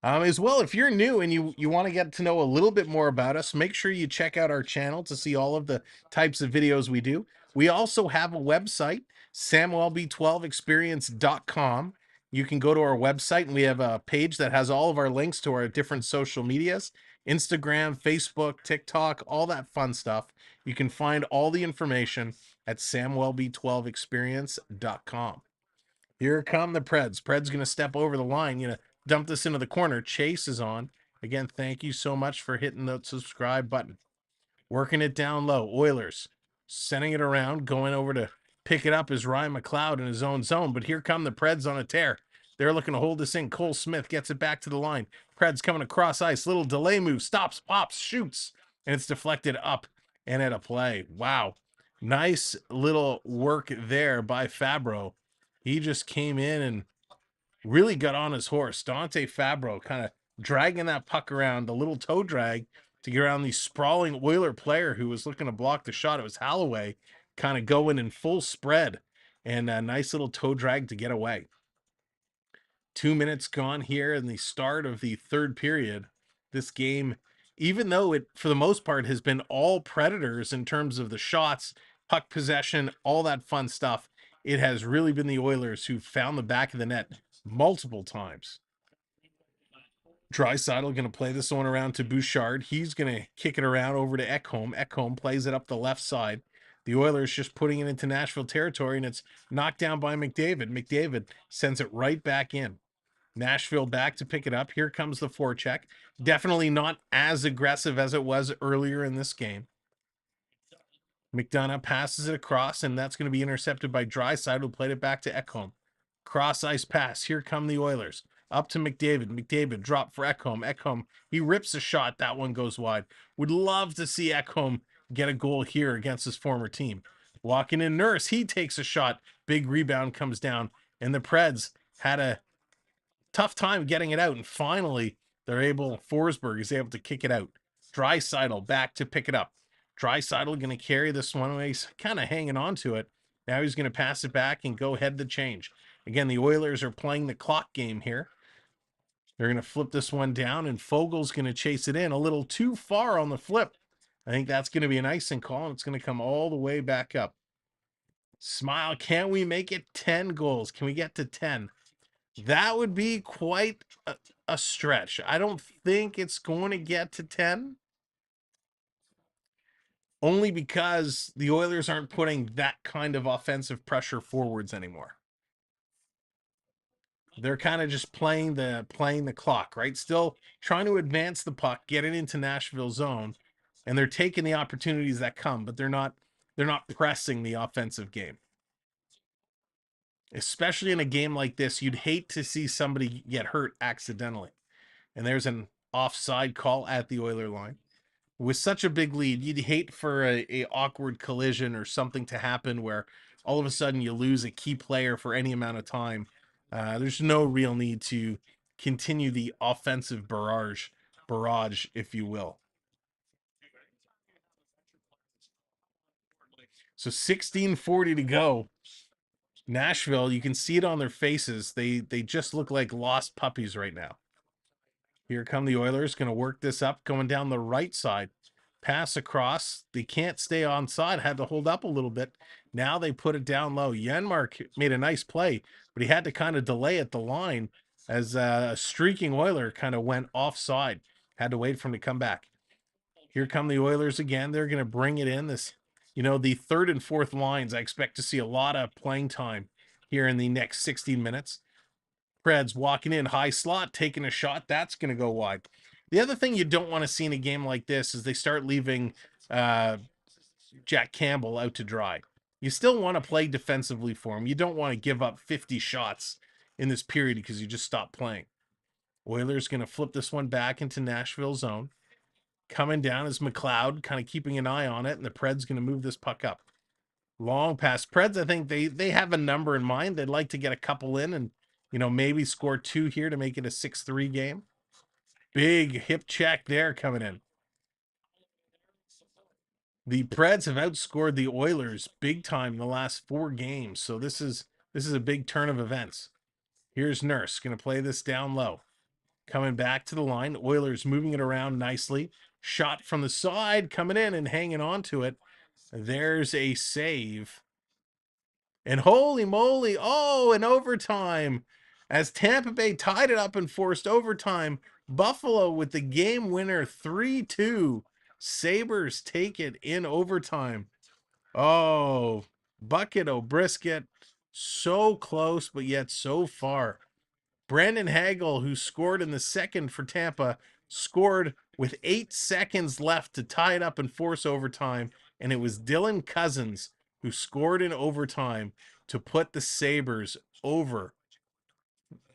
As well, if you're new and you want to get to know a little bit more about us, make sure you check out our channel to see all of the types of videos we do. We also have a website, Samwelb12 Experience.com. You can go to our website, and we have a page that has all of our links to our different social medias, Instagram, Facebook, TikTok, all that fun stuff. You can find all the information at Samwelb12 Experience.com. Here come the Preds. Preds going to step over the line, dump this into the corner. Chase is on. Again, thank you so much for hitting the subscribe button. Working it down low. Oilers sending it around, going over to pick it up is Ryan McLeod in his own zone. But here come the Preds on a tear. They're looking to hold this in. Cole Smith gets it back to the line. Preds coming across ice. Little delay move. Stops, pops, shoots. And it's deflected up and at a play. Wow. Nice little work there by Fabro. He just came in and really got on his horse. Dante Fabro kind of dragging that puck around, the little toe drag to get around the sprawling Oiler player who was looking to block the shot. It was Holloway kind of going in full spread and a nice little toe drag to get away. 2 minutes gone here in the start of the third period. This game, even though it, for the most part, has been all Predators in terms of the shots, puck possession, all that fun stuff, it has really been the Oilers who found the back of the net multiple times. Draisaitl going to play this one around to Bouchard. He's going to kick it around over to Ekholm. Ekholm plays it up the left side. The Oilers just putting it into Nashville territory, and it's knocked down by McDavid. McDavid sends it right back in. Nashville back to pick it up. Here comes the forecheck. Definitely not as aggressive as it was earlier in this game. McDonough passes it across, and that's going to be intercepted by Draisaitl, who played it back to Ekholm. Cross ice pass. Here come the Oilers. Up to McDavid. McDavid drop for Ekholm. Ekholm, he rips a shot. That one goes wide. Would love to see Ekholm get a goal here against his former team. Walking in Nurse. He takes a shot. Big rebound comes down. And the Preds had a tough time getting it out. And finally, Forsberg is able to kick it out. Draisaitl back to pick it up. Draisaitl going to carry this one away. He's kind of hanging on to it. Now he's going to pass it back and go head to change. Again, the Oilers are playing the clock game here. They're going to flip this one down, and Fogle's going to chase it in a little too far on the flip. I think that's going to be an icing call, and it's going to come all the way back up. Smile, can we make it 10 goals? Can we get to 10? That would be quite a stretch. I don't think it's going to get to 10. Only because the Oilers aren't putting that kind of offensive pressure forwards anymore. They're kind of just playing the clock, right? Still trying to advance the puck, get it into Nashville zone, and they're taking the opportunities that come, but they're not pressing the offensive game. Especially in a game like this, you'd hate to see somebody get hurt accidentally. And there's an offside call at the Oiler line. With such a big lead, you'd hate for a awkward collision or something to happen where all of a sudden you lose a key player for any amount of time. There's no real need to continue the offensive barrage, if you will. So 16:40 to go. Nashville, you can see it on their faces. They just look like lost puppies right now. Here come the Oilers, going to work this up, going down the right side. Pass across. They can't stay onside. Had to hold up a little bit. Now they put it down low. Janmark made a nice play, but he had to kind of delay at the line as a streaking Oiler kind of went offside. Had to wait for him to come back. Here come the Oilers again. They're going to bring it in. The third and fourth lines, I expect to see a lot of playing time here in the next 16 minutes. Preds walking in, high slot, taking a shot. That's going to go wide. The other thing you don't want to see in a game like this is they start leaving Jack Campbell out to dry. You still want to play defensively for him. You don't want to give up 50 shots in this period because you just stopped playing. Oilers going to flip this one back into Nashville zone. Coming down is McLeod, kind of keeping an eye on it, and the Preds going to move this puck up. Long pass. Preds, I think they have a number in mind. They'd like to get a couple in and maybe score 2 here to make it a 6-3 game. Big hip check there coming in. The Preds have outscored the Oilers big time in the last 4 games. So this is a big turn of events. Here's Nurse going to play this down low. Coming back to the line. Oilers moving it around nicely. Shot from the side coming in and hanging on to it. There's a save. And holy moly, an overtime. As Tampa Bay tied it up and forced overtime, Buffalo with the game winner 3-2. Sabres take it in overtime. Oh, Bucket O'Brisket. So close, but yet so far. Brandon Hagel, who scored in the second for Tampa, scored with 8 seconds left to tie it up and force overtime. And it was Dylan Cousins who scored in overtime to put the Sabres over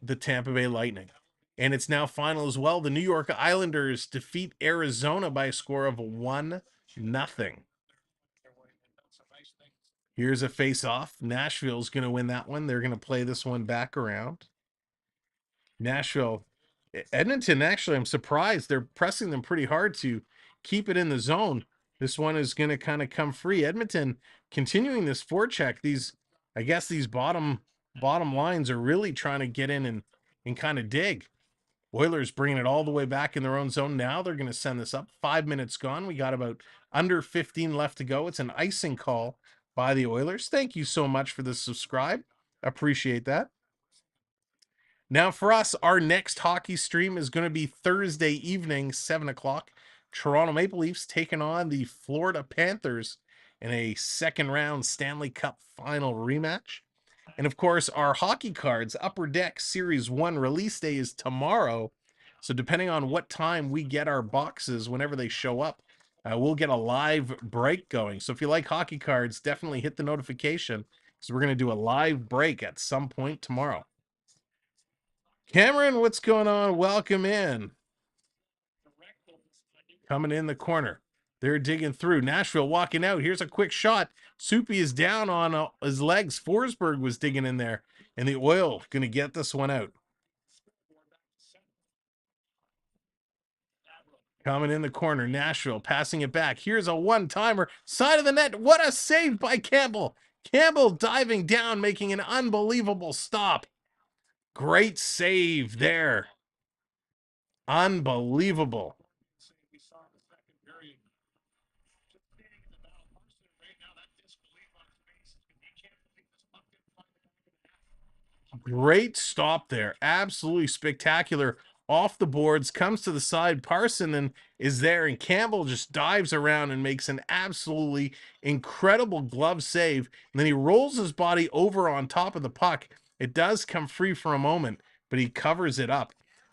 the Tampa Bay Lightning. And it's now final as well. The New York Islanders defeat Arizona by a score of 1-0. Here's a face-off. Nashville's going to win that one. They're going to play this one back around. Edmonton, actually, I'm surprised. They're pressing them pretty hard to keep it in the zone. This one is going to kind of come free. Edmonton continuing this forecheck. These I guess these bottom lines are really trying to get in and kind of dig. Oilers bringing it all the way back in their own zone. Now they're going to send this up. 5 minutes gone. We got about under 15 left to go. It's an icing call by the Oilers. Thank you so much for the subscribe. Appreciate that. Now for us, our next hockey stream is going to be Thursday evening, 7 o'clock. Toronto Maple Leafs taking on the Florida Panthers in a second round Stanley Cup final rematch. And of course, our hockey cards, Upper Deck Series 1 release day is tomorrow. So depending on what time we get our boxes, whenever they show up, we'll get a live break going. So if you like hockey cards, definitely hit the notification because we're going to do a live break at some point tomorrow. Cameron, what's going on? Welcome in. Coming in the corner. They're digging through. Nashville walking out. Here's a quick shot. Soupy is down on his legs. Forsberg was digging in there. And the Oil going to get this one out. Coming in the corner. Nashville passing it back. Here's a one-timer. Side of the net. What a save by Campbell. Campbell diving down, making an unbelievable stop. Great save there. Unbelievable. Great stop there. Absolutely spectacular. Off the boards, comes to the side. Parson and is there, and Campbell just dives around and makes an absolutely incredible glove save. And then he rolls his body over on top of the puck. It does come free for a moment, but he covers it up.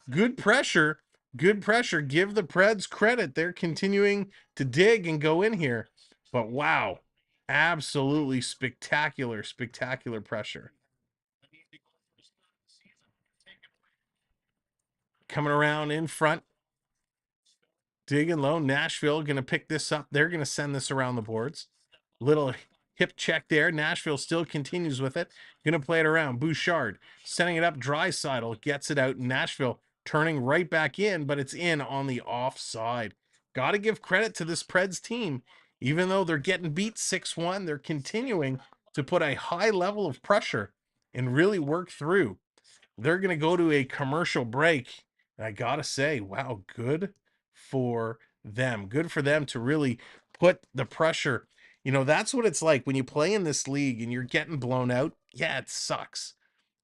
Good pressure. Good pressure. Give the Preds credit. They're continuing to dig and go in here. But wow, absolutely spectacular, spectacular pressure. Coming around in front. Digging low. Nashville going to pick this up. They're going to send this around the boards. Little hip check there. Nashville still continues with it. Going to play it around. Bouchard sending it up. Draisaitl gets it out. Nashville turning right back in, but it's in on the offside. Got to give credit to this Preds team. Even though they're getting beat 6-1, they're continuing to put a high level of pressure and really work through. They're going to go to a commercial break. And I got to say, wow, good for them. Good for them to really put the pressure. You know, that's what it's like when you play in this league and you're getting blown out. Yeah, it sucks.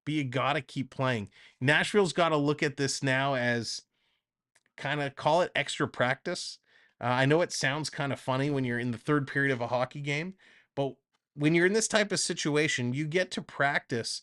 But you got to keep playing. Nashville's got to look at this now as kind of call it extra practice. I know it sounds kind of funny when you're in the third period of a hockey game, but when you're in this type of situation, you get to practice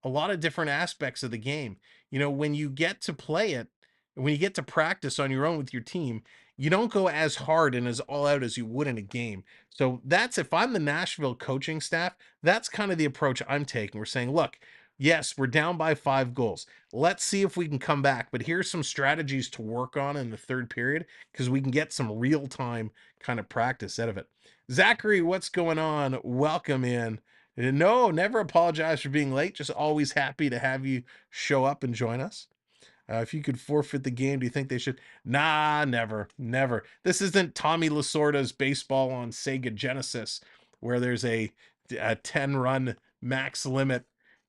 a lot of different aspects of the game. You know, when you get to play it, when you get to practice on your own with your team, you don't go as hard and as all out as you would in a game. So that's, if I'm the Nashville coaching staff, that's kind of the approach I'm taking. We're saying, look, yes, we're down by 5 goals. Let's see if we can come back. But here's some strategies to work on in the third period because we can get some real-time kind of practice out of it. Zachary, what's going on? Welcome in. No, never apologize for being late. Just always happy to have you show up and join us. If you could forfeit the game, do you think they should? Nah, never, never. This isn't Tommy Lasorda's baseball on Sega Genesis where there's a 10-run max limit.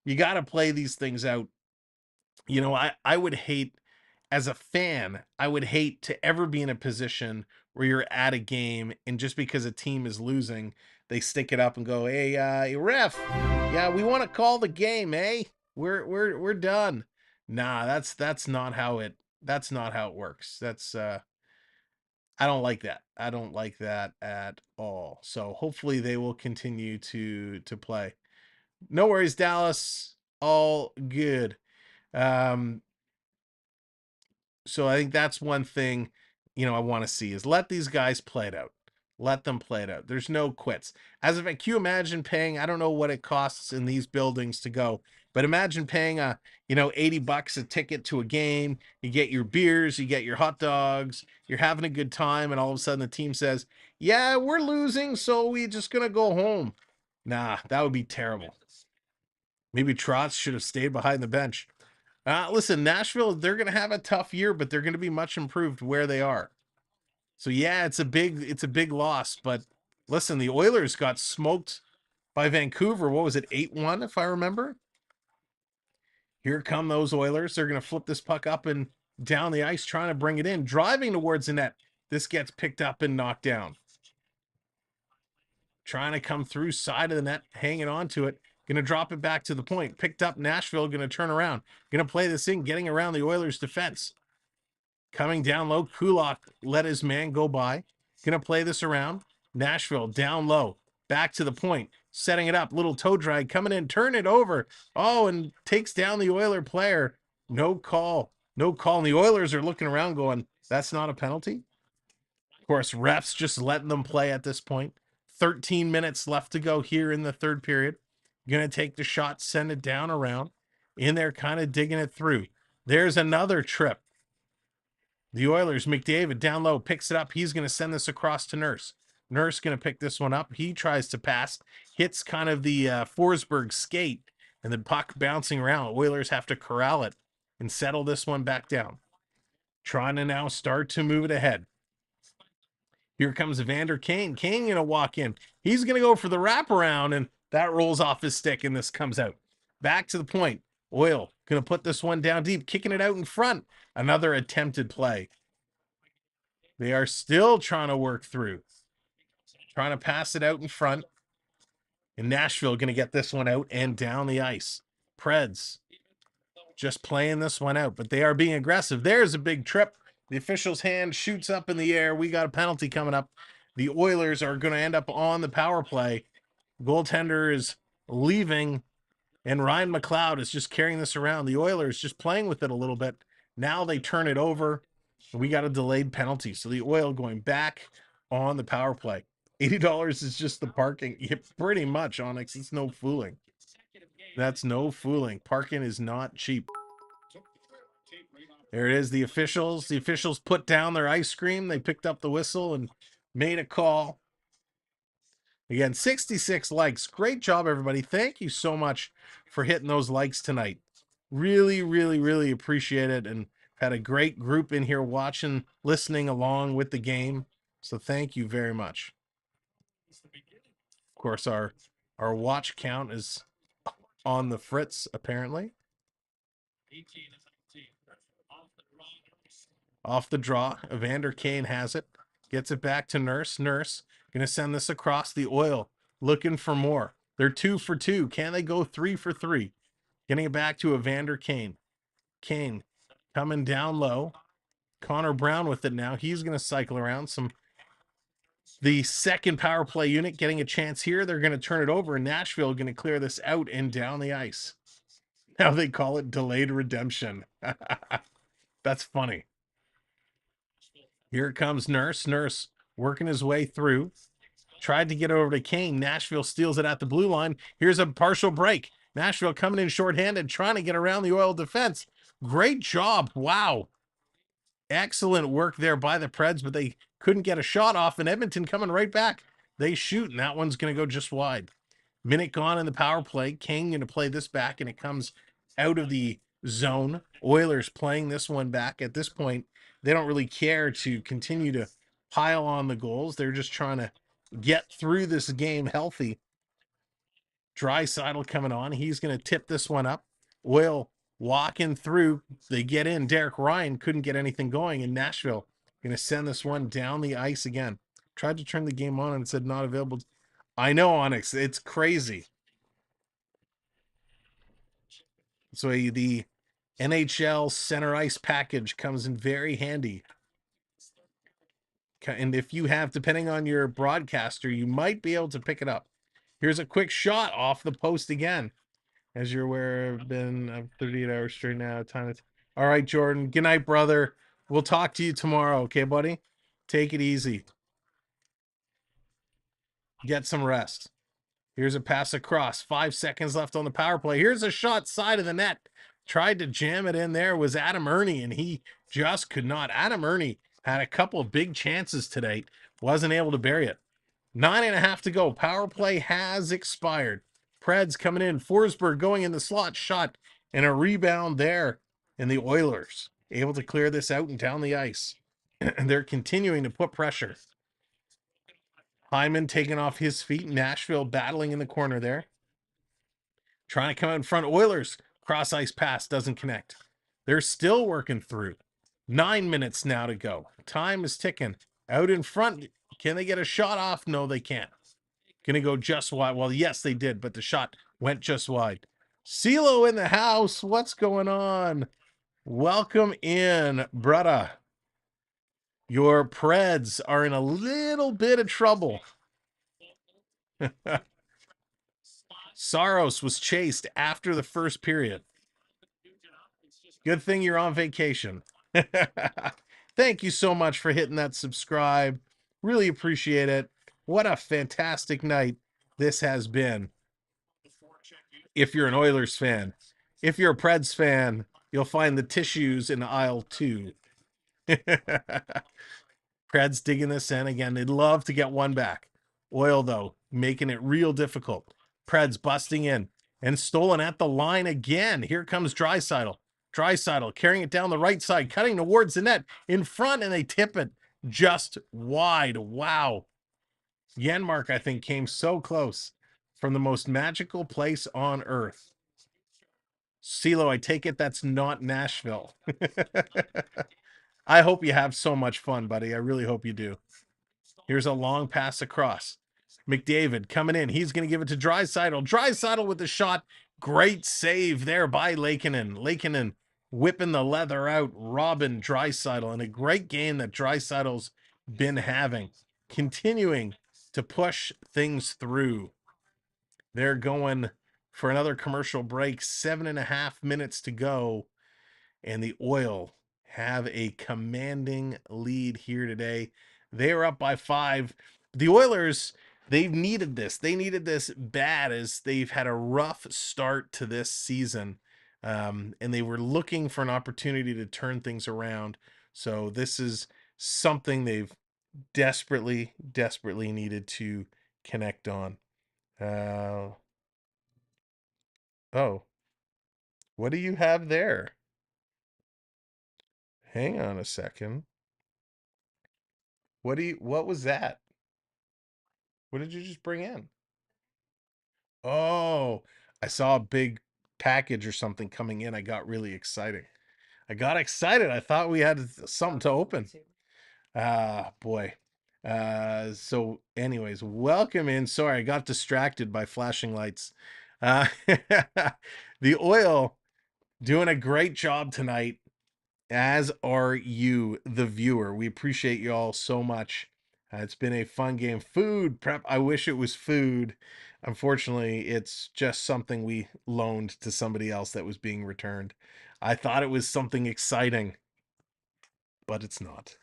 You got to play these things out. You know, I would hate, as a fan, I would hate to ever be in a position where you're at a game and just because a team is losing, they stick it up and go, hey, ref, yeah, we want to call the game, eh? We're done. Nah, that's not how it works. That's I don't like that. I don't like that at all. So hopefully they will continue to play. No worries, Dallas. All good. So I think that's one thing, you know, I want to see is let these guys play it out. Let them play it out. There's no quits. As if, can you imagine paying, I don't know what it costs in these buildings to go, but imagine paying $80 a ticket to a game. You get your beers, you get your hot dogs, you're having a good time, and all of a sudden the team says, yeah, we're losing, so we just gonna go home. Nah, that would be terrible. Maybe Trotz should have stayed behind the bench. Listen, Nashville, they're going to have a tough year, but they're going to be much improved where they are. So yeah, it's a big loss, but listen, the Oilers got smoked by Vancouver. What was it, 8-1, if I remember? Here come those Oilers. They're going to flip this puck up and down the ice, trying to bring it in, driving towards the net. This gets picked up and knocked down. Trying to come through side of the net, hanging on to it. Going to drop it back to the point. Picked up Nashville, going to turn around. Going to play this in, getting around the Oilers' defense. Coming down low, Kulak let his man go by. Going to play this around. Nashville down low, back to the point, setting it up. Little toe drag coming in, turn it over. Oh, and takes down the Oiler player. No call. No call. And the Oilers are looking around going, that's not a penalty? Of course, refs just letting them play at this point. 13 minutes left to go here in the third period. Going to take the shot, send it down around. In there, kind of digging it through. There's another trip. The Oilers, McDavid down low, picks it up. He's going to send this across to Nurse. Nurse going to pick this one up. He tries to pass, hits kind of the Forsberg skate, and the puck bouncing around. Oilers have to corral it and settle this one back down. Trying to now start to move it ahead. Here comes Evander Kane. Kane going to walk in. He's going to go for the wraparound, and that rolls off his stick, and this comes out. Back to the point. Oil going to put this one down deep, kicking it out in front. Another attempted play. They are still trying to work through. Trying to pass it out in front. And Nashville going to get this one out and down the ice. Preds just playing this one out, but they are being aggressive. There's a big trip. The official's hand shoots up in the air. We got a penalty coming up. The Oilers are going to end up on the power play. Goaltender is leaving, and Ryan McLeod is just carrying this around. The Oilers just playing with it a little bit. Now they turn it over. We got a delayed penalty. So the Oil going back on the power play. $80 is just the parking. Yeah, pretty much, Onyx. It's no fooling. That's no fooling. Parking is not cheap. There it is, the officials. The officials put down their ice cream. They picked up the whistle and made a call. Again, 66 likes. Great job, everybody. Thank you so much for hitting those likes tonight. Really, really, really appreciate it. And had a great group in here watching, listening along with the game. So thank you very much. Of course, our watch count is on the fritz, apparently. Off the draw, Evander Kane has it. Gets it back to Nurse. Nurse going to send this across. The Oil looking for more. They're 2 for 2. Can they go 3 for 3? Getting it back to Evander Kane. Kane coming down low. Connor Brown with it now. He's going to cycle around. The second power play unit getting a chance here. They're going to turn it over, and Nashville going to clear this out and down the ice. Now they call it delayed redemption. That's funny. Here comes Nurse. Nurse working his way through. Tried to get over to Kane. Nashville steals it at the blue line. Here's a partial break. Nashville coming in shorthanded, trying to get around the Oil defense. Great job. Wow. Excellent work there by the Preds, but they couldn't get a shot off, and Edmonton coming right back. They shoot, and that one's going to go just wide. Minute gone in the power play. Kane going to play this back, and it comes out of the zone. Oilers playing this one back. At this point, they don't really care to continue to pile on the goals. They're just trying to get through this game healthy. Draisaitl coming on. He's going to tip this one up. Oil walking through. They get in. Derek Ryan couldn't get anything going, and Nashville going to send this one down the ice again. Tried to turn the game on, and it said not available. I know, Onyx. It's crazy. So the NHL center ice package comes in very handy. And if you have, depending on your broadcaster, you might be able to pick it up. Here's a quick shot off the post again. As you're aware, I've been 38 hours straight now. All right, Jordan. Good night, brother. We'll talk to you tomorrow. Okay, buddy? Take it easy. Get some rest. Here's a pass across. 5 seconds left on the power play. Here's a shot side of the net. Tried to jam it in there was Adam Ernie, and he just could not. Adam Ernie had a couple of big chances today. Wasn't able to bury it. 9.5 to go. Power play has expired. Preds coming in. Forsberg going in the slot. Shot and a rebound there. And the Oilers able to clear this out and down the ice. They're continuing to put pressure. Hyman taking off his feet. Nashville battling in the corner there. Trying to come out in front. Oilers. Cross ice pass doesn't connect. They're still working through. 9 minutes now to go. Time is ticking. Out in front. Can they get a shot off? No, they can't. Gonna go just wide. Well, yes, they did, but the shot went just wide. CeeLo in the house. What's going on? Welcome in, brother. Your Preds are in a little bit of trouble. Saros was chased after the first period. Good thing you're on vacation. Thank you so much for hitting that subscribe. Really appreciate it. What a fantastic night this has been. If you're an Oilers fan. If you're a Preds fan, you'll find the tissues in aisle 2. Preds digging this in again. They'd love to get one back. Oil, though, making it real difficult. Preds busting in and stolen at the line again. Here comes Draisaitl. Draisaitl carrying it down the right side, cutting towards the net in front, and they tip it just wide. Wow. Janmark, I think, came so close from the most magical place on earth. CeeLo, I take it that's not Nashville. I hope you have so much fun, buddy. I really hope you do. Here's a long pass across. McDavid coming in. He's going to give it to Draisaitl. Draisaitl with the shot. Great save there by Laakkonen. Laakkonen whipping the leather out. Robin Draisaitl. And a great game that Draisaitl's been having. Continuing to push things through. They're going for another commercial break. 7.5 minutes to go. And the Oil have a commanding lead here today. They're up by 5. The Oilers, they've needed this. They needed this bad as they've had a rough start to this season. And they were looking for an opportunity to turn things around. So this is something they've desperately needed to connect on. Oh, what do you have there? Hang on a second. What was that? What did you just bring in? Oh, I saw a big package or something coming in. I got really excited. I thought we had something to open. Boy. So anyways, welcome in. Sorry, I got distracted by flashing lights. The Oil doing a great job tonight, as are you, the viewer. We appreciate you all so much. It's been a fun game. Food prep. I wish it was food. Unfortunately, it's just something we loaned to somebody else that was being returned. I thought it was something exciting, but it's not.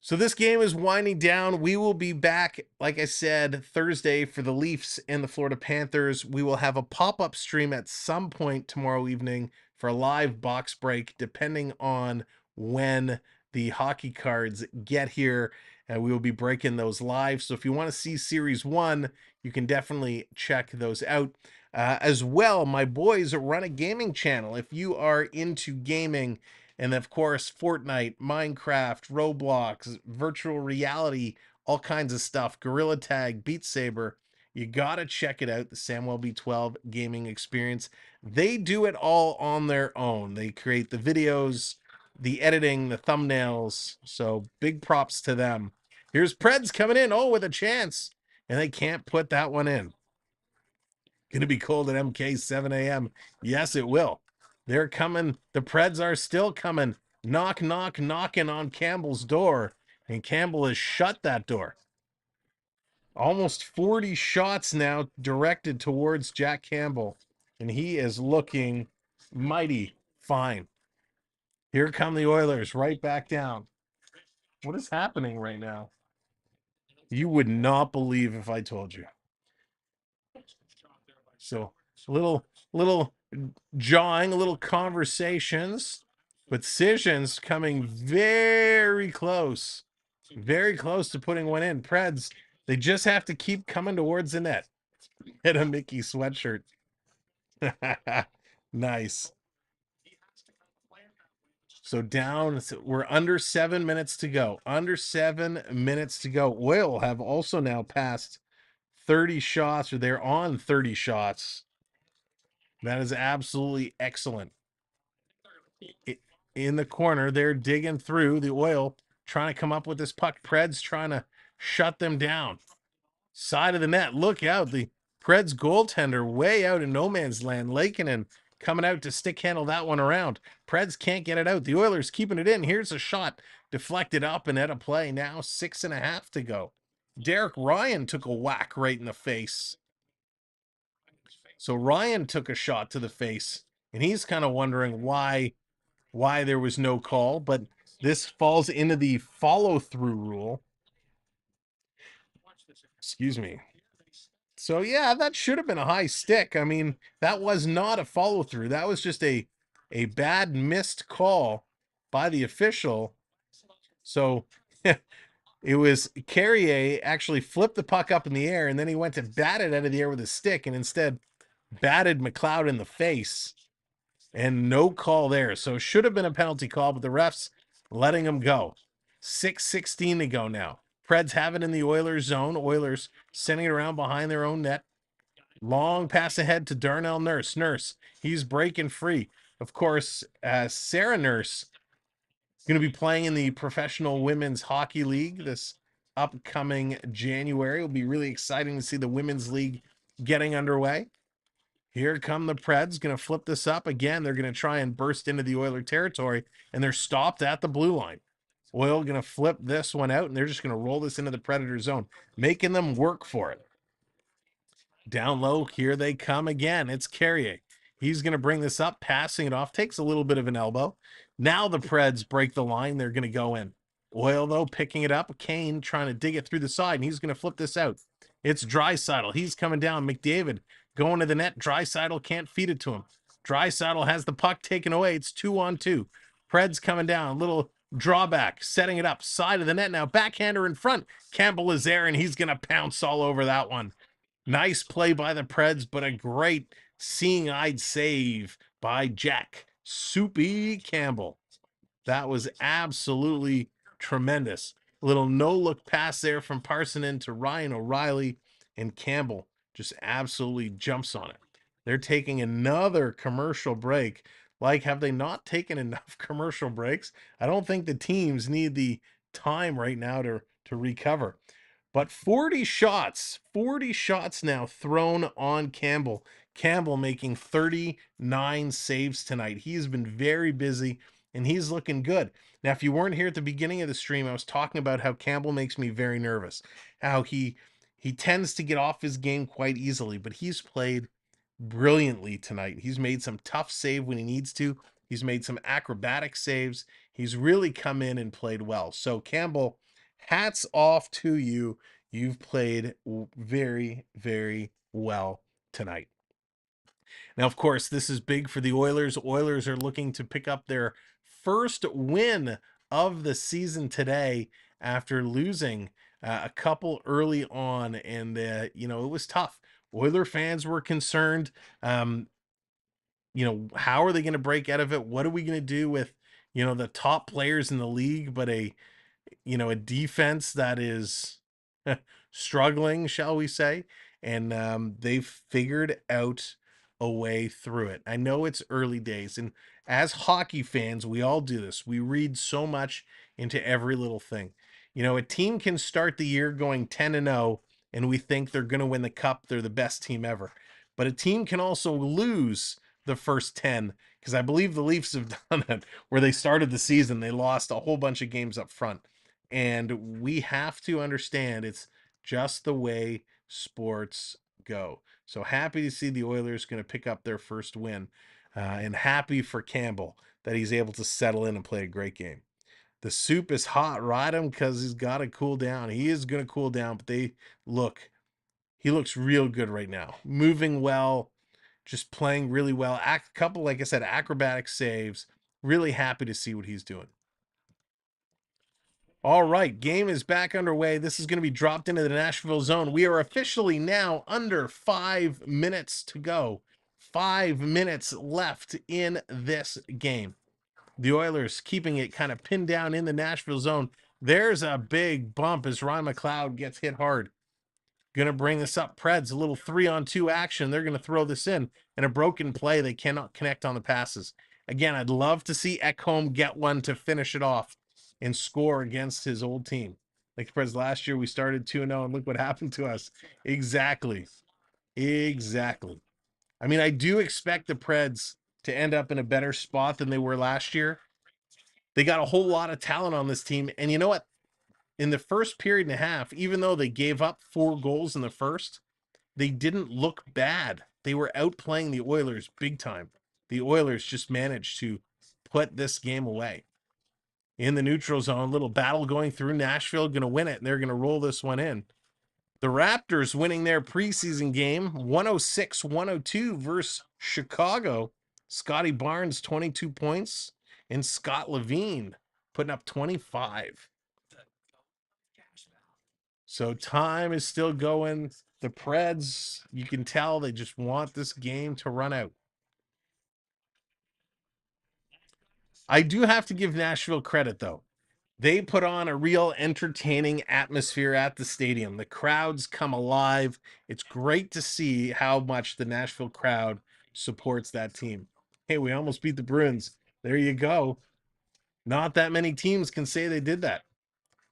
So this game is winding down. We will be back, like I said, Thursday for the Leafs and the Florida Panthers. We will have a pop-up stream at some point tomorrow evening for a live box break, depending on when the hockey cards get here. And we will be breaking those live. So if you want to see Series 1, you can definitely check those out. As well, my boys run a gaming channel. If you are into gaming, and of course, Fortnite, Minecraft, Roblox, virtual reality, all kinds of stuff, Gorilla Tag, Beat Saber, you gotta check it out, the Samwelb12 Gaming Experience. They do it all on their own. They create the videos, the editing, the thumbnails, so big props to them. Here's Preds coming in, with a chance, and they can't put that one in. Gonna be cold at MK 7 a.m. Yes, it will. They're coming. The Preds are still coming. Knock, knock, knocking on Campbell's door. And Campbell has shut that door. Almost 40 shots now directed towards Jack Campbell. And he is looking mighty fine. Here come the Oilers right back down. What is happening right now? You would not believe if I told you. So, little jawing, little conversations, but decisions coming very close to putting one in. Preds, they just have to keep coming towards the net. Hit a Mickey sweatshirt. Nice. So down, we're under 7 minutes to go. Under 7 minutes to go. Oil have also now passed 30 shots, or they're on 30 shots. That is absolutely excellent. In the corner, they're digging through the Oil, trying to come up with this puck. Preds trying to shut them down. Side of the net, look out. The Preds goaltender way out in no man's land. Lakeinen coming out to stick handle that one around. Preds can't get it out. The Oilers keeping it in. Here's a shot deflected up and out of play. Now 6.5 to go. Derek Ryan took a whack right in the face. So Ryan took a shot to the face, and he's kind of wondering why there was no call, but this falls into the follow-through rule. Excuse me. So yeah, that should have been a high stick. I mean, that was not a follow-through. That was just a bad missed call by the official. So it was Carrier actually flipped the puck up in the air, and then he went to bat it out of the air with a stick, and instead batted McLeod in the face. And no call there. So should have been a penalty call, but the refs letting him go. 6:16 to go now. Preds have it in the Oilers zone. Oilers sending it around behind their own net. Long pass ahead to Darnell Nurse. Nurse, he's breaking free. Of course, Sarah Nurse going to be playing in the Professional Women's Hockey League this upcoming January. It'll be really exciting to see the Women's League getting underway. Here come the Preds, going to flip this up. Again, they're going to try and burst into the Oiler territory, and they're stopped at the blue line. Oil going to flip this one out, and they're just going to roll this into the Predator zone, making them work for it. Down low, here they come again. It's Carrier. He's going to bring this up, passing it off. Takes a little bit of an elbow. Now the Preds break the line. They're going to go in. Oil, though, picking it up. Kane trying to dig it through the side, and he's going to flip this out. It's Draisaitl. He's coming down. McDavid going to the net. Draisaitl can't feed it to him. Draisaitl has the puck taken away. It's 2-on-2. Preds coming down. Little drawback. Setting it up. Side of the net now. Backhander in front. Campbell is there, and he's going to pounce all over that one. Nice play by the Preds, but a great seeing-eyed save by Jack Soupy Campbell. That was absolutely tremendous. A little no-look pass there from Parsonen to Ryan O'Reilly, and Campbell just absolutely jumps on it. They're taking another commercial break. Like, have they not taken enough commercial breaks? I don't think the teams need the time right now to recover. But 40 shots now thrown on Campbell. Campbell making 39 saves tonight. He's been very busy, and he's looking good. Now, if you weren't here at the beginning of the stream, I was talking about how Campbell makes me very nervous. How he tends to get off his game quite easily, but he's played brilliantly tonight. He's made some tough save when he needs to. He's made some acrobatic saves. He's really come in and played well. So Campbell, hats off to you. You've played very, very well tonight. Now, of course, this is big for the Oilers. Oilers are looking to pick up their first win of the season today after losing a couple early on, and it was tough. Oiler fans were concerned. How are they going to break out of it? What are we going to do with the top players in the league, but a defense that is struggling, shall we say? And they've figured out a way through it. I know it's early days, and as hockey fans, we all do this. We read so much into every little thing. A team can start the year going 10-0, and we think they're going to win the cup. They're the best team ever. But a team can also lose the first 10, because I believe the Leafs have done it, where they started the season, they lost a whole bunch of games up front. And we have to understand it's just the way sports go. So happy to see the Oilers going to pick up their first win, and happy for Campbell that he's able to settle in and play a great game. The soup is hot. Ride him because he's got to cool down. He is going to cool down, but he looks real good right now. Moving well, just playing really well. A couple, like I said, acrobatic saves. Really happy to see what he's doing. All right, game is back underway. This is going to be dropped into the Nashville zone. We are officially now under 5 minutes to go. 5 minutes left in this game. The Oilers keeping it kind of pinned down in the Nashville zone. There's a big bump as Ryan McLeod gets hit hard. Going to bring this up. Preds, a little 3-on-2 action. They're going to throw this in. And a broken play. They cannot connect on the passes. Again, I'd love to see Ekholm get one to finish it off and score against his old team. Like Preds last year, we started 2-0, and look what happened to us. Exactly. I mean, I do expect the Preds to end up in a better spot than they were last year. They got a whole lot of talent on this team. And you know what? In the first period and a half, even though they gave up 4 goals in the first, they didn't look bad. They were outplaying the Oilers big time. The Oilers just managed to put this game away. In the neutral zone, little battle going through. Nashville going to win it, and they're going to roll this one in. The Raptors winning their preseason game, 106-102 versus Chicago. Scotty Barnes, 22 points, and Scott Levine putting up 25. So time is still going. The Preds, you can tell they just want this game to run out. I do have to give Nashville credit, though. They put on a real entertaining atmosphere at the stadium. The crowds come alive. It's great to see how much the Nashville crowd supports that team. Hey, we almost beat the Bruins. There you go. Not that many teams can say they did that.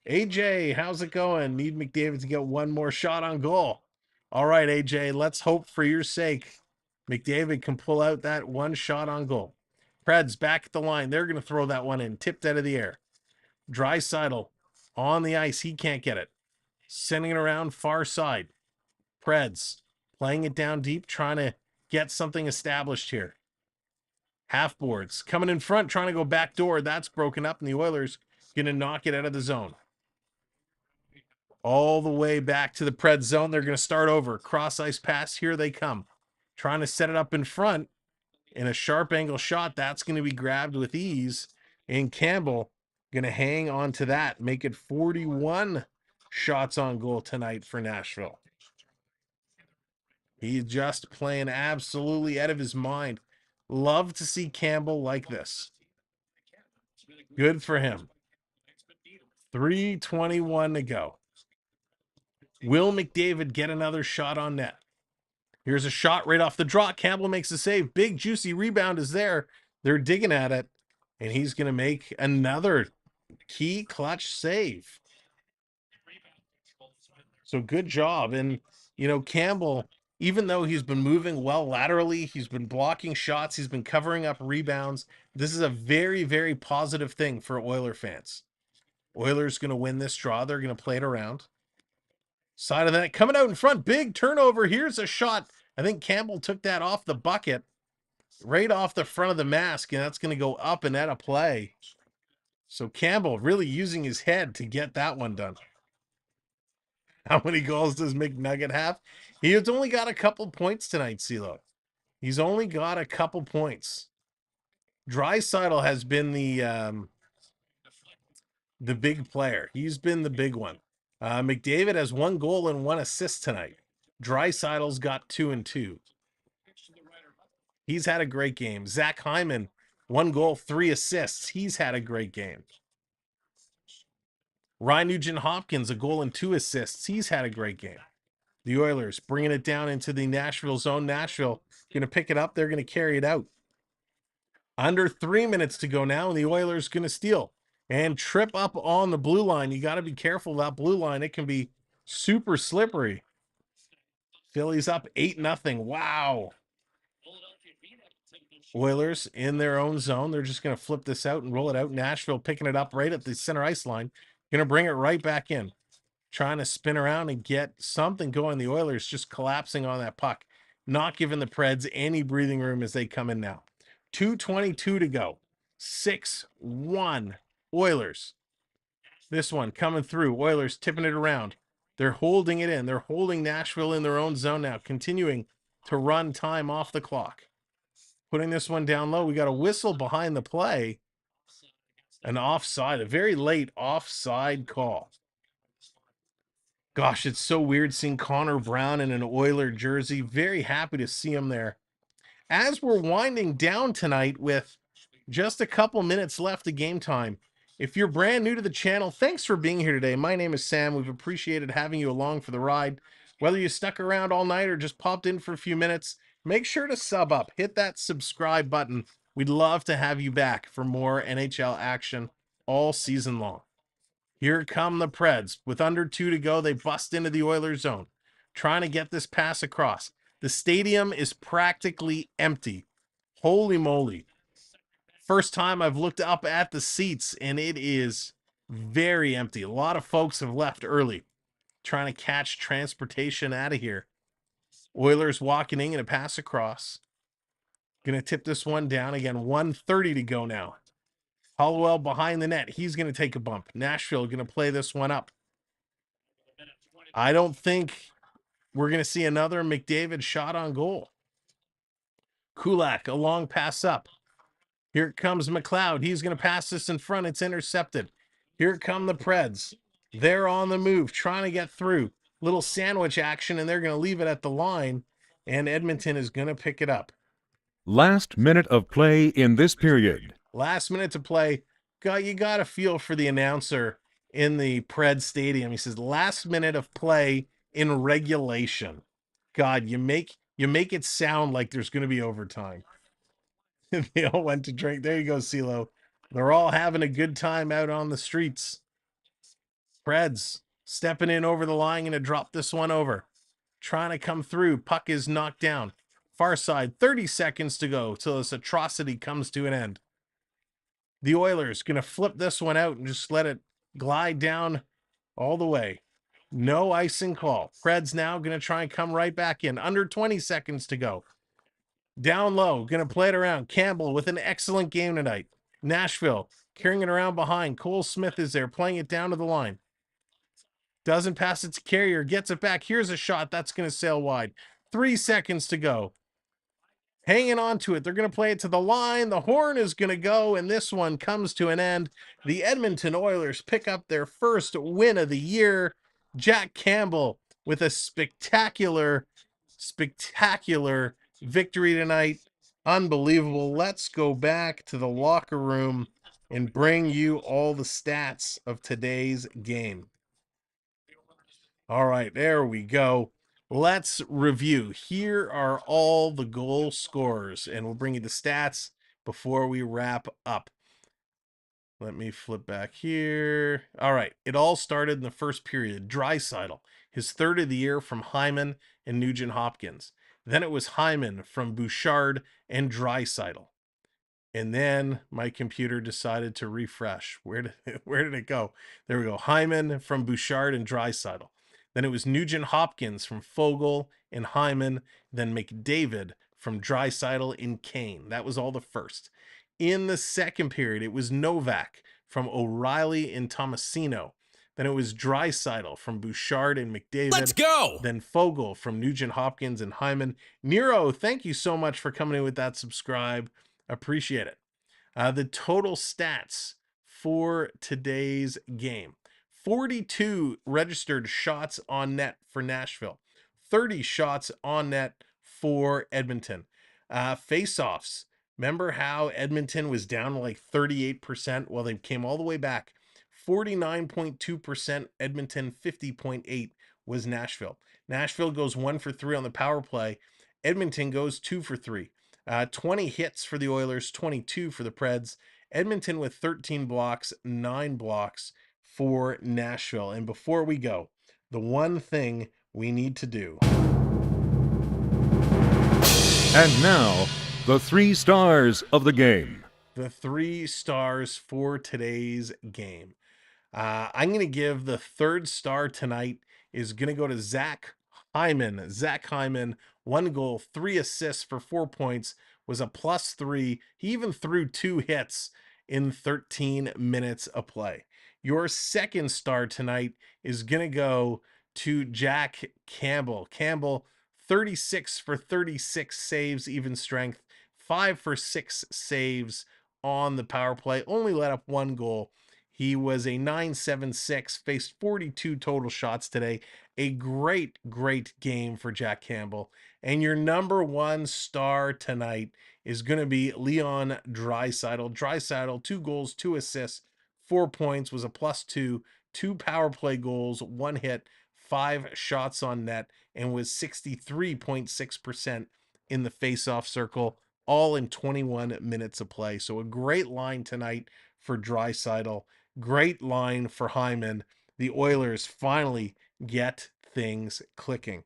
AJ, how's it going? Need McDavid to get one more shot on goal. All right, AJ, let's hope for your sake McDavid can pull out that one shot on goal. Preds back at the line. They're going to throw that one in, tipped out of the air. Draisaitl on the ice. He can't get it. Sending it around far side. Preds playing it down deep, trying to get something established here. Half boards coming in front, trying to go back door. That's broken up, and the Oilers going to knock it out of the zone. All the way back to the Preds zone. They're going to start over. Cross ice pass. Here they come. Trying to set it up in front. In a sharp angle shot, that's going to be grabbed with ease. And Campbell going to hang on to that, make it 41 shots on goal tonight for Nashville. He's just playing absolutely out of his mind. Love to see Campbell like this. Good for him. 3:21 to go. Will McDavid get another shot on net? Here's a shot right off the draw. Campbell makes a save. Big, juicy rebound is there. They're digging at it, and he's going to make another key clutch save. So good job. And, you know, Campbell, even though he's been moving well laterally, he's been blocking shots, he's been covering up rebounds. This is a very, very positive thing for Oiler fans. Oilers going to win this draw. They're going to play it around. Side of that, coming out in front, big turnover. Here's a shot. I think Campbell took that off the bucket, right off the front of the mask, and that's going to go up and out of play. So Campbell really using his head to get that one done. How many goals does McNugget have? He has only got a couple points tonight, CeeLo. He's only got a couple points. Draisaitl has been the big player. He's been the big one. McDavid has 1 goal and 1 assist tonight. Draisaitl's got 2 and 2. He's had a great game. Zach Hyman, 1 goal, 3 assists. He's had a great game. Ryan Nugent-Hopkins, 1 goal and 2 assists. He's had a great game. The Oilers bringing it down into the Nashville zone. Nashville going to pick it up. They're going to carry it out. Under 3 minutes to go now, and the Oilers going to steal and trip up on the blue line. You got to be careful of that blue line. It can be super slippery. Phillies up 8-0. Wow. Oilers in their own zone. They're just going to flip this out and roll it out. Nashville picking it up right at the center ice line. Going to bring it right back in. Trying to spin around and get something going. The Oilers just collapsing on that puck. Not giving the Preds any breathing room as they come in now. 2:22 to go. 6-1 Oilers. This one coming through. Oilers tipping it around. They're holding it in. They're holding Nashville in their own zone now. Continuing to run time off the clock. Putting this one down low. We got a whistle behind the play. An offside. A very late offside call. Gosh, it's so weird seeing Connor Brown in an Oiler jersey. Very happy to see him there. As we're winding down tonight with Just a couple minutes left of game time. If you're brand new to the channel, thanks for being here today. My name is Sam. We've appreciated having you along for the ride. Whether you stuck around all night or just popped in for a few minutes, make sure to sub up. Hit that subscribe button. We'd love to have you back for more NHL action all season long. Here come the Preds. With under 2 to go, they bust into the Oilers zone, trying to get this pass across. The stadium is practically empty. Holy moly. First time I've looked up at the seats, and it is very empty. A lot of folks have left early, trying to catch transportation out of here. Oilers walking in and a pass across. Going to tip this one down. Again, 1:30 to go now. Hollowell behind the net. He's going to take a bump. Nashville going to play this one up. I don't think we're going to see another McDavid shot on goal. Kulak, a long pass up. Here comes McLeod. He's going to pass this in front. It's intercepted. Here come the Preds. They're on the move, trying to get through. Little sandwich action, and they're going to leave it at the line, and Edmonton is going to pick it up. Last minute of play in this period. Last minute to play. You got to feel for the announcer in the Preds stadium. He says, last minute of play in regulation. God, you make it sound like there's going to be overtime. They all went to drink. There you go, CeeLo. They're all having a good time out on the streets. Preds stepping in over the line and to drop this one over. Trying to come through. Puck is knocked down. Far side, 30 seconds to go till this atrocity comes to an end. The Oilers going to flip this one out and just let it glide down all the way. No icing call. Preds now going to try and come right back in. Under 20 seconds to go. Down low, going to play it around. Campbell with an excellent game tonight. Nashville carrying it around behind. Cole Smith is there, playing it down to the line. Doesn't pass it to Carrier, gets it back. Here's a shot that's going to sail wide. 3 seconds to go. Hanging on to it. They're going to play it to the line. The horn is going to go, and this one comes to an end. The Edmonton Oilers pick up their first win of the year. Jack Campbell with a spectacular victory tonight. Unbelievable. Let's go back to the locker room and bring you all the stats of today's game. All right, there we go. Let's review. Here are all the goal scorers, and we'll bring you the stats before we wrap up. Let me flip back here. All right, it all started in the first period. Draisaitl, his third of the year from Hyman and Nugent Hopkins. Then it was Hyman from Bouchard and Draisaitl. And then my computer decided to refresh. Where did it go? There we go. Hyman from Bouchard and Draisaitl. Then it was Nugent Hopkins from Fogle and Hyman. Then McDavid from Draisaitl and Kane. That was all the first. In the second period, it was Novak from O'Reilly and Tomasino. Then it was Draisaitl from Bouchard and McDavid. Let's go! Then Fogle from Nugent Hopkins and Hyman. Nero, thank you so much for coming in with that subscribe. Appreciate it. The total stats for today's game. 42 registered shots on net for Nashville. 30 shots on net for Edmonton. Face-offs. Remember how Edmonton was down like 38%? Well, they came all the way back. 49.2% Edmonton, 50.8% was Nashville. Nashville goes 1 for 3 on the power play. Edmonton goes 2 for 3. 20 hits for the Oilers, 22 for the Preds. Edmonton with 13 blocks, 9 blocks for Nashville. And before we go, the one thing we need to do. And now, the 3 stars of the game. The 3 stars for today's game. I'm going to give the 3rd star tonight is going to go to Zach Hyman. Zach Hyman, 1 goal, 3 assists for 4 points, was a +3. He even threw 2 hits in 13 minutes of play. Your 2nd star tonight is going to go to Jack Campbell. Campbell, 36 for 36 saves, even strength, 5 for 6 saves on the power play, only let up 1 goal. He was a .976, faced 42 total shots today. A great game for Jack Campbell. And your number 1 star tonight is going to be Leon Draisaitl. Draisaitl, 2 goals, 2 assists, 4 points, was a +2, 2 power play goals, 1 hit, 5 shots on net, and was 63.6% in the face-off circle, all in 21 minutes of play. So a great line tonight for Draisaitl. Great line for Hyman. The Oilers finally get things clicking.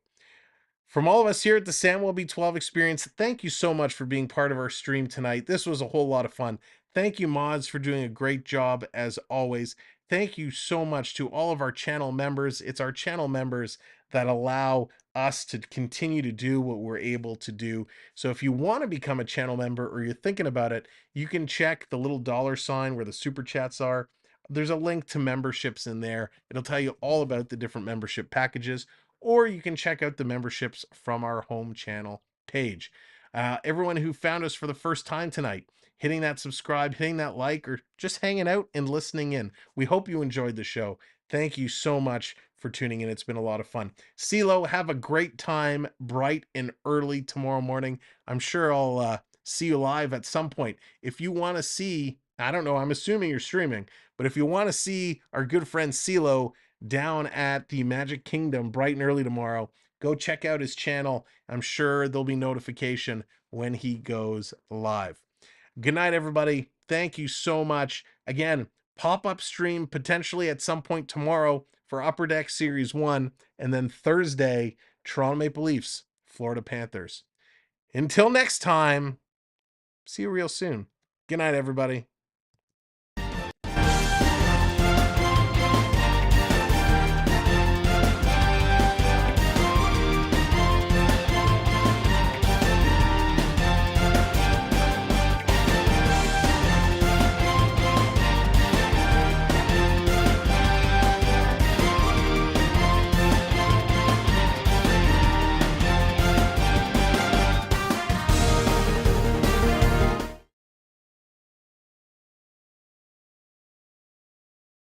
From all of us here at the Samwelb12 Experience, thank you so much for being part of our stream tonight. This was a whole lot of fun. Thank you, mods, for doing a great job as always. Thank you so much to all of our channel members. It's our channel members that allow us to continue to do what we're able to do. So if you want to become a channel member or you're thinking about it, you can check the little $sign where the super chats are. There's a link to memberships in there. It'll tell you all about the different membership packages, or you can check out the memberships from our home channel page. Everyone who found us for the first time tonight, hitting that subscribe, hitting that like, or just hanging out and listening in, we hope you enjoyed the show. Thank you so much for tuning in. It's been a lot of fun. CeeLo, have a great time bright and early tomorrow morning. I'm sure I'll see you live at some point. If you want to see, I don't know, I'm assuming you're streaming, but if you want to see our good friend CeeLo down at the Magic Kingdom bright and early tomorrow, go check out his channel. I'm sure there'll be notification when he goes live. Good night, everybody. Thank you so much. Again, pop-up stream potentially at some point tomorrow for Upper Deck Series 1, and then Thursday, Toronto Maple Leafs, Florida Panthers. Until next time, see you real soon. Good night, everybody.